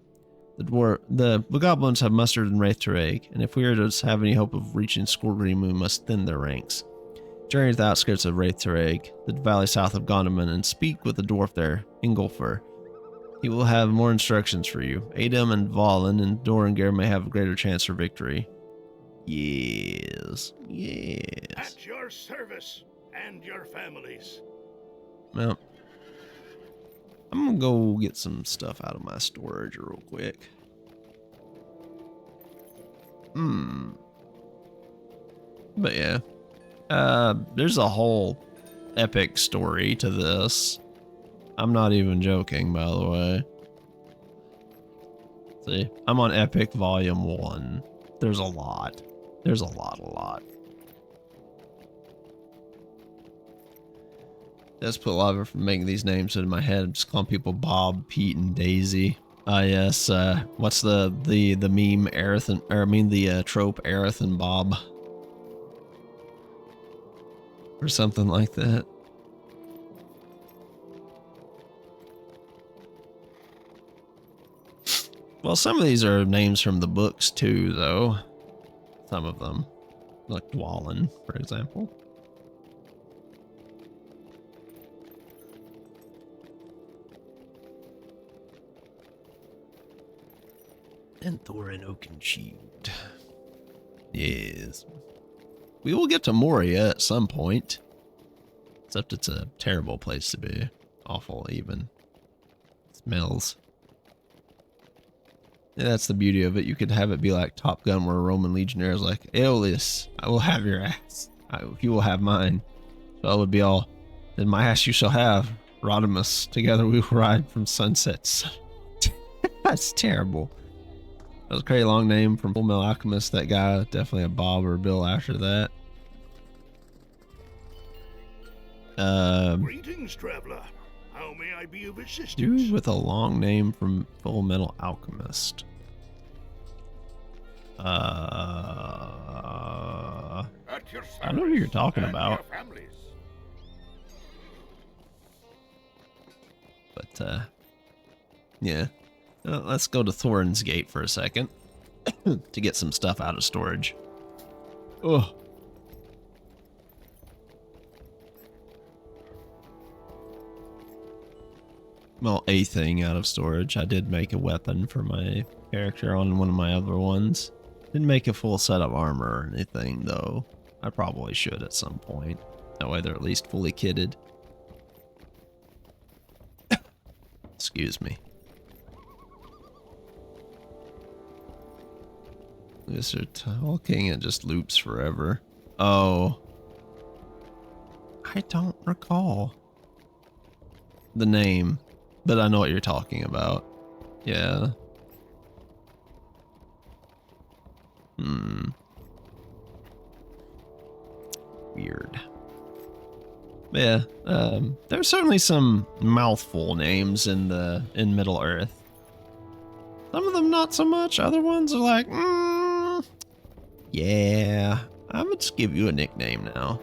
The goblins have mustered in Rath Tareg, and if we are to have any hope of reaching Skorgrim, we must thin their ranks. Journey to the outskirts of Rath Tareg, the valley south of Gondaman, and speak with the dwarf there, Ingolfur. He will have more instructions for you. Adam and Valen and Dorangar may have a greater chance for victory. Yes. Yes. At your service and your families. Well, I'm gonna go get some stuff out of my storage real quick. But yeah. There's a whole epic story to this. I'm not even joking, by the way. See, I'm on Epic Volume 1. There's a lot. There's a lot. That's put a lot of effort from making these names into my head. I'm just calling people Bob, Pete, and Daisy. Yes. What's the meme Aerith and, or I mean the trope Aerith and Bob, or something like that. Well, some of these are names from the books too, though. Some of them, like Dwalin, for example. And Thorin Oakenshield. Yes. We will get to Moria at some point. Except it's a terrible place to be. Awful, even. Smells. Yeah, that's the beauty of it. You could have it be like Top Gun, where a Roman legionnaire is like, Aeolus, I will have your ass. You will have mine. So it would be all, then my ass you shall have. Rodimus, together we will ride from sunsets. That's terrible. That was a pretty long name from Full Metal Alchemist. That guy, definitely a Bob or Bill after that. Greetings, traveler. How may I be of assistance? Dude with a long name from Full Metal Alchemist. I know who you're talking about. But, yeah. Let's go to Thorin's Gate for a second to get some stuff out of storage. Oh. Well, a thing out of storage. I did make a weapon for my character on one of my other ones. Didn't make a full set of armor or anything, though. I probably should at some point. That way they're at least fully kitted. Excuse me. Mr. Talking, it just loops forever. Oh. I don't recall the name, but I know what you're talking about. Yeah. Weird. Yeah, there's certainly some mouthful names in Middle Earth. Some of them not so much. Other ones are like, yeah, I'm gonna just give you a nickname now.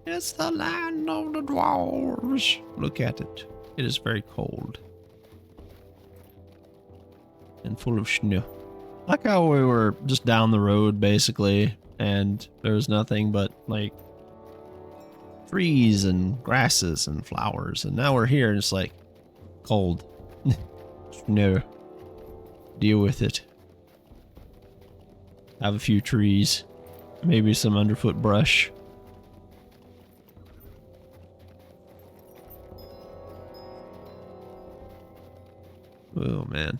It's the land of the dwarves. Look at it. It is very cold. And full of snow. Like how we were just down the road, basically, and there was nothing but, like, trees and grasses and flowers. And now we're here and it's like, cold. Snow. Deal with it. Have a few trees. Maybe some underfoot brush. Oh, man.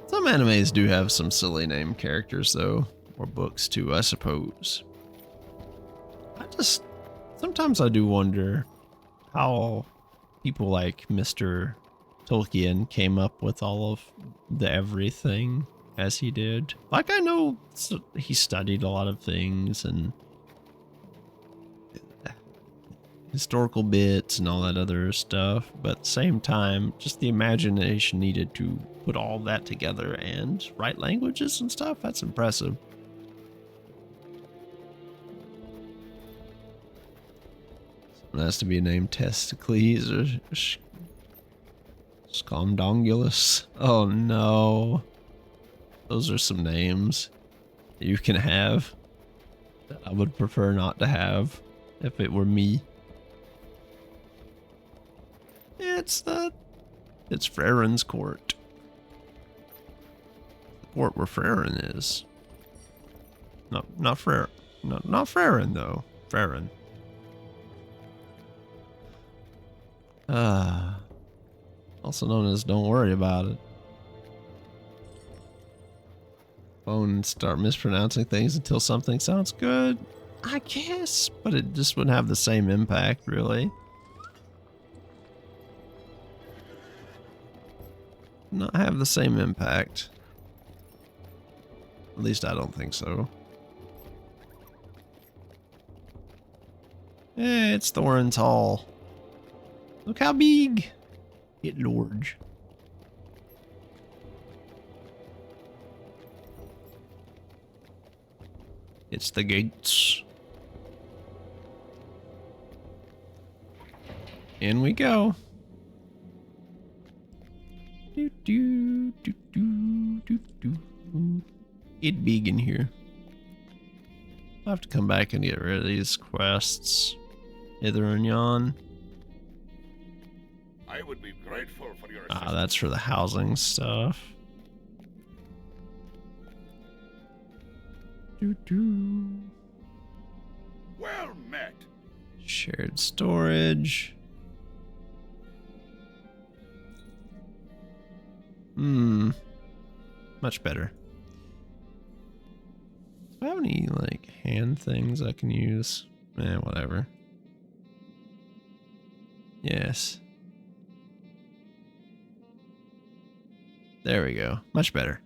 Some animes do have some silly name characters, though. Or books, too, I suppose. Sometimes I do wonder how people like Mr. Tolkien came up with all of the everything as he did. Like, I know he studied a lot of things and historical bits and all that other stuff, but at the same time, just the imagination needed to put all that together and write languages and stuff. That's impressive. Someone has to be named Testicles or Scomdongulus. Oh no. Those are some names that you can have that I would prefer not to have if it were me. It's Freren's court. The court where Freren is. Not Freren though. Freren. Also known as Don't Worry About It. Won't start mispronouncing things until something sounds good, I guess, but it just wouldn't have the same impact, really. Not have the same impact. At least I don't think so. Hey, it's Thorin's Hall. Look how big it large. It's the gates. In we go. Do, do, do, do, do, do. It big in here. I'll have to come back and get rid of these quests. Hither and yon. I would be grateful for your Ah, assistance. that's for the housing stuff. Do, do. Well met. Shared storage. Much better. Do I have any, like, hand things I can use? Whatever. Yes. There we go. Much better.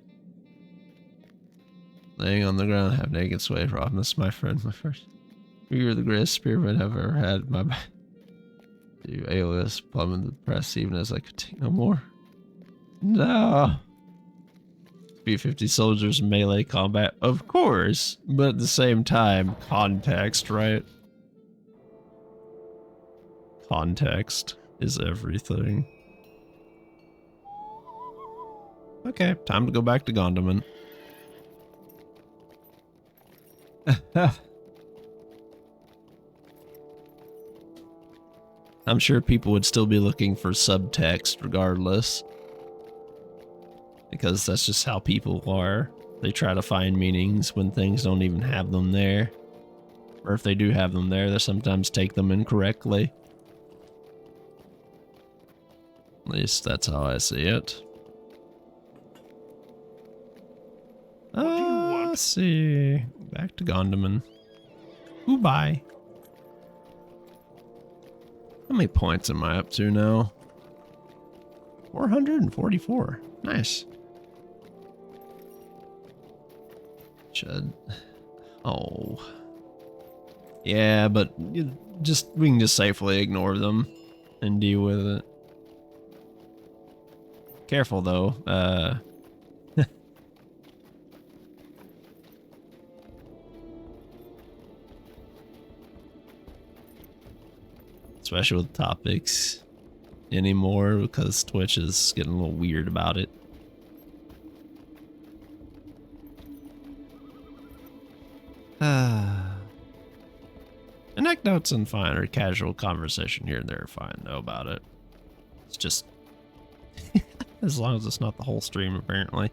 Laying on the ground, have naked sway promise, my friend, my first. You are the greatest spearman I've ever had. My back. You Aeolus plummeted the press even as I could take no more. No. B-50 soldiers in melee combat, of course, but at the same time, context, right? Context is everything. Okay, time to go back to Gondaman. I'm sure people would still be looking for subtext regardless. Because that's just how people are. They try to find meanings when things don't even have them there. Or if they do have them there, they sometimes take them incorrectly. At least that's how I see it. do you want? Let's see. Back to Gondaman. Goodbye. How many points am I up to now? 444. Nice. Should. Oh. Yeah, but we can just safely ignore them and deal with it. Careful though. Especially with topics anymore, because Twitch is getting a little weird about it. Anecdotes and fine, or casual conversation here and there are fine though about it. It's just as long as it's not the whole stream, apparently.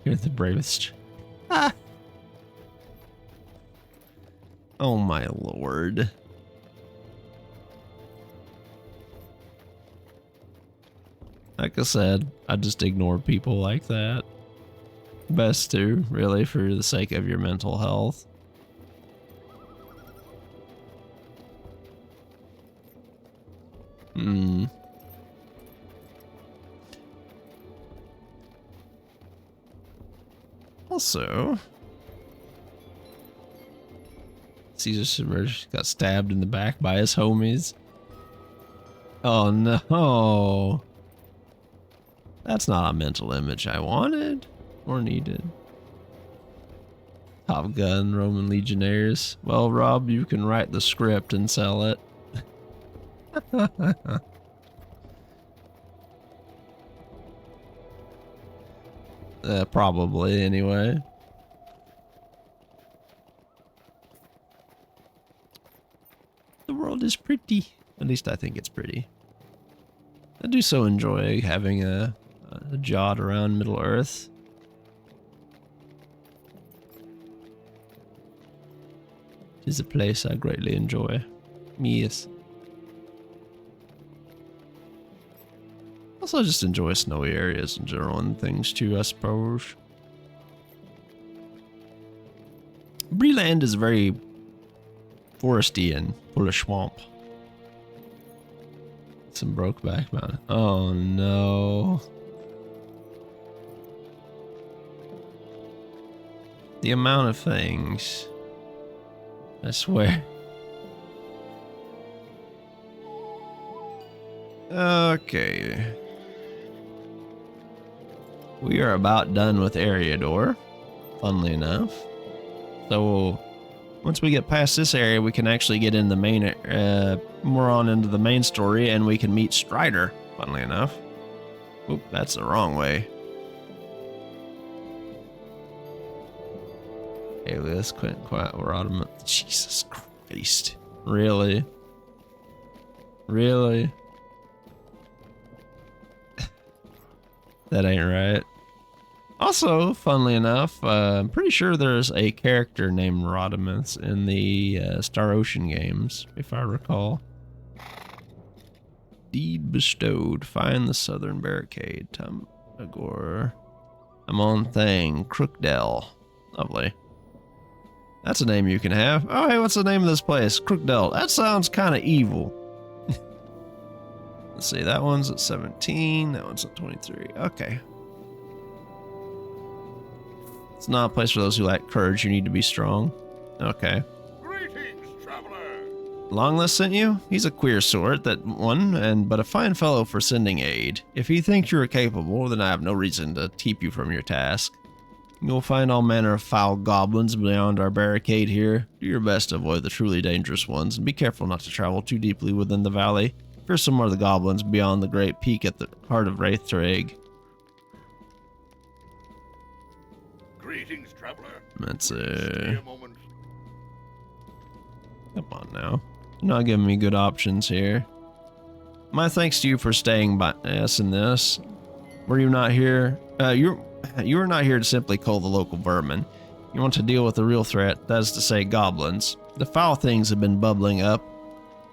You're the bravest. Ah. Oh my lord. Like I said, I just ignore people like that. Best to, really, for the sake of your mental health. Also, Caesar Submerged got stabbed in the back by his homies. Oh no. That's not a mental image I wanted or needed. Top Gun, Roman Legionnaires. Well, Rob, you can write the script and sell it. Probably, anyway. The world is pretty. At least I think it's pretty. I do so enjoy having a jaunt around Middle Earth. It is a place I greatly enjoy. Yes. Also just enjoy snowy areas in general and things too, I suppose. Breeland is very foresty and full of swamp. Some Brokeback Mountain. Oh no. The amount of things. I swear. Okay. We are about done with Eriador, funnily enough. So once we get past this area, we can actually get in the main, more on into the main story, and we can meet Strider, funnily enough. Oop, that's the wrong way. Alias, Quentin, Quiet, Rodham. Jesus Christ. Really? Really? That ain't right. Also, funnily enough, I'm pretty sure there's a character named Rodimus in the Star Ocean games, if I recall. Deed bestowed. Find the southern barricade. Tamagor. I'm on thing. Crookdell. Lovely. That's a name you can have. Oh, hey, what's the name of this place? Crookdell. That sounds kind of evil. Let's see, that one's at 17, that one's at 23. Okay. It's not a place for those who lack courage. You need to be strong. Okay. Greetings, traveler. Longlist sent you? He's a queer sort, that one, but a fine fellow for sending aid. If he thinks you are capable, then I have no reason to keep you from your task. You'll find all manner of foul goblins beyond our barricade here. Do your best to avoid the truly dangerous ones, and be careful not to travel too deeply within the valley. Fearsome are the goblins beyond the great peak at the heart of Wraithtreg. Greetings, traveler. Let's Stay a moment. Come on now. You're not giving me good options here. My thanks to you for staying by us in this. Were you not here? You were not here to simply cull the local vermin. You want to deal with the real threat, that is to say goblins. The foul things have been bubbling up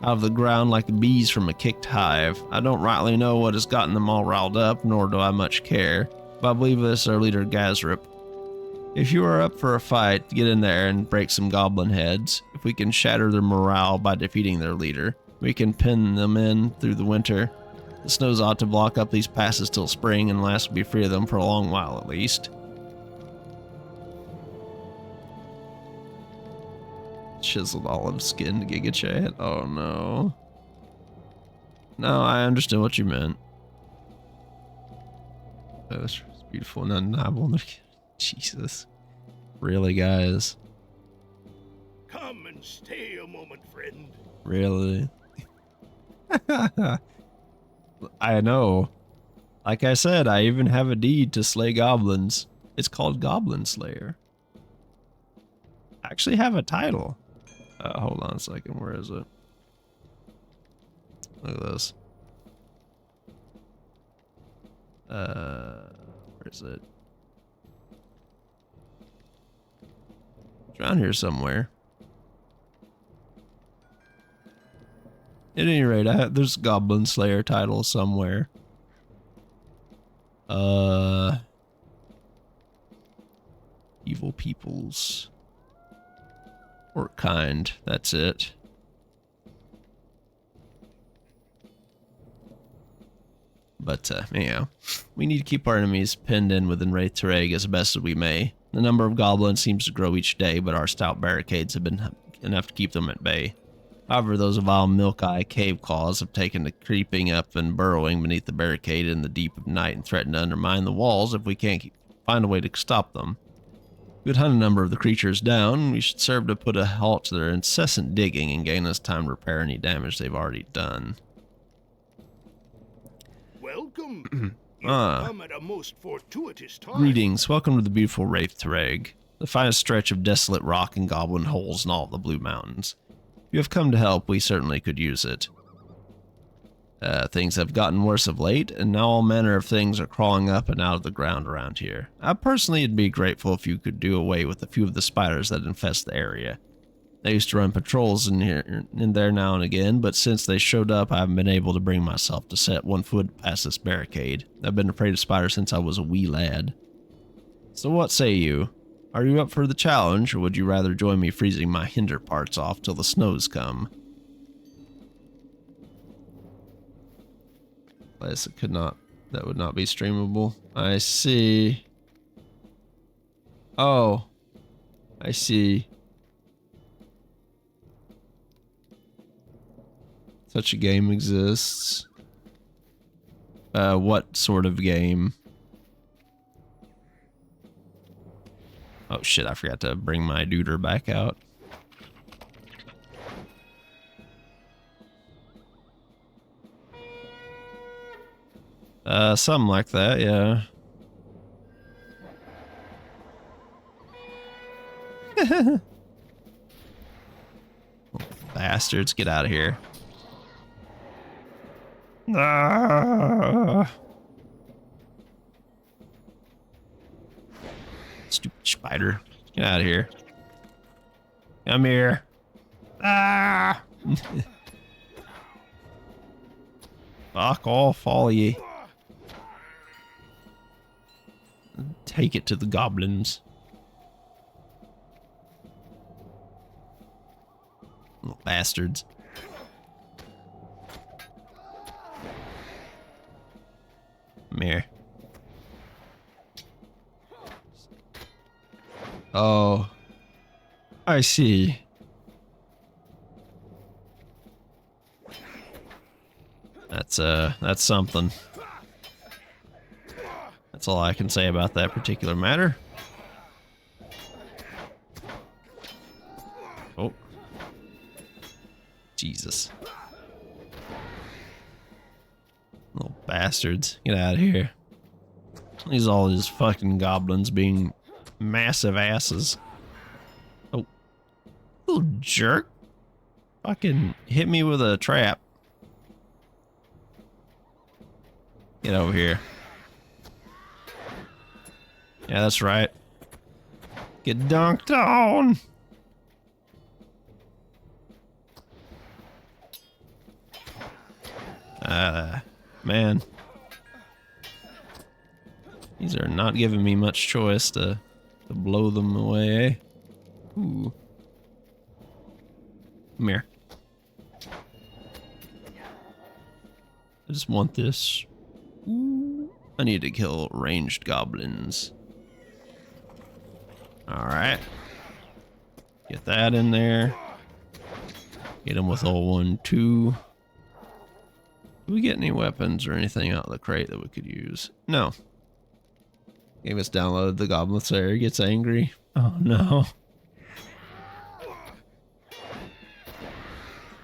out of the ground like bees from a kicked hive. I don't rightly know what has gotten them all riled up, nor do I much care, but I believe this is our leader Gazrip. If you are up for a fight, get in there and break some goblin heads. If we can shatter their morale by defeating their leader, we can pin them in through the winter. The snows ought to block up these passes till spring, and last will be free of them for a long while at least. Chiseled olive skinned Giga Chat. Oh no. No, I understand what you meant. Oh, that's beautiful and undeniable. Jesus. Really, guys? Come and stay a moment, friend. Really? I know. Like I said, I even have a deed to slay goblins. It's called Goblin Slayer. I actually have a title. Hold on a second. Where is it? Look at this. Where is it? It's around here somewhere. At any rate, there's Goblin Slayer title somewhere. Evil peoples. Orc kind, that's it. But, anyhow, we need to keep our enemies pinned in within Wraithtreg as best as we may. The number of goblins seems to grow each day, but our stout barricades have been enough to keep them at bay. However, those vile milk-eye cave claws have taken to creeping up and burrowing beneath the barricade in the deep of night and threaten to undermine the walls if we can't find a way to stop them. We would hunt a number of the creatures down. We should serve to put a halt to their incessant digging and gain us time to repair any damage they've already done. Welcome. You come at a most fortuitous time. Greetings. Welcome to the beautiful Wraithtreg, the finest stretch of desolate rock and goblin holes in all the Blue Mountains. If you have come to help, we certainly could use it. Things have gotten worse of late, and now all manner of things are crawling up and out of the ground around here. I personally would be grateful if you could do away with a few of the spiders that infest the area. I used to run patrols in there now and again, but since they showed up, I haven't been able to bring myself to set one foot past this barricade. I've been afraid of spiders since I was a wee lad. So what say you? Are you up for the challenge, or would you rather join me freezing my hinder parts off till the snows come? That would not be streamable. I see. Oh. I see. Such a game exists. What sort of game? Oh shit, I forgot to bring my duder back out. Something like that, yeah. Bastards, get out of here. Ah. Stupid spider. Get out of here. Come here. Ah. Fuck off, all of ye. Take it to the goblins. Little bastards. Come here. Oh, I see. That's something. That's all I can say about that particular matter. Oh. Jesus. Little bastards. Get out of here. These are all just fucking goblins being massive asses. Oh. Little jerk. Fucking hit me with a trap. Get over here. Yeah, that's right. Get dunked on. Man. These are not giving me much choice to blow them away, eh? Ooh. Come here. I just want this. Ooh. I need to kill ranged goblins. Alright. Get that in there. Get him with L1-2. Do we get any weapons or anything out of the crate that we could use? No. Game has downloaded the Goblin Slayer gets angry. Oh no.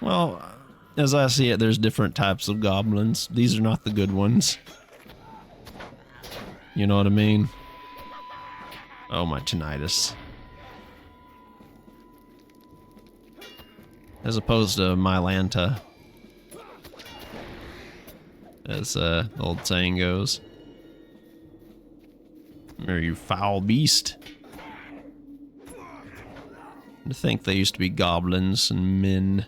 Well, as I see it, there's different types of goblins. These are not the good ones. You know what I mean? Oh, my tinnitus. As opposed to Mylanta. As the old saying goes. Or you foul beast. I think they used to be goblins and men.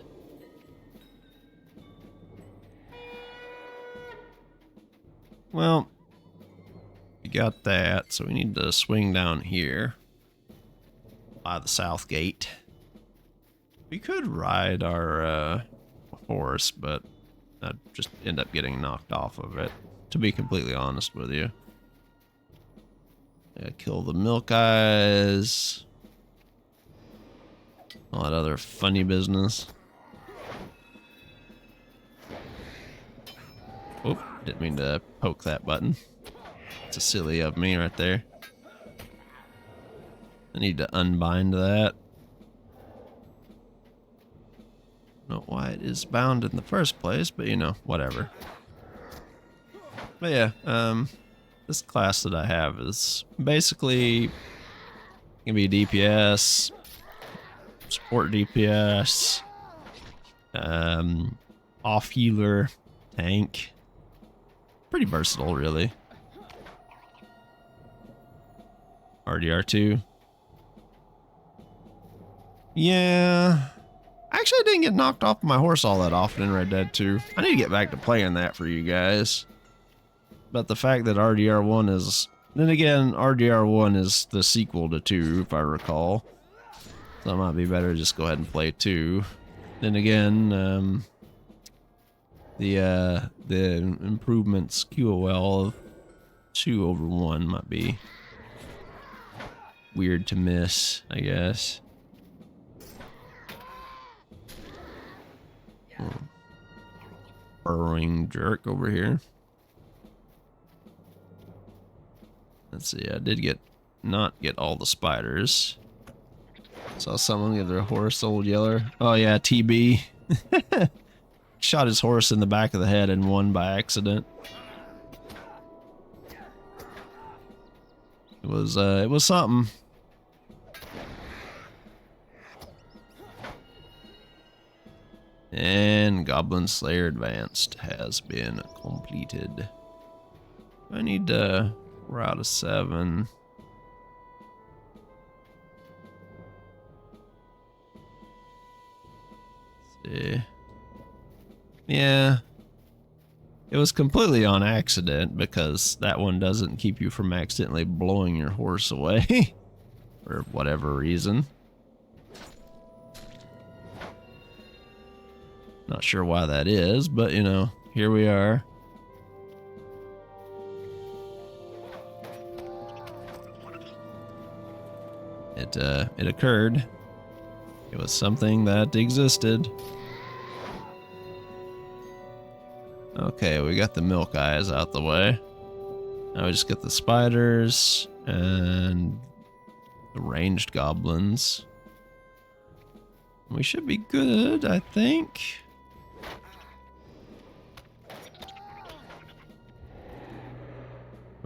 Well, we got that, so we need to swing down here by the south gate. We could ride our horse, but I'd just end up getting knocked off of it, to be completely honest with you. Yeah, kill the milk eyes. All that other funny business. Oh, didn't mean to poke that button. It's a silly of me right there. I need to unbind that. Not why it is bound in the first place, but you know, whatever. But yeah, this class that I have is basically gonna be DPS, support DPS, off healer, tank. Pretty versatile, really. RDR2. Yeah. Actually, I didn't get knocked off my horse all that often in Red Dead 2. I need to get back to playing that for you guys. But the fact that RDR1 is... Then again, RDR1 is the sequel to 2, if I recall. So it might be better to just go ahead and play 2. Then again, the improvements QOL of 2 over 1 might be weird to miss, I guess. Burrowing jerk over here. Let's see, I did not get all the spiders. Saw someone give their horse Old Yeller. Oh yeah, TB. Shot his horse in the back of the head and won by accident. It was something. And Goblin Slayer Advanced has been completed. I need 4 out of 7. Let's see. Yeah. It was completely on accident because that one doesn't keep you from accidentally blowing your horse away for whatever reason. Not sure why that is, but you know, here we are. It occurred. It was something that existed. Okay, we got the milk eyes out the way. Now we just get the spiders and the ranged goblins. We should be good, I think.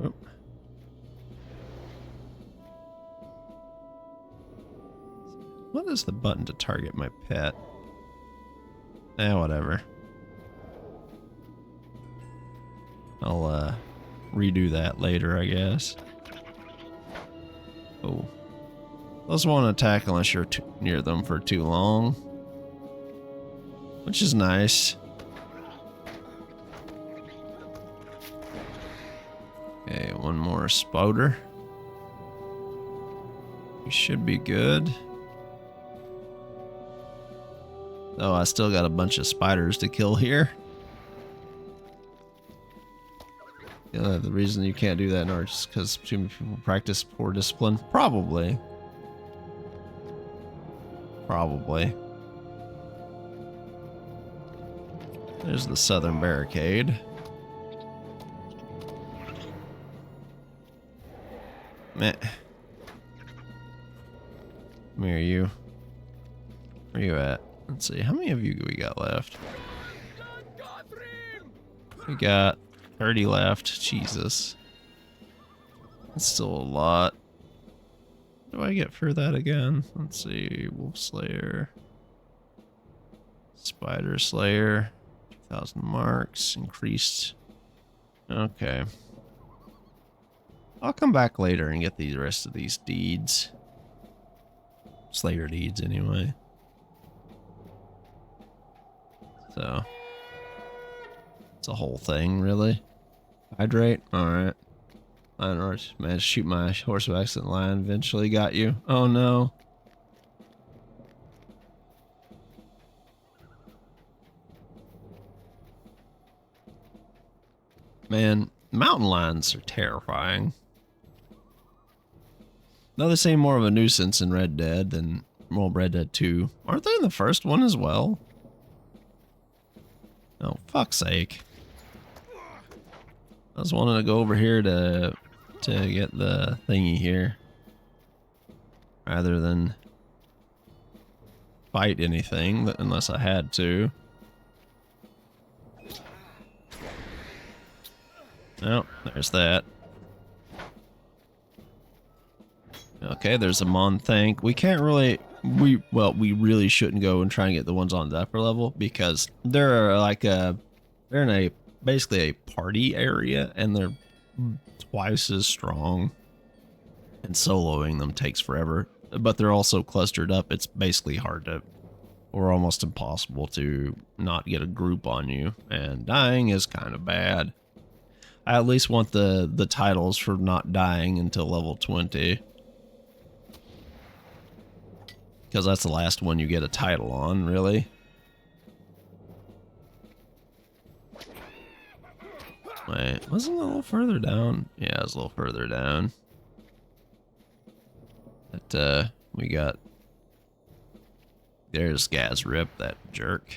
Oh. What is the button to target my pet? Whatever. I'll redo that later, I guess. Oh. Those won't attack unless you're near them for too long. Which is nice. Okay, one more spouter. We should be good. Oh, I still got a bunch of spiders to kill here. Yeah, the reason you can't do that in Arch is because too many people practice poor discipline. Probably. Probably. There's the southern barricade. Meh. Come here, you. Where you at? Let's see, how many of you we got left? We got 30 left. Jesus. That's still a lot. What do I get for that again? Let's see. Wolf Slayer. Spider Slayer. 2,000 marks. Increased. Okay. I'll come back later and get the rest of these deeds. Slayer deeds, anyway. So. It's a whole thing, really. Hydrate? Alright. Lion horse. Managed to shoot my horse with accident. Lion eventually got you. Oh no. Man, mountain lions are terrifying. Now they seem more of a nuisance in Red Dead than, well, Red Dead 2. Aren't they in the first one as well? Oh, fuck's sake. I was wanting to go over here to get the thingy here. Rather than fight anything, unless I had to. Oh, there's that. Okay, there's a Monthank. We can't really... we really shouldn't go and try and get the ones on the upper level because they're like they're in a basically a party area and they're twice as strong, and soloing them takes forever, but they're also clustered up. It's basically hard to, or almost impossible to not get a group on you, and dying is kind of bad. I at least want the titles for not dying until level 20. Because that's the last one you get a title on, really. Wait, wasn't it a little further down? Yeah, it was a little further down. But, we got... There's Gazrip, that jerk.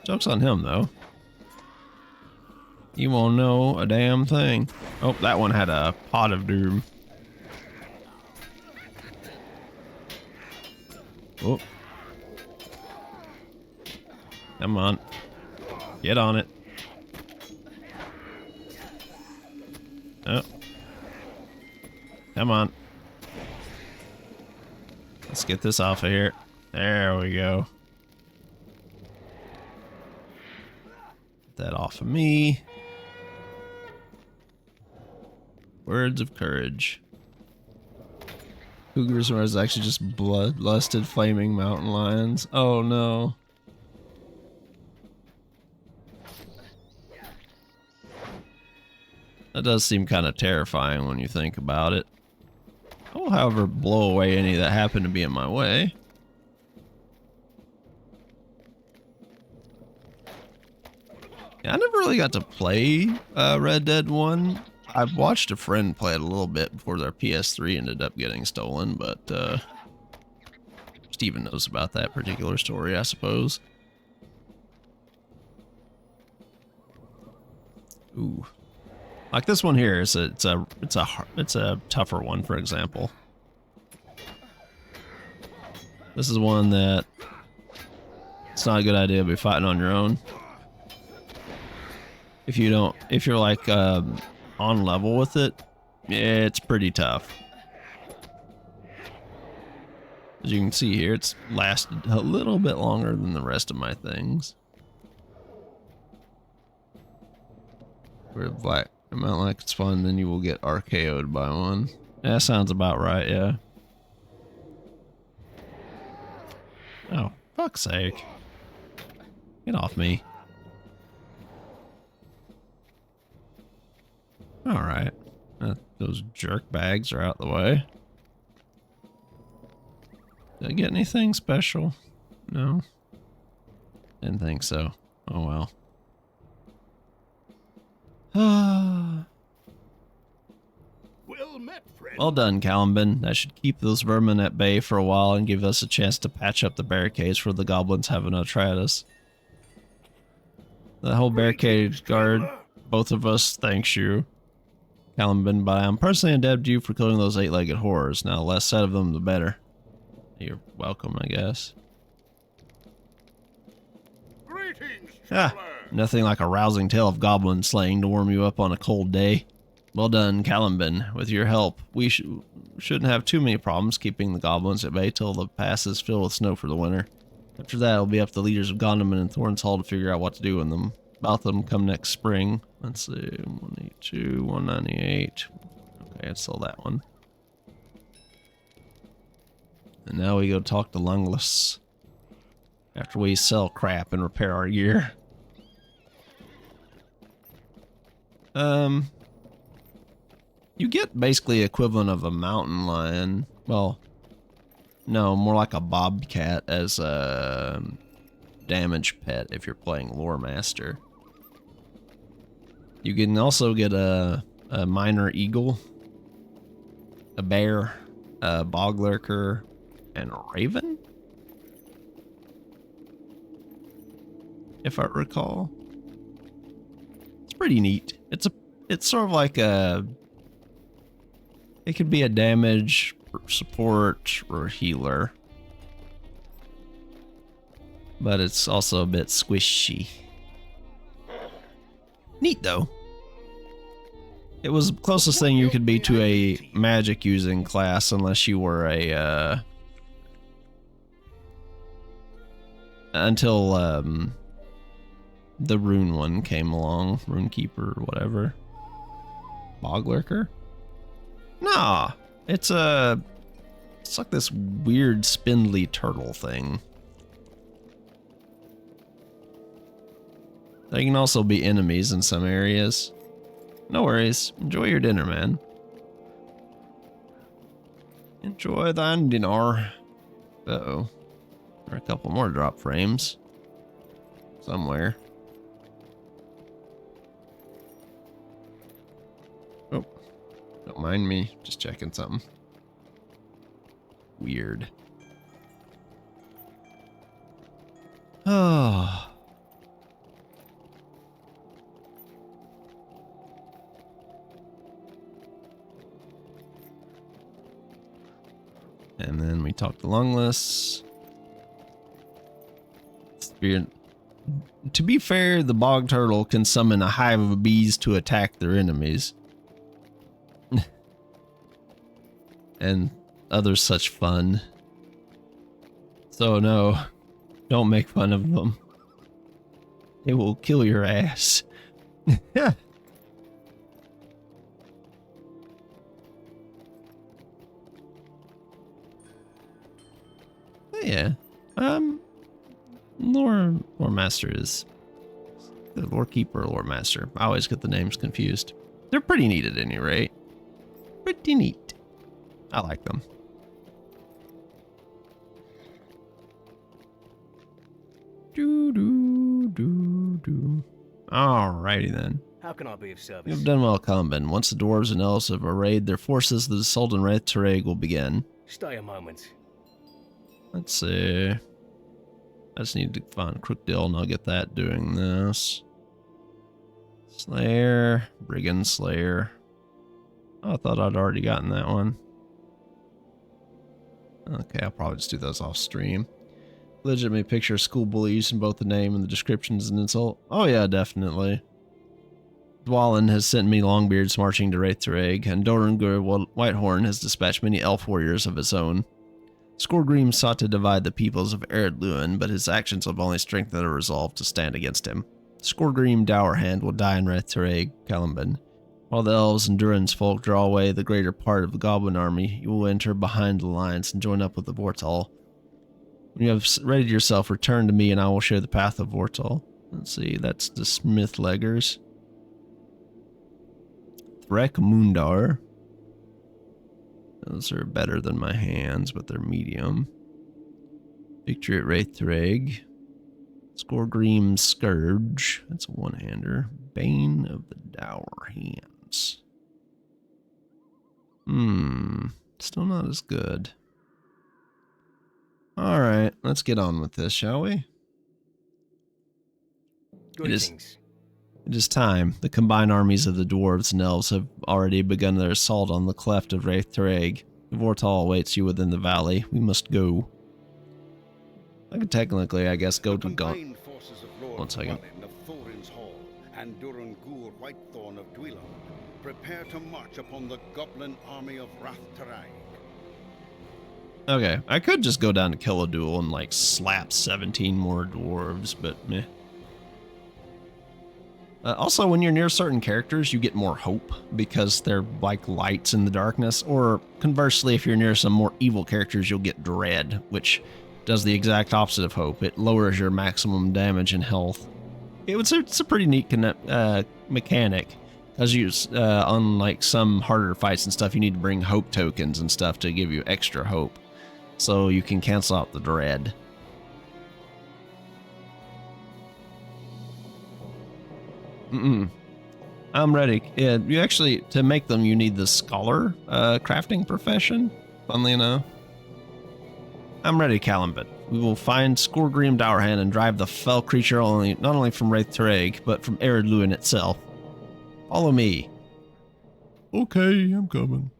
Joke's on him, though. You won't know a damn thing. Oh, that one had a pot of doom. Oh. Come on. Get on it. Oh. Come on. Let's get this off of here. There we go. Get that off of me. Words of courage. Cougars are actually just bloodlusted flaming mountain lions. Oh no. That does seem kind of terrifying when you think about it. I will, however, blow away any that happen to be in my way. Yeah, I never really got to play Red Dead 1. I've watched a friend play it a little bit before their PS3 ended up getting stolen, but Steven knows about that particular story, I suppose. Ooh. Like this one here is it's a tougher one, for example. This is one that it's not a good idea to be fighting on your own. If you're like on level with it, it's pretty tough. As you can see here, it's lasted a little bit longer than the rest of my things. We're like, amount like it's fun, then you will get RKO'd by one. Yeah, that sounds about right, yeah. Oh, fuck's sake. Get off me. Alright. Those jerk bags are out the way. Did I get anything special? No? Didn't think so. Oh well. Well met, friend. Well done, Caliban. That should keep those vermin at bay for a while and give us a chance to patch up the barricades where the goblins have another try at us. The whole barricade guard, both of us, thanks you, Caliban, but I am personally indebted to you for killing those 8-legged horrors. Now, the less said of them, the better. You're welcome, I guess. Greetings, Ah, traveler. nothing like a rousing tale of goblin slaying to warm you up on a cold day. Well done, Caliban. With your help, we shouldn't have too many problems keeping the goblins at bay till the pass is filled with snow for the winter. After that, it'll be up to the leaders of Gondoman and Thorns Hall to figure out what to do with them. Both of them come next spring. Let's see, 182, 198. Okay, it's still that one. And now we go talk to Lungless. After we sell crap and repair our gear. You get basically equivalent of a mountain lion. Well, no, more like a bobcat as a damage pet if you're playing Lore Master. You can also get a minor eagle, a bear, a bog lurker, and a raven, if I recall. It's pretty neat. It's sort of like a, it could be a damage, support, or healer. But it's also a bit squishy. Neat though. It was the closest thing you could be to a magic using class unless you were a until the rune one came along, rune keeper or whatever. Bog lurker? Nah, it's like this weird spindly turtle thing. They can also be enemies in some areas. No worries. Enjoy your dinner, man. Enjoy thine dinner. Uh-oh. There are a couple more drop frames. Somewhere. Oh. Don't mind me. Just checking something. Weird. Oh. talk to Lungless. To be fair, the bog turtle can summon a hive of bees to attack their enemies. And other such fun. So no, don't make fun of them. They will kill your ass. Yeah. Lore Master is the Lore Keeper or Lore Master. I always get the names confused. They're pretty neat at any rate. Pretty neat. I like them. Alrighty then. How can I be of service? You have done well, Columbin. Once the dwarves and elves have arrayed their forces, the assault on Red Tereg will begin. Stay a moment. Let's see. I just need to find Crookdale and I'll get that doing this. Slayer, Brigand Slayer. Oh, I thought I'd already gotten that one. Okay, I'll probably just do those off stream. Legitimately picture a school bully using both the name and the description as an insult. Oh yeah, definitely. Dwalin has sent me Longbeards marching to Wraith Tereg, and Dorangur Whitehorn has dispatched many elf warriors of his own. Skorgrim sought to divide the peoples of Ered Luin, but his actions have only strengthened a resolve to stand against him. Skorgrim Dourhand will die in Wraith Tereg, Caliban. While the elves and Durin's folk draw away the greater part of the goblin army, you will enter behind the lines and join up with the Vortal. When you have readied yourself, return to me and I will show the path of Vortal. Let's see, that's the Smithleggers. Threk Mundar. Those are better than my hands, but they're medium. Victory at Wraith Tereg. Skorgrim Scourge. That's a one-hander. Bane of the Dour Hands. Still not as good. Alright, let's get on with this, shall we? Greetings. It is time. The combined armies of the dwarves and elves have already begun their assault on the cleft of Wraith Tereg. Vortal awaits you within the valley. We must go. I could technically, I guess, go to Gaunt. One second. Of Thorin's Hall and Durangur Whitethorn of Dweilund prepare to march upon the goblin army of Wraith Tereg. Okay, I could just go down to Killaduel and like slap 17 more dwarves, but meh. Also, when you're near certain characters, you get more hope because they're like lights in the darkness. Or conversely, if you're near some more evil characters, you'll get dread, which does the exact opposite of hope. It lowers your maximum damage and health. It's a pretty neat mechanic. Because you, unlike some harder fights and stuff, you need to bring hope tokens and stuff to give you extra hope. So you can cancel out the dread. I'm ready. Yeah, you actually, to make them, you need the scholar crafting profession, funnily enough. I'm ready, Caliban. We will find Skorgrim Dourhand and drive the fell creature not only from Wraith Tereg, but from Ered Luin itself. Follow me. Okay, I'm coming.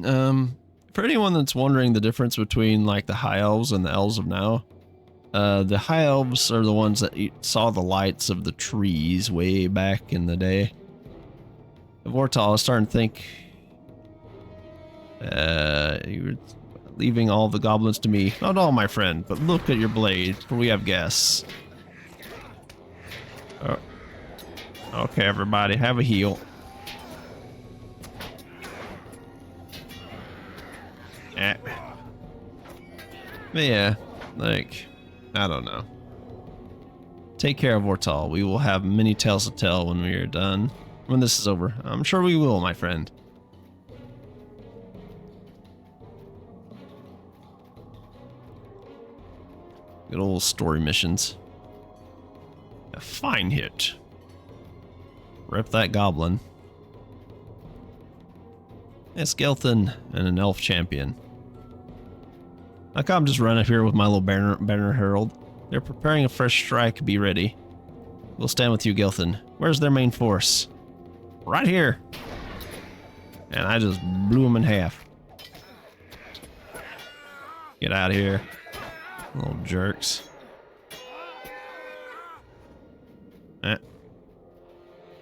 For anyone that's wondering the difference between like the high elves and the elves of now, the high elves are the ones that saw the lights of the trees way back in the day. Vortal is starting to think, you're leaving all the goblins to me. Not all, my friend, but look at your blade, for we have guests. Okay, everybody, have a heal. But yeah, like, I don't know. Take care of Vortal. We will have many tales to tell when we are done. When this is over. I'm sure we will, my friend. Good old story missions. A fine hit. Rip that goblin. It's Gelthin and an elf champion. I come just run up here with my little banner herald. They're preparing a fresh strike. Be ready. We'll stand with you, Gelthin. Where's their main force? Right here. And I just blew them in half. Get out of here. Little jerks.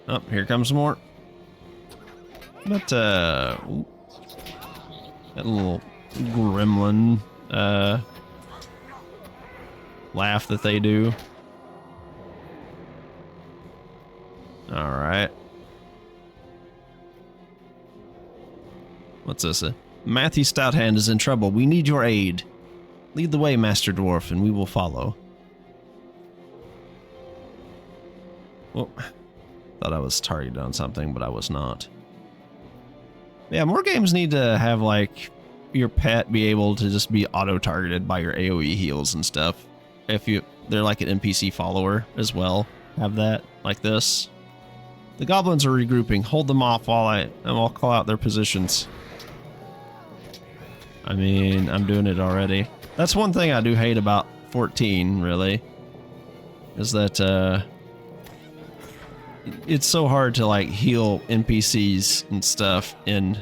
Oh, here comes some more. But, ooh. That little gremlin, laugh that they do. Alright. What's this? Matthew Stouthand is in trouble. We need your aid. Lead the way, Master Dwarf, and we will follow. Oh, thought I was targeted on something, but I was not. Yeah, more games need to have, like, your pet be able to just be auto-targeted by your AoE heals and stuff. If they're like an NPC follower as well. Have that, like this. The goblins are regrouping. Hold them off while I'll call out their positions. I mean, I'm doing it already. That's one thing I do hate about 14, really. Is that, it's so hard to, like, heal NPCs and stuff in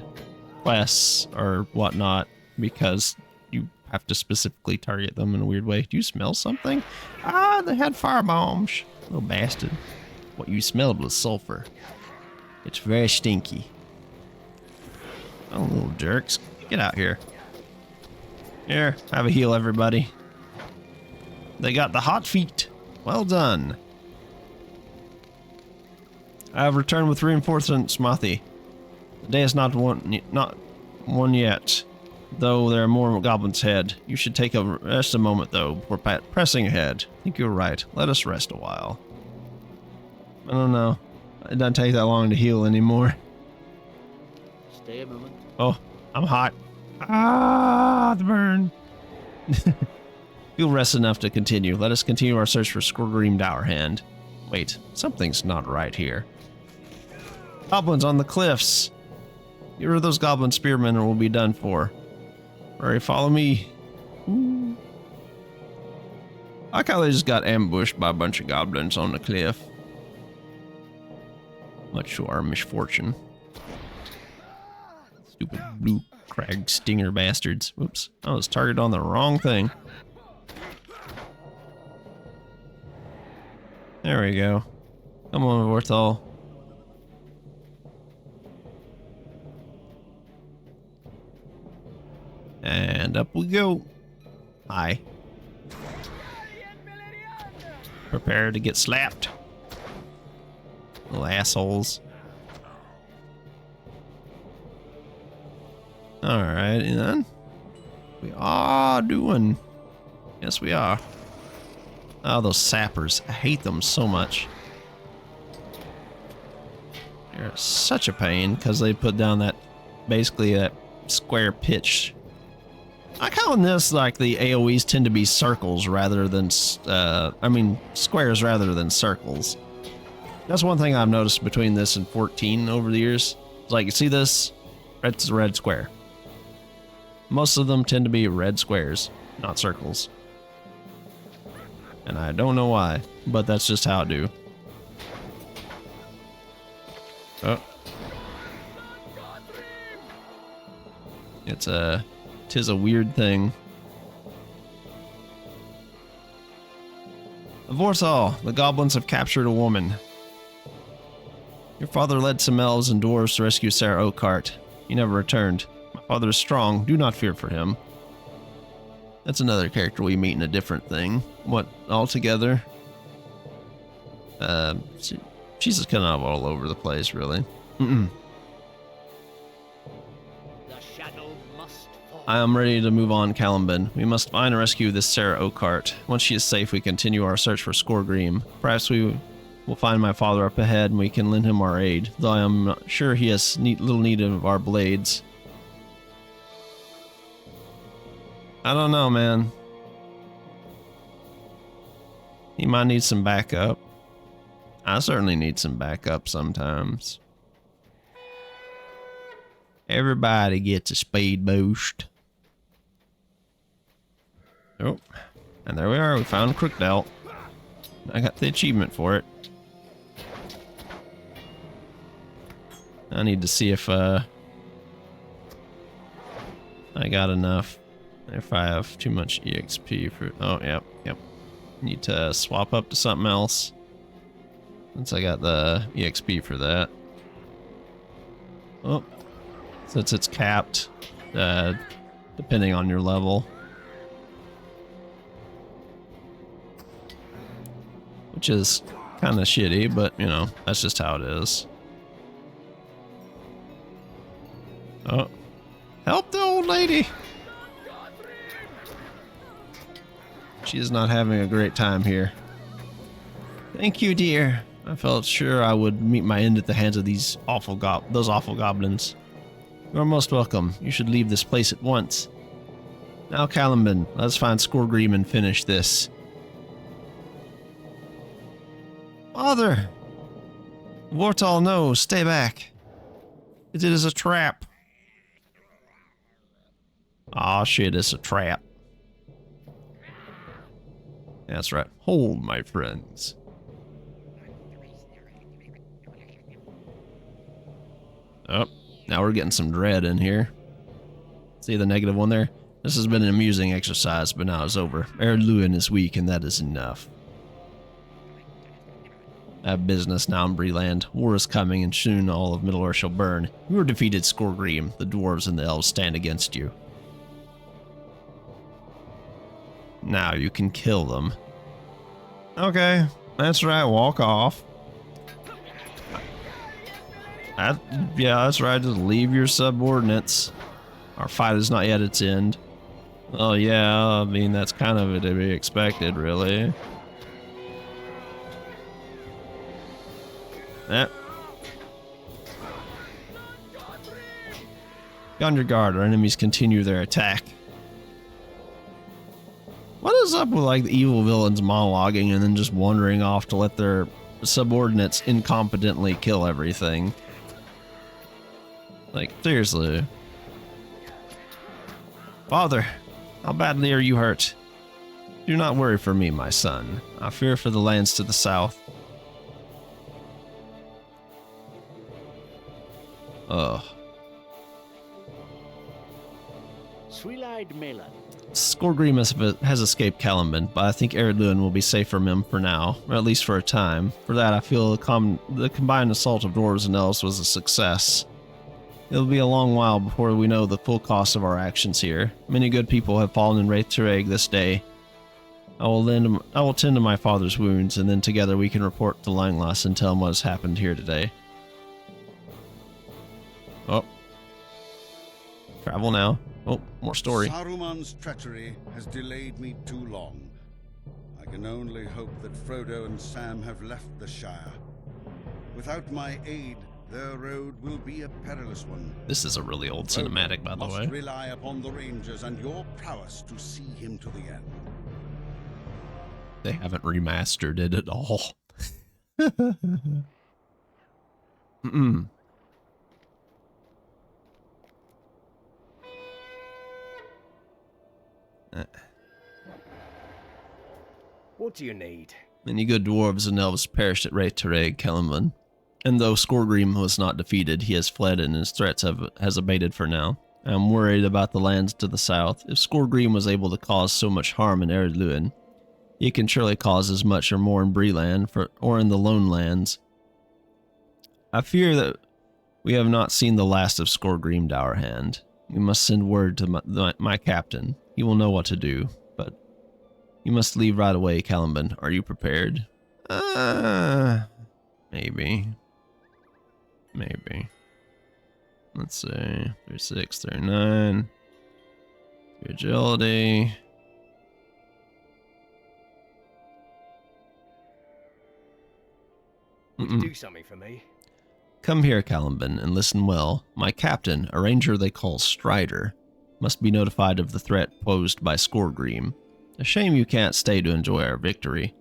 quests or whatnot because you have to specifically target them in a weird way. Do you smell something? Ah, they had fire bombs. Little bastard. What you smelled was sulfur. It's very stinky. Oh, little jerks. Get out here. Here, have a heal, everybody. They got the hot feet. Well done. I have returned with reinforcements, Smathy. The day is not one yet, though there are more goblins ahead. You should take rest a moment, though, before pressing ahead. I think you're right. Let us rest a while. I don't know. It doesn't take that long to heal anymore. Stay a moment. Oh, I'm hot. Ah, the burn. You'll rest enough to continue. Let us continue our search for Skorgrim Dowerhand. Wait, something's not right here. Goblins on the cliffs. Get rid of those goblin spearmen or we'll be done for. Hurry, follow me. Ooh. I like how they just got ambushed by a bunch of goblins on the cliff. Much to our misfortune. Stupid blue crag stinger bastards. Whoops, I was targeted on the wrong thing. There we go. Come on, Vorthal. And up we go. Hi. Prepare to get slapped. Little assholes. Alright, and then we are doing. Yes, we are. Oh, those sappers. I hate them so much. They're such a pain because they put down that, basically that square pitch. I call in this like the AoEs tend to be circles rather than, squares rather than circles. That's one thing I've noticed between this and 14 over the years. It's like, you see this? It's a red square. Most of them tend to be red squares, not circles. And I don't know why, but that's just how I do. Oh. Tis a weird thing. Vorthal, the goblins have captured a woman. Your father led some elves and dwarves to rescue Sarah Oakheart. He never returned. My father is strong. Do not fear for him. That's another character we meet in a different thing. What, altogether? She's just kind of all over the place, really. The shadow must fall. I am ready to move on, Caliban. We must find and rescue this Sarah Oakheart. Once she is safe, we continue our search for Skorgrim. Perhaps we will find my father up ahead and we can lend him our aid, though I am not sure he has little need of our blades. I don't know, man. He might need some backup. I certainly need some backup sometimes. Everybody gets a speed boost. Oh, and there we are. We found Crookdale. I got the achievement for it. I need to see if I got enough. If I have too much EXP for... Oh, yep. Need to swap up to something else. Since I got the EXP for that. Oh. Since it's capped, depending on your level. Which is kind of shitty, but, you know, that's just how it is. Oh. Help the old lady! She is not having a great time here. Thank you, dear. I felt sure I would meet my end at the hands of those awful goblins. You are most welcome. You should leave this place at once. Now, Caliban, let's find Skorgrim and finish this. Father! Vortal, no, stay back. It is a trap. Aw, shit, it's a trap. That's right. Hold, my friends. Oh, now we're getting some dread in here. See the negative one there? This has been an amusing exercise, but now it's over. Erluin is weak, and that is enough. I have business now in Breeland. War is coming, and soon all of Middle-earth shall burn. You are defeated, Skorgrim. The dwarves and the elves stand against you. Now you can kill them. Okay, that's right, walk off. Yeah, that's right, just leave your subordinates. Our fight is not yet at its end. Oh yeah, I mean, that's kind of to be expected, really. Eh. Be on your guard, our enemies continue their attack. What is up with, like, the evil villains monologuing and then just wandering off to let their subordinates incompetently kill everything? Like, seriously. Father, how badly are you hurt? Do not worry for me, my son. I fear for the lands to the south. Ugh. Sweet-eyed Melon. Skorgrim has escaped Caliban, but I think Erluin will be safe from him for now, or at least for a time. For that, I feel the combined assault of dwarves and elves was a success. It'll be a long while before we know the full cost of our actions here. Many good people have fallen in Wraith Tereg this day. I will tend to my father's wounds, and then together we can report to Langlass and tell him what has happened here today. Oh. Travel now. Oh, more story. Saruman's treachery has delayed me too long. I can only hope that Frodo and Sam have left the Shire. Without my aid, their road will be a perilous one. This is a really old cinematic, by the way. Must rely upon the Rangers and your prowess to see him to the end. They haven't remastered it at all. Mm-mm. What do you need? Many good dwarves and elves perished at Wraith Tereg, Caliban. And though Skorgrim was not defeated, he has fled and his threats has abated for now. I am worried about the lands to the south. If Skorgrim was able to cause so much harm in Erluin, he can surely cause as much or more in Breeland or in the Lone Lands. I fear that we have not seen the last of Skorgrim Dourhand. We must send word to my captain. He will know what to do, but you must leave right away, Caliban. Are you prepared? Maybe. Maybe. Let's see. 36, 39. Agility. Would you do something for me? Come here, Caliban, and listen well. My captain, a ranger they call Strider, must be notified of the threat posed by Skorgrim. A shame you can't stay to enjoy our victory.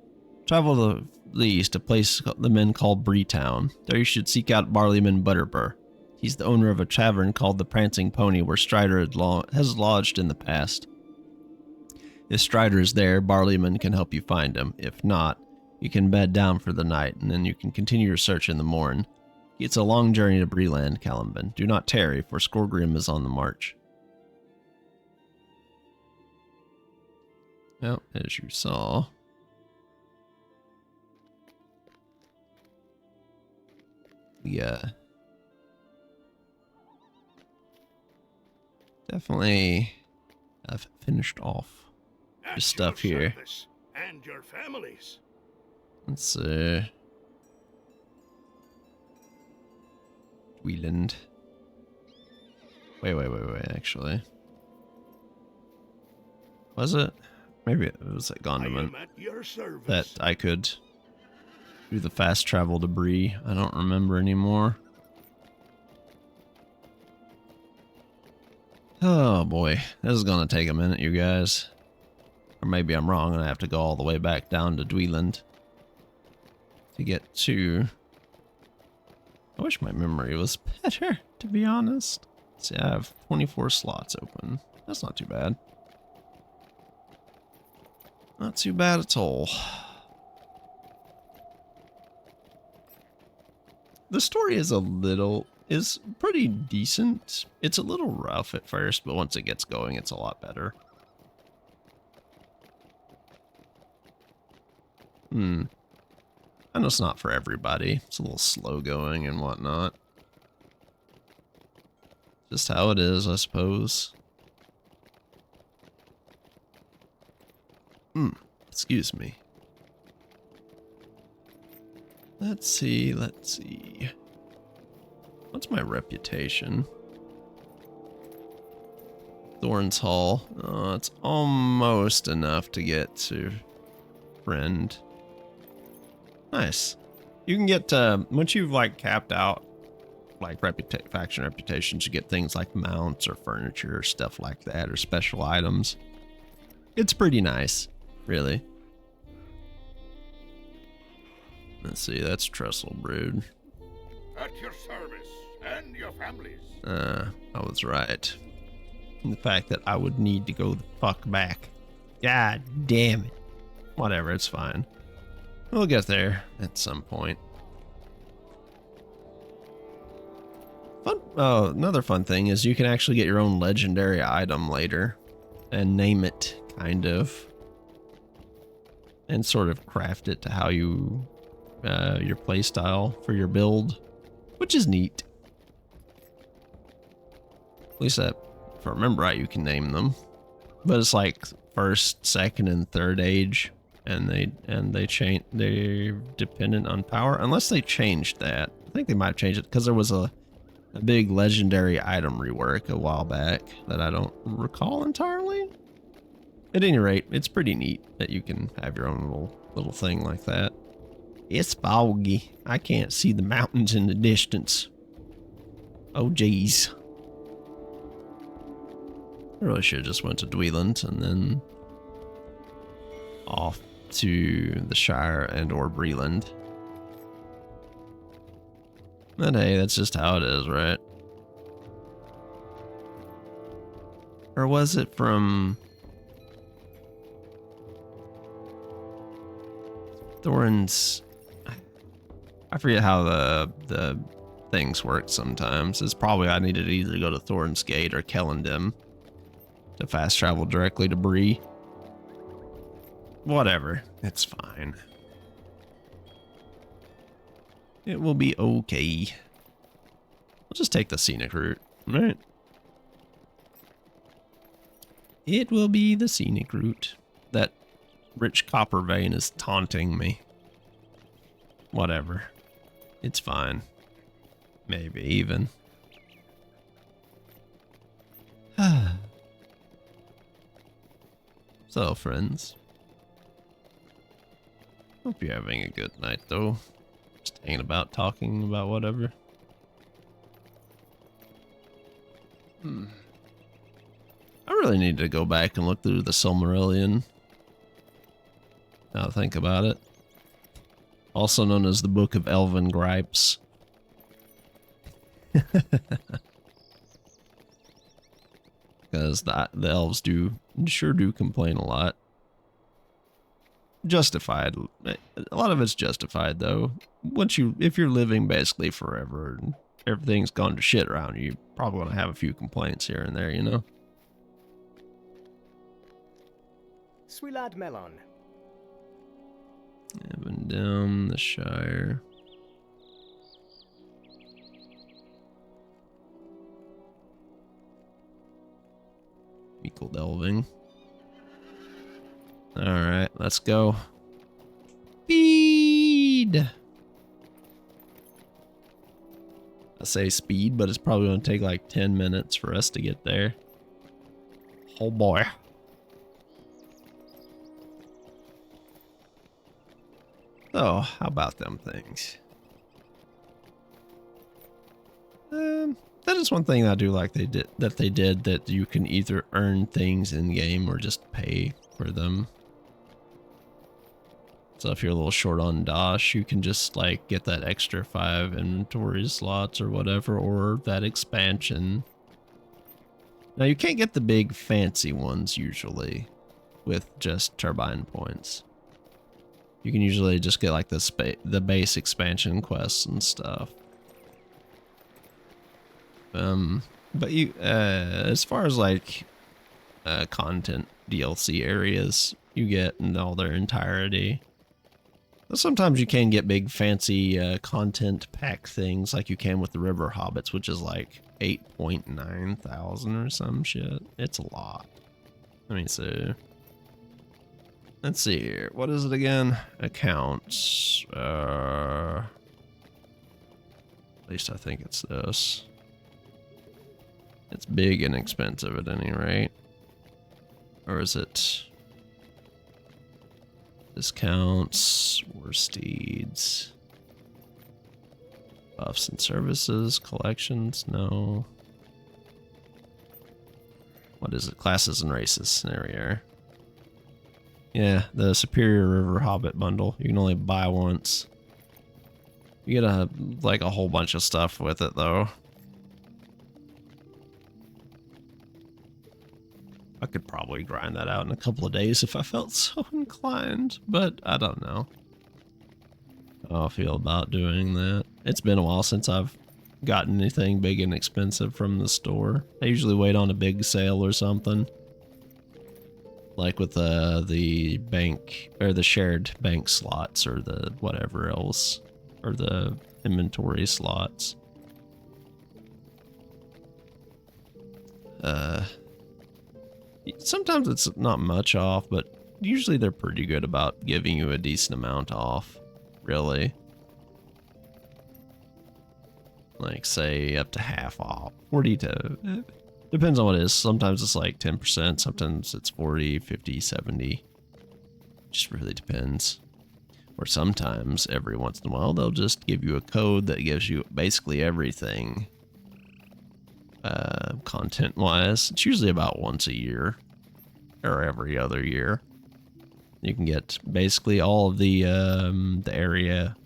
Travel to the east, a place the men call Breetown. There you should seek out Barleyman Butterbur. He's the owner of a tavern called the Prancing Pony where Strider has lodged in the past. If Strider is there, Barleyman can help you find him. If not, you can bed down for the night, and then you can continue your search in the morn. It's a long journey to Breeland, Caliban. Do not tarry, for Skorgrim is on the march. Well, as you saw, we definitely have finished off At the stuff your here. service and your families. Let's Wieland. Wait, actually. Was it? Maybe it was at I Gondament am at your service. that I could do the fast travel to Bree. I don't remember anymore. Oh boy, this is gonna take a minute, you guys. Or maybe I'm wrong and I have to go all the way back down to Dweeland to get to... I wish my memory was better, to be honest. See, I have 24 slots open. That's not too bad. Not too bad at all. The story is pretty decent. It's a little rough at first, but once it gets going, it's a lot better. I know it's not for everybody. It's a little slow going and whatnot. Just how it is, I suppose. Excuse me. Let's see. What's my reputation? Thorns Hall. Oh, it's almost enough to get to friend. Nice. You can get, once you've like capped out like faction reputations, you get things like mounts or furniture or stuff like that, or special items. It's pretty nice, really. Let's see, that's Trestle Brood. At your service and your families. I was right. And the fact that I would need to go the fuck back. God damn it. Whatever, it's fine. We'll get there at some point. Another fun thing is you can actually get your own legendary item later and name it, kind of, and sort of craft it to how you your playstyle for your build, which is neat. At least that, if I remember right, you can name them, but it's like first, second, and third age, and they change. They're dependent on power, unless they changed that. I think they might have changed it because there was a big legendary item rework a while back that I don't recall entirely. At any rate, it's pretty neat that you can have your own little thing like that. It's foggy. I can't see the mountains in the distance. Oh geez. I really should have just went to Dweeland and then off to the Shire and or Breeland. But hey, that's just how it is, right? Or was it from Thorin's? I forget how the things work sometimes. It's probably I needed to either go to Thorin's Gate or Kellendim to fast travel directly to Bree. Whatever, it's fine. It will be okay. We'll just take the scenic route, right? It will be the scenic route. That rich copper vein is taunting me. Whatever. It's fine. Maybe even. So, friends. Hope you're having a good night, though. Just hanging about, talking about whatever. I really need to go back and look through the Silmarillion. Now to think about it. Also known as the Book of Elven Gripes. Because the elves sure do complain a lot. Justified. A lot of it's justified, though. If you're living basically forever and everything's gone to shit around you, you're probably going to have a few complaints here and there, you know? Swilad Melon. Even down the Shire. Equal delving. Alright, let's go. Speed! I say speed, but it's probably going to take like 10 minutes for us to get there. Oh boy. So, how about them things? That is one thing I do like they did that you can either earn things in game or just pay for them. So if you're a little short on Dosh, you can just like get that extra 5 inventory slots or whatever, or that expansion. Now you can't get the big fancy ones usually with just turbine points. You can usually just get like the base expansion quests and stuff. But you, as far as like content DLC areas, you get in all their entirety. Sometimes you can get big fancy content pack things like you can with the River Hobbits, which is like 8.9 thousand or some shit. It's a lot. Let me see. Let's see here. What is it again? Accounts. At least I think it's this. It's big and expensive at any rate. Or is it discounts, war steeds, buffs and services, collections? No. What is it? Classes and races. There we are. Yeah, the Superior River Hobbit bundle. You can only buy once. You get a whole bunch of stuff with it though. I could probably grind that out in a couple of days if I felt so inclined, but I don't know how I feel about doing that. It's been a while since I've gotten anything big and expensive from the store. I usually wait on a big sale or something. Like with the bank, or the shared bank slots, or the whatever else, or the inventory slots. Sometimes it's not much off, but usually they're pretty good about giving you a decent amount off, really. Like, say, up to half off. 40 to... Depends on what it is. Sometimes it's like 10%, sometimes it's 40, 50, 70. Just really depends. Or sometimes, every once in a while, they'll just give you a code that gives you basically everything. Content-wise. It's usually about once a year. Or every other year. You can get basically all of the area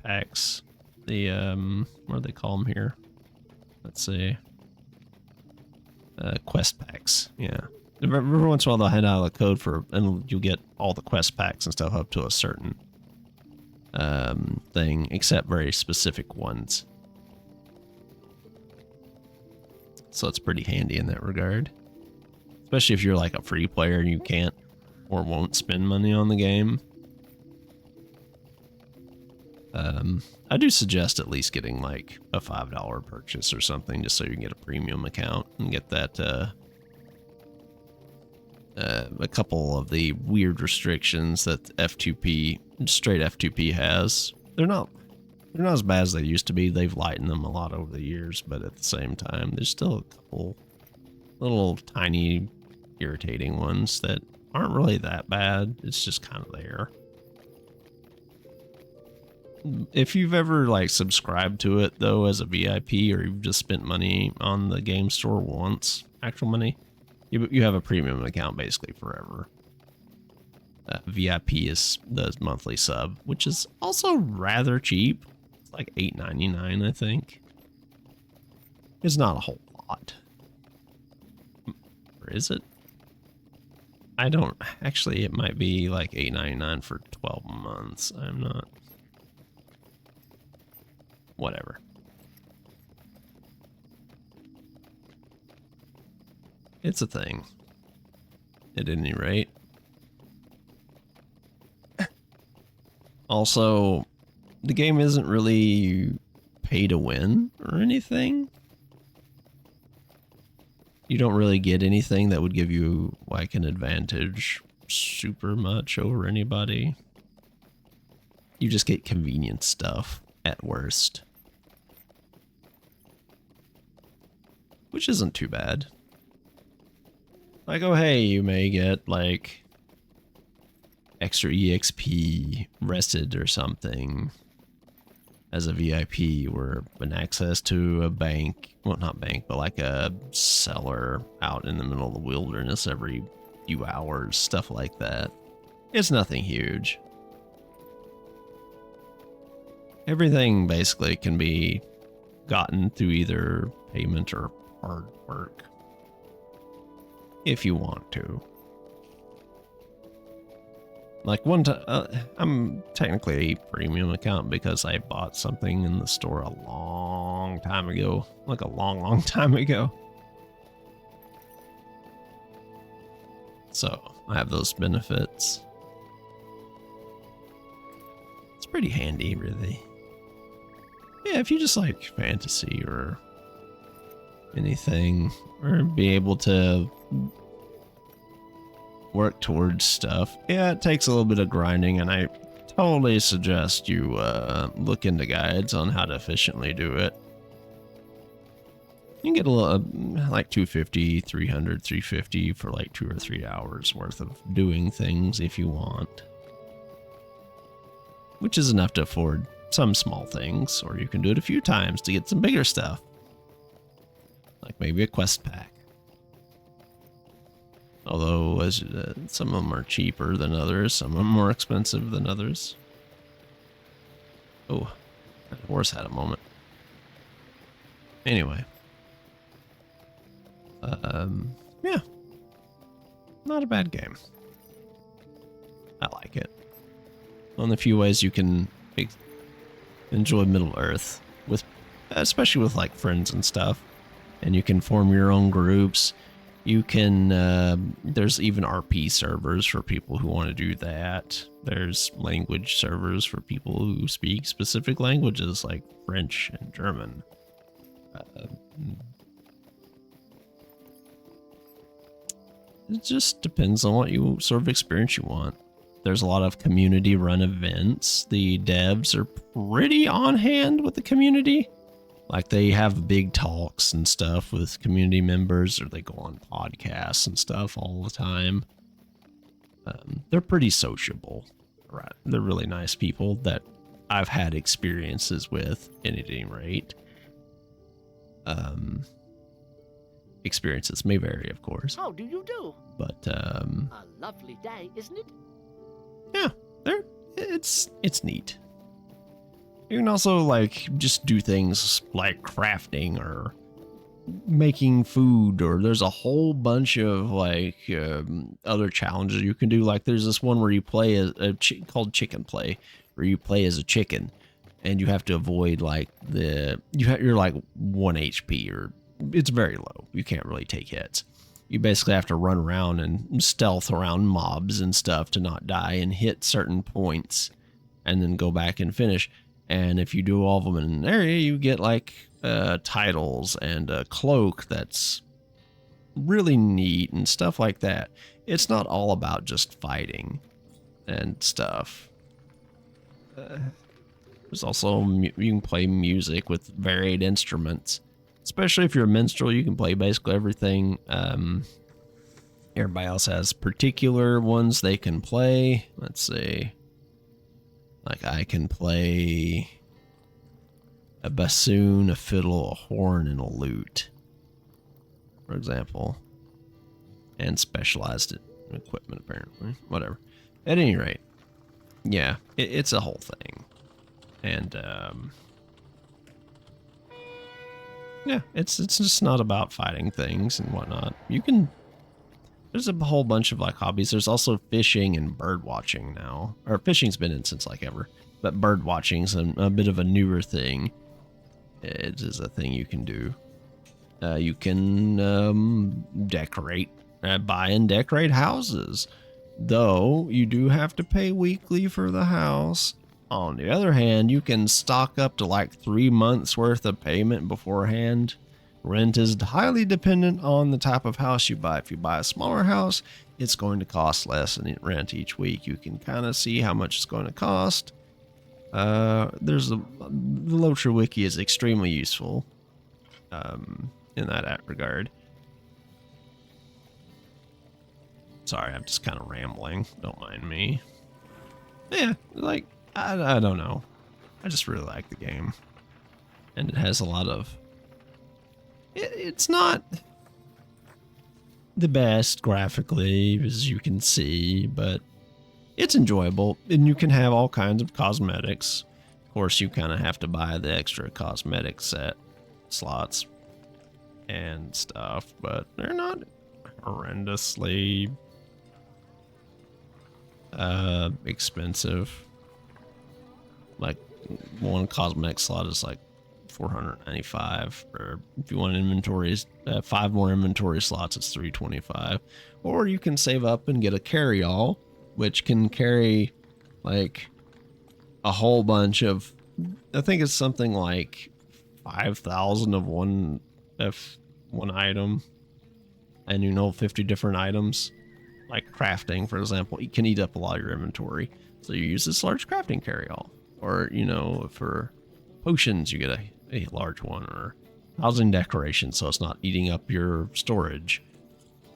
packs. The, what do they call them here? Let's see. Quest packs, yeah. Every once in a while they'll hand out a code for, and you'll get all the quest packs and stuff up to a certain thing, except very specific ones. So it's pretty handy in that regard. Especially if you're like a free player and you can't or won't spend money on the game. I do suggest at least getting like a $5 purchase or something just so you can get a premium account and get that a couple of the weird restrictions that F2P, straight F2P has. They're not as bad as they used to be. They've lightened them a lot over the years, but at the same time, there's still a couple little tiny irritating ones that aren't really that bad. It's just kind of there. If you've ever like subscribed to it though as a VIP, or you've just spent money on the game store once, actual money, you have a premium account basically forever. VIP is the monthly sub, which is also rather cheap. It's like $8.99, I think. It's not a whole lot. Or is it? I don't actually. It might be like $8.99 for 12 months. I'm not. Whatever. It's a thing. At any rate. Also, the game isn't really pay to win or anything. You don't really get anything that would give you like an advantage super much over anybody. You just get convenient stuff at worst. Which isn't too bad. Like, oh hey, you may get like extra EXP rested or something as a VIP, or an access to a bank, well not bank, but like a cellar out in the middle of the wilderness every few hours, stuff like that. It's nothing huge. Everything basically can be gotten through either payment or hard work, if you want to. Like one time, I'm technically a premium account because I bought something in the store a long time ago. Like a long time ago. So I have those benefits. It's pretty handy, really. Yeah, if you just like fantasy or anything, or be able to work towards stuff. Yeah, it takes a little bit of grinding, and I totally suggest you look into guides on how to efficiently do it. You can get a little, like 250, 300, 350 for like 2 or 3 hours worth of doing things if you want. Which is enough to afford some small things, or you can do it a few times to get some bigger stuff. Like maybe a quest pack. Although some of them are cheaper than others, some of them more expensive than others. Oh, that horse had a moment. Anyway. Yeah. Not a bad game. I like it. One of the few ways you can enjoy Middle Earth, with, especially with like friends and stuff. And you can form your own groups. You can, there's even RP servers for people who want to do that. There's language servers for people who speak specific languages like French and German. It just depends on what you sort of experience you want. There's a lot of community run events. The devs are pretty on hand with the community. Like they have big talks and stuff with community members, or they go on podcasts and stuff all the time. They're pretty sociable, right? They're really nice people that I've had experiences with, at any rate. Experiences may vary, of course. How do you do? But A lovely day, isn't it? yeah, it's neat. You can also like just do things like crafting or making food, or there's a whole bunch of like other challenges you can do. Like there's this one where you play called Chicken Play, where you play as a chicken, and you have to avoid like you're like 1 HP, or it's very low. You can't really take hits. You basically have to run around and stealth around mobs and stuff to not die, and hit certain points, and then go back and finish. And if you do all of them in an area, you get like titles and a cloak that's really neat and stuff like that. It's not all about just fighting and stuff. There's also, you can play music with varied instruments. Especially if you're a minstrel, you can play basically everything. Everybody else has particular ones they can play. Let's see. Like I can play a bassoon, a fiddle, a horn, and a lute, for example. And specialized equipment, apparently. Whatever. At any rate, yeah, it's a whole thing. And, yeah, it's just not about fighting things and whatnot. You can... There's a whole bunch of like hobbies. There's also fishing and bird watching now. Or fishing's been in since like ever. But bird watching's a bit of a newer thing. It is a thing you can do. You can decorate, buy and decorate houses. Though you do have to pay weekly for the house. On the other hand, you can stock up to like 3 months worth of payment beforehand. Rent is highly dependent on the type of house you buy. If you buy a smaller house, it's going to cost less in rent each week. You can kind of see how much it's going to cost. The Lotro Wiki is extremely useful in that regard. Sorry, I'm just kind of rambling. Don't mind me. Yeah, like, I don't know. I just really like the game. And it has a lot of... It's not the best graphically, as you can see, but it's enjoyable. And you can have all kinds of cosmetics. Of course, you kind of have to buy the extra cosmetic set slots and stuff, but they're not horrendously expensive. Like one cosmetic slot is like $495, or if you want inventories, 5 more inventory slots, it's $325. Or you can save up and get a carry-all, which can carry like a whole bunch of, I think it's something like 5,000 of one item, and 50 different items. Like crafting, for example, it can eat up a lot of your inventory. So you use this large crafting carry-all. Or, for potions, you get a large one. Or housing decoration, so it's not eating up your storage.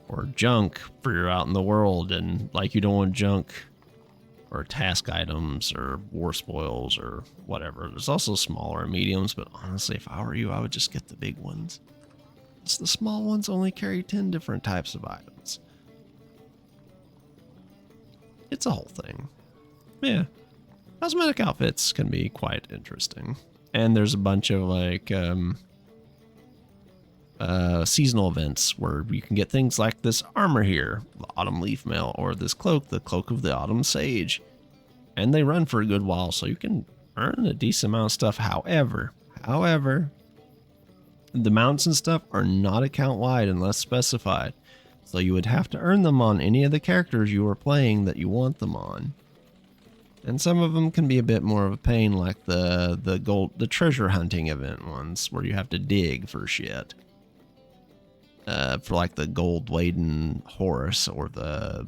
Or junk for you're out in the world, and like you don't want junk. Or task items, or war spoils, or whatever. There's also smaller and mediums, but honestly, if I were you, I would just get the big ones. The small ones only carry 10 different types of items. It's a whole thing. Yeah. Cosmetic outfits can be quite interesting. And there's a bunch of like seasonal events where you can get things like this armor here, the Autumn Leaf Mail, or this cloak, the Cloak of the Autumn Sage. And they run for a good while, so you can earn a decent amount of stuff. However, the mounts and stuff are not account wide unless specified. So you would have to earn them on any of the characters you are playing that you want them on. And some of them can be a bit more of a pain, like the treasure hunting event ones, where you have to dig for shit. For like the gold laden horse or the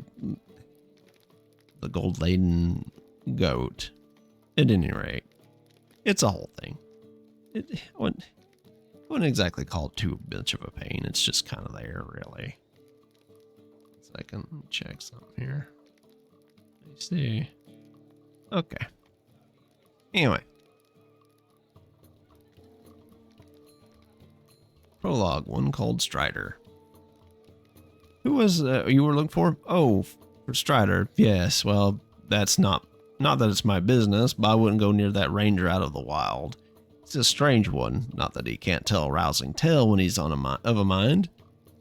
gold laden goat. At any rate, it's a whole thing. I wouldn't exactly call it too much of a pain. It's just kind of there, really. I can check something here. Let me see. Okay. Anyway. Prologue, one called Strider. Who was you were looking for? Oh, for Strider. Yes, well, that's not that it's my business, but I wouldn't go near that ranger out of the wild. He's a strange one. Not that he can't tell a rousing tale when he's of a mind.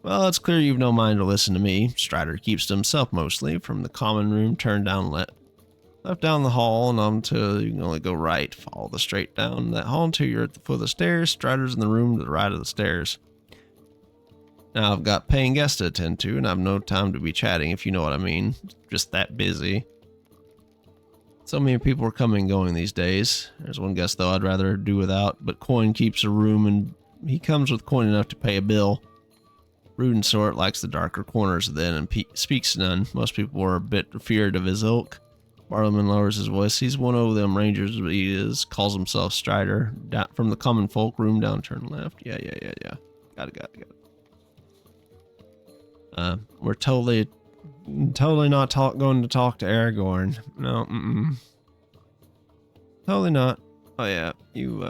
Well, it's clear you've no mind to listen to me. Strider keeps to himself mostly. From the common room, turn down left down the hall, and on to, you can only go right. Follow the straight down that hall until you're at the foot of the stairs. Strider's in the room to the right of the stairs. Now, I've got paying guests to attend to, and I've no time to be chatting, if you know what I mean. Just that busy. So many people are coming and going these days. There's one guest, though, I'd rather do without, but Coin keeps a room, and he comes with coin enough to pay a bill. Rude and sort, likes the darker corners of the inn and speaks none. Most people are a bit feared of his ilk. Bartleman lowers his voice. He's one of them rangers, but he calls himself Strider. Down, from the common folk room, down, turn left. Yeah. Got it. We're totally not going to talk to Aragorn. No, totally not. Oh yeah, you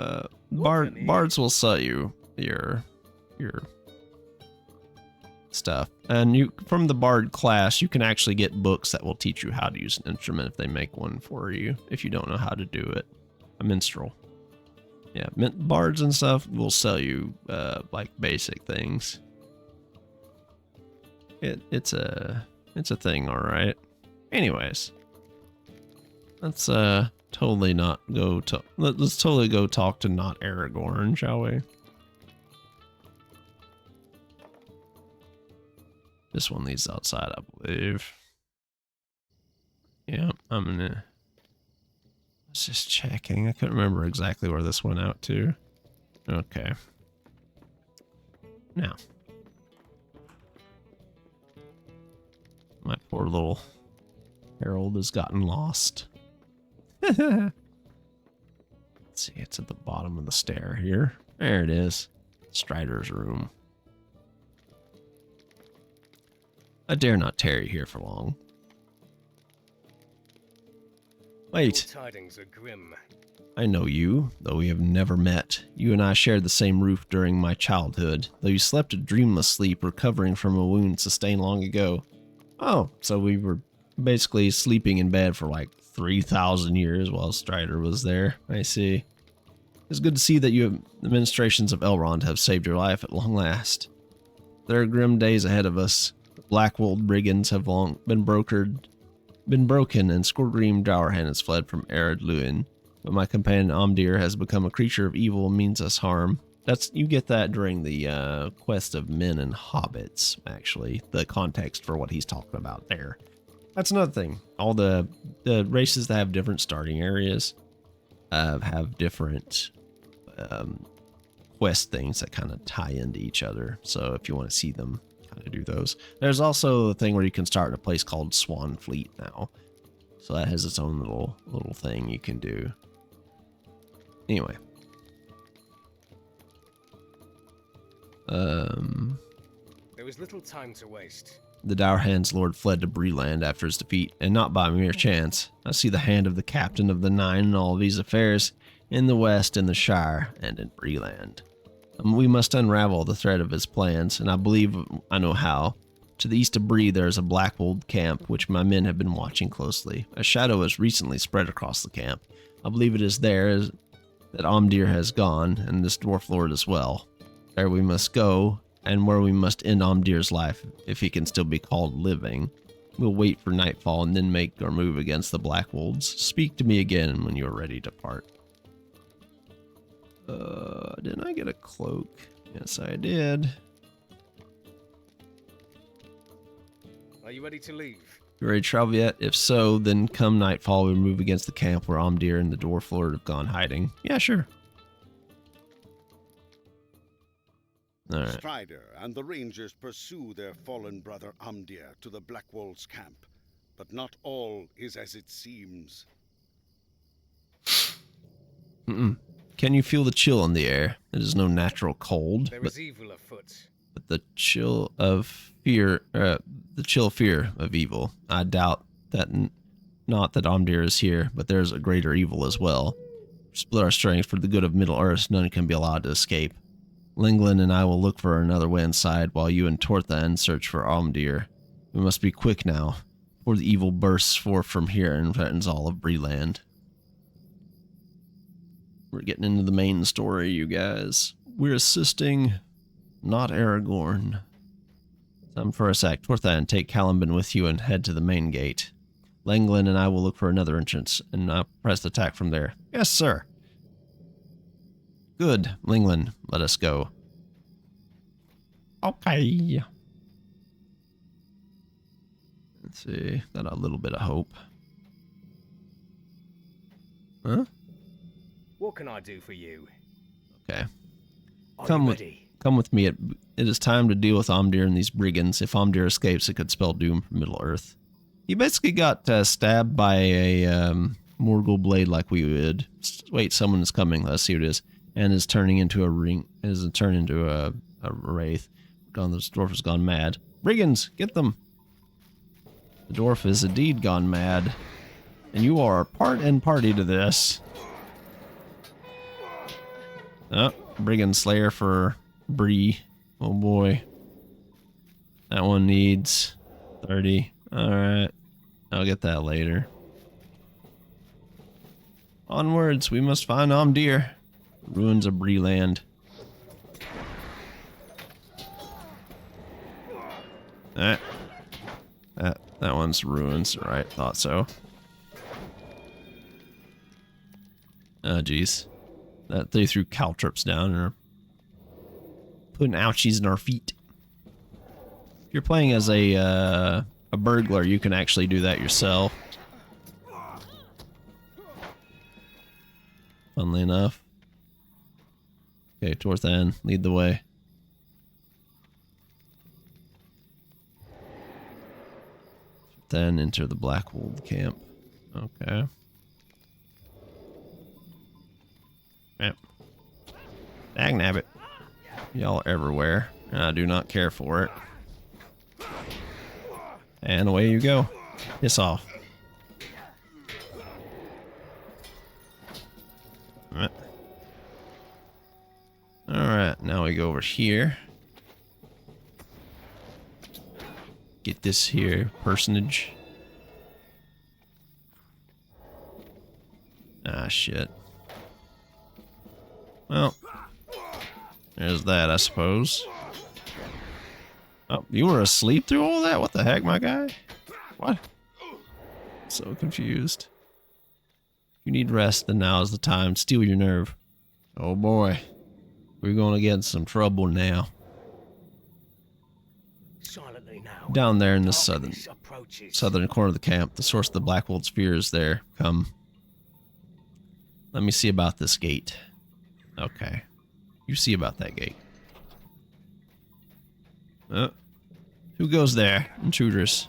bards will sell you your stuff, and you from the bard class you can actually get books that will teach you how to use an instrument if they make one for you if you don't know how to do it. A minstrel. Yeah, bards and stuff will sell you like basic things. It's a thing, all right. Anyways, let's totally not go to let's totally go talk to not Aragorn, shall we? This one leads outside, I believe. Yeah, I'm gonna was just checking. I couldn't remember exactly where this went out to. Okay. Now. My poor little Harold has gotten lost. Let's see, it's at the bottom of the stair here. There it is. Strider's room. I dare not tarry here for long. Wait. Your tidings are grim. I know you, though we have never met. You and I shared the same roof during my childhood, though you slept a dreamless sleep recovering from a wound sustained long ago. Oh, so we were basically sleeping in bed for like 3,000 years while Strider was there. I see. It's good to see that the ministrations of Elrond have saved your life at long last. There are grim days ahead of us. The Blackwold brigands have long been broken, and Skorgrim Dourhan has fled from Ered Luin. But my companion Omdir has become a creature of evil and means us harm. You get that during the quest of men and hobbits, actually. The context for what he's talking about there. That's another thing. All the races that have different starting areas have different quest things that kind of tie into each other. So if you want to see them, kind of do those. There's also a thing where you can start in a place called Swanfleet now. So that has its own little thing you can do. Anyway. There was little time to waste. The Dourhan's lord fled to Breland after his defeat, and not by mere chance. I see the hand of the captain of the Nine in all of these affairs, in the west, in the Shire, and in Breland. We must unravel the thread of his plans, and I believe I know how. To the east of Bree there is a Blackwold camp, which my men have been watching closely. A shadow has recently spread across the camp. I believe it is there that Omdir has gone, and this dwarf lord as well. There we must go, and where we must end Omdir's life, if he can still be called living. We'll wait for nightfall and then make our move against the Blackwolds. Speak to me again when you are ready to part. Didn't I get a cloak? Yes, I did. Are you ready to leave? You ready to travel yet? If so, then come nightfall, we move against the camp where Omdir and the dwarf lord have gone hiding. Yeah, sure. All right. Strider and the Rangers pursue their fallen brother Omdir to the Blackwolds camp, but not all is as it seems. Can you feel the chill in the air? It is no natural cold, There is evil afoot. but the chill of fear, the chill fear of evil. I doubt that not that Omdir is here, but there is a greater evil as well. Split our strength for the good of Middle-earth. None can be allowed to escape. Lenglen and I will look for another way inside, while you and Torthan search for Omdir. We must be quick now, before the evil bursts forth from here and threatens all of Breland. We're getting into the main story, you guys. We're assisting, not Aragorn. Time for a sec. Torthan, take Caliban with you and head to the main gate. Lenglen and I will look for another entrance, and press attack from there. Yes, sir. Good. Lenglen, let us go. Okay. Let's see. Got a little bit of hope. Huh? What can I do for you? Okay. Are Come you with- ready? Come with me. It is time to deal with Omdir and these brigands. If Omdir escapes, it could spell doom for Middle-earth. He basically got stabbed by a Morgul blade like we would. Wait, someone is coming. Let's see what it is. And is turning into a ring. Is turned into a wraith. The dwarf has gone mad. Brigands, get them. The dwarf is indeed gone mad. And you are part and party to this. Oh, Brigand Slayer for Bree. Oh boy. That one needs 30. Alright. I'll get that later. Onwards, we must find Omdir. Ruins of Breland. That one's ruins, right? Thought so. Oh, jeez. They threw caltrops down and are putting ouchies in our feet. If you're playing as a burglar, you can actually do that yourself. funnily enough. Okay, Torthan, lead the way. Then enter the Blackwold camp. Okay. Yep. Dagnabbit. Y'all are everywhere, and I do not care for it. And away you go. Piss off. Alright, now we go over here. Get this here personage. Ah, shit. Well, there's that, I suppose. Oh, you were asleep through all that? What the heck, my guy? What? So confused. If you need rest, then now is the time. Steal your nerve. Oh boy. We're gonna get in some trouble now. Silently now. Down there in the Darkness approaches. southern corner of the camp, the source of the Blackwold Spear is there. Come. Let me see about this gate. Okay. You see about that gate. Who goes there? Intruders.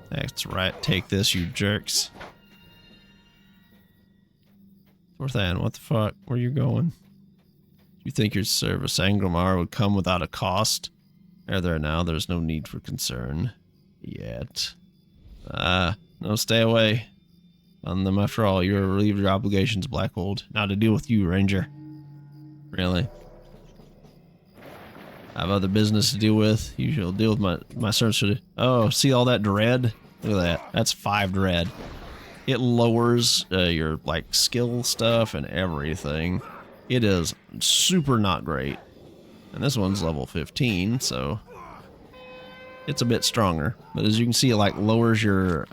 That's right. Take this, you jerks. Torthan, what the fuck? Where you going? You think your service Angramar would come without a cost? There now, there's no need for concern. Yet. No, stay away. On them, after all, you're relieved of your obligations, Blackwold. Now to deal with you, Ranger. Really? I have other business to deal with. You shall deal with my servants. Oh, see all that dread? Look at that. That's 5 dread. It lowers your like skill stuff and everything. It is super not great. And this one's level 15, so it's a bit stronger. But as you can see, it like lowers your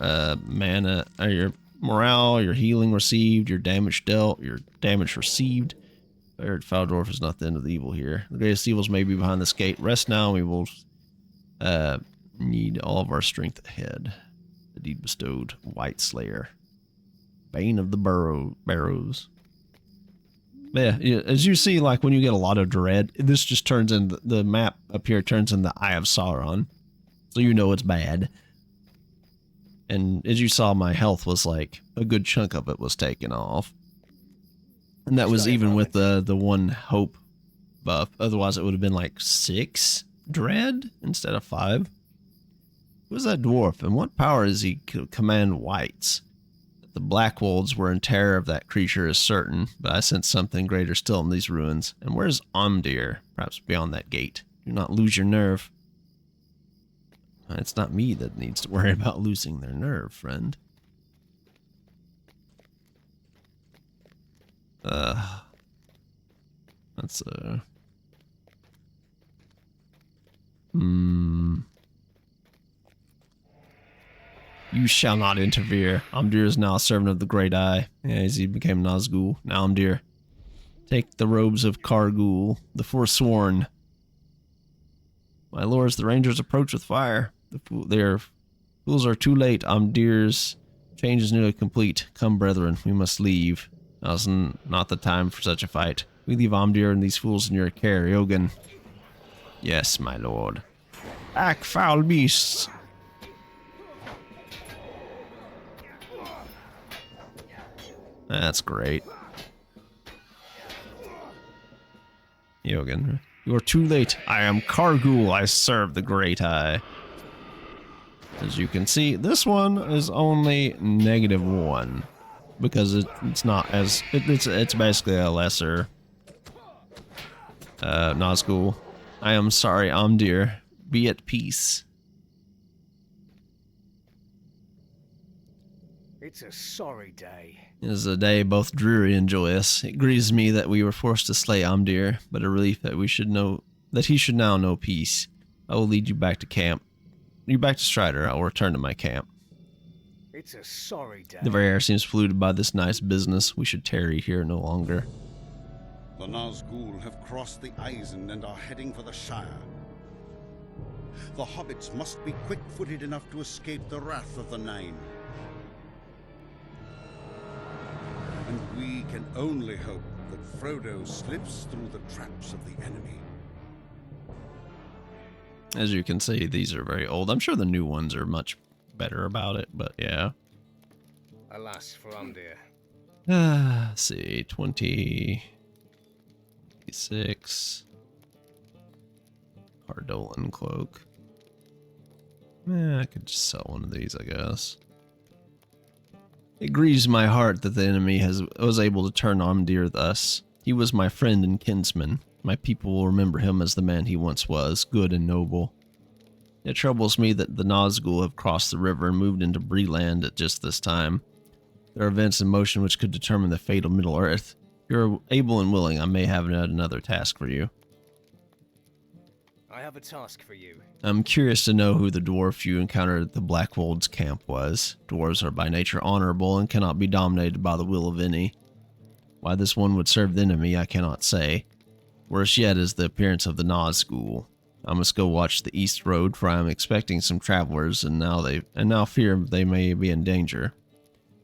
mana, or your morale, your healing received, your damage dealt, your damage received. Baird Faldorf is not the end of the evil here. The greatest evils may be behind this gate. Rest now, and we will need all of our strength ahead. The deed bestowed, White Slayer. Bane of the Barrows. Yeah, as you see, like when you get a lot of dread, this just turns in, the map up here turns in the Eye of Sauron. So you know it's bad. And as you saw, my health was like, a good chunk of it was taken off. And that was even with the 1 hope buff. Otherwise it would have been like 6 dread instead of 5. Who's that dwarf, and what power does he command whites? That the Blackwolds were in terror of that creature is certain, but I sense something greater still in these ruins. And where's Omdir? Perhaps beyond that gate. Do not lose your nerve. It's not me that needs to worry about losing their nerve, friend. That's You shall not interfere. Omdir is now a servant of the Great Eye. Yeah, as he became Nazgul. Now, Omdir, take the robes of Kargul, the Forsworn. My lords, the Rangers approach with fire. Their fools are too late. Omdir's change is nearly complete. Come, brethren, we must leave. Now's not the time for such a fight. We leave Omdir and these fools in your care, Yogan. Yes, my lord. Ack, foul beasts! That's great. Yogan, you are too late. I am Kargul. I serve the Great Eye. As you can see, this one is only -1 because it's not as it's basically a lesser Nazgul. I am sorry, Omdir. Be at peace. It's a sorry day. It is a day both dreary and joyous. It grieves me that we were forced to slay Omdir, but a relief that he should now know peace. I will lead you back to camp. You back to Strider. I will return to my camp. It's a sorry day. The very air seems polluted by this nice business. We should tarry here no longer. The Nazgul have crossed the Eisen and are heading for the Shire. The hobbits must be quick-footed enough to escape the wrath of the Nine. and we can only hope that Frodo slips through the traps of the enemy. As you can see, these are very old. I'm sure the new ones are much better about it, but yeah. Alas, Faramdir. Let's see, 26. Cardolan cloak. I could just sell one of these, I guess. It grieves my heart that the enemy was able to turn Omdir thus. He was my friend and kinsman. My people will remember him as the man he once was, good and noble. It troubles me that the Nazgul have crossed the river and moved into Breeland at just this time. There are events in motion which could determine the fate of Middle-earth. If you're able and willing, I may have another task for you. I have a task for you. I'm curious to know who the dwarf you encountered at the Blackwold's camp was. Dwarves are by nature honorable and cannot be dominated by the will of any. Why this one would serve the enemy, I cannot say. Worse yet is the appearance of the Nazgul. I must go watch the east road, for I am expecting some travelers, and now fear they may be in danger.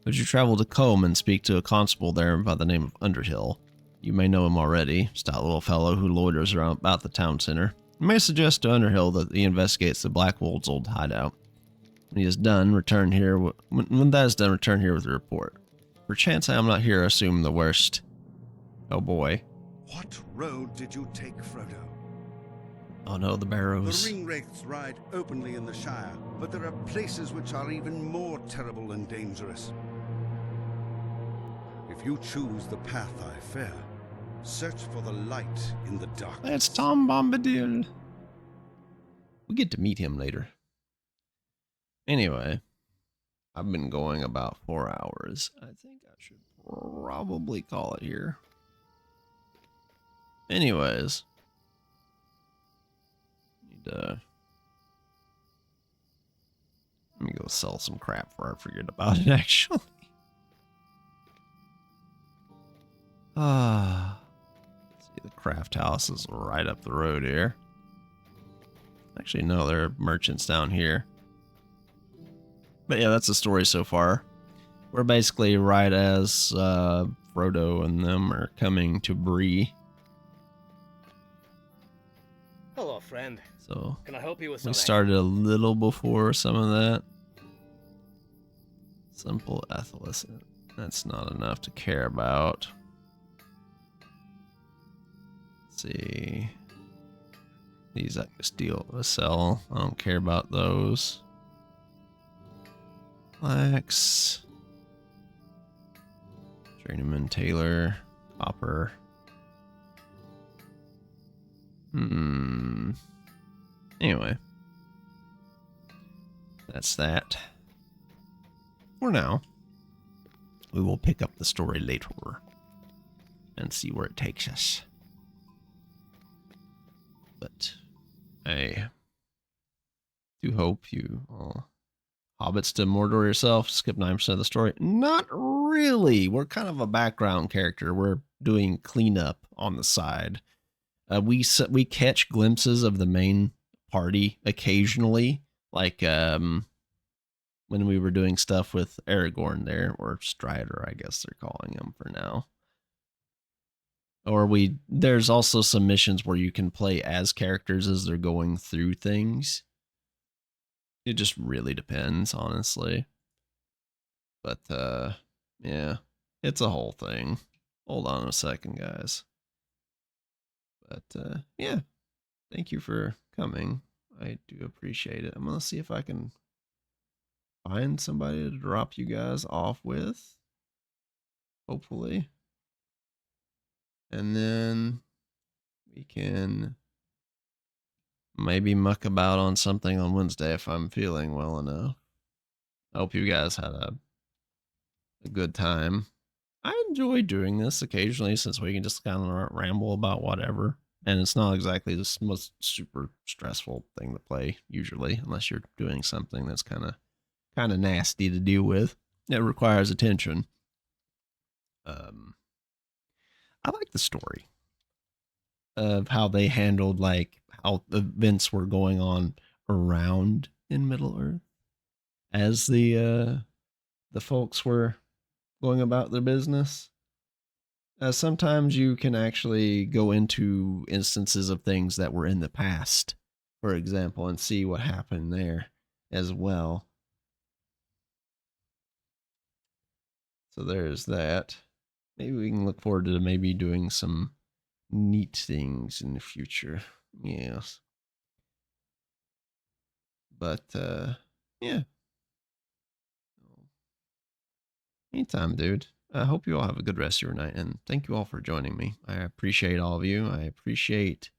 Would you travel to Combe and speak to a constable there by the name of Underhill? You may know him already, stout little fellow who loiters around about the town center. You may suggest to Underhill that he investigates the Blackwold's old hideout. When he is done, return here. When that is done, return here with a report. Perchance I am not here, assume the worst. Oh boy. What road did you take, Frodo? Oh no, the Barrows. The Ringwraiths ride openly in the Shire, but there are places which are even more terrible and dangerous. If you choose the path I fear, search for the light in the darkness. That's Tom Bombadil. We get to meet him later. Anyway, I've been going about 4 hours. I think I should probably call it here. Anyways. Let me go sell some crap before I forget about it, actually. See, the craft house is right up the road here. Actually, no, there are merchants down here. But yeah, that's the story so far. We're basically right as Frodo and them are coming to Bree. Hello, friend. So Can I help you with we something? started a little before some of that. Simple Athelis. That's not enough to care about. Let's see. These I can sell. I don't care about those. Flax. Journeyman Taylor. Copper. Anyway. That's that. For now. We will pick up the story later. And see where it takes us. But I do hope you hobbits to Mordor yourself. Skip 9% of the story. Not really. We're kind of a background character. We're doing cleanup on the side. We catch glimpses of the main party occasionally, like when we were doing stuff with Aragorn there, or Strider, I guess they're calling him for now. Or there's also some missions where you can play as characters as they're going through things. It just really depends, honestly. But yeah, it's a whole thing. Hold on a second, guys. But yeah, thank you for coming. I do appreciate it. I'm gonna see if I can find somebody to drop you guys off with. Hopefully. And then we can maybe muck about on something on Wednesday if I'm feeling well enough. I hope you guys had a good time. I enjoy doing this occasionally since we can just kind of ramble about whatever. And it's not exactly the most super stressful thing to play usually, unless you're doing something that's kind of nasty to deal with. It requires attention. I like the story of how they handled like how events were going on around in Middle-earth as the folks were going about their business. sometimes you can actually go into instances of things that were in the past, for example, and see what happened there as well. So there's that. Maybe we can look forward to maybe doing some neat things in the future. Yes. But yeah. Anytime, dude. I hope you all have a good rest of your night, and thank you all for joining me. I appreciate all of you. I appreciate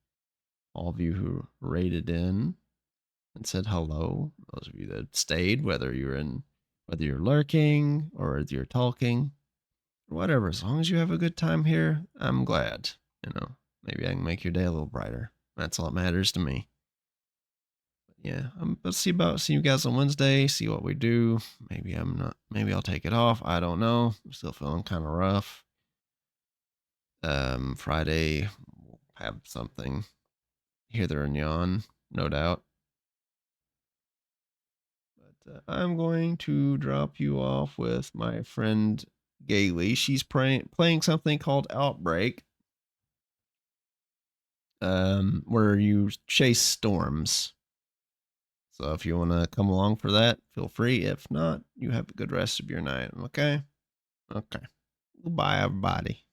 all of you who rated in and said hello. Those of you that stayed, whether you're lurking or whether you're talking, or whatever. As long as you have a good time here, I'm glad. Maybe I can make your day a little brighter. That's all that matters to me. Yeah, let's see you guys on Wednesday, see what we do. Maybe I'll take it off. I don't know. I'm still feeling kind of rough. Friday we'll have something hither and yon, no doubt. But I'm going to drop you off with my friend Gailey. She's playing something called Outbreak, where you chase storms. So if you want to come along for that, feel free. If not, you have a good rest of your night. Okay? Okay. Goodbye, everybody.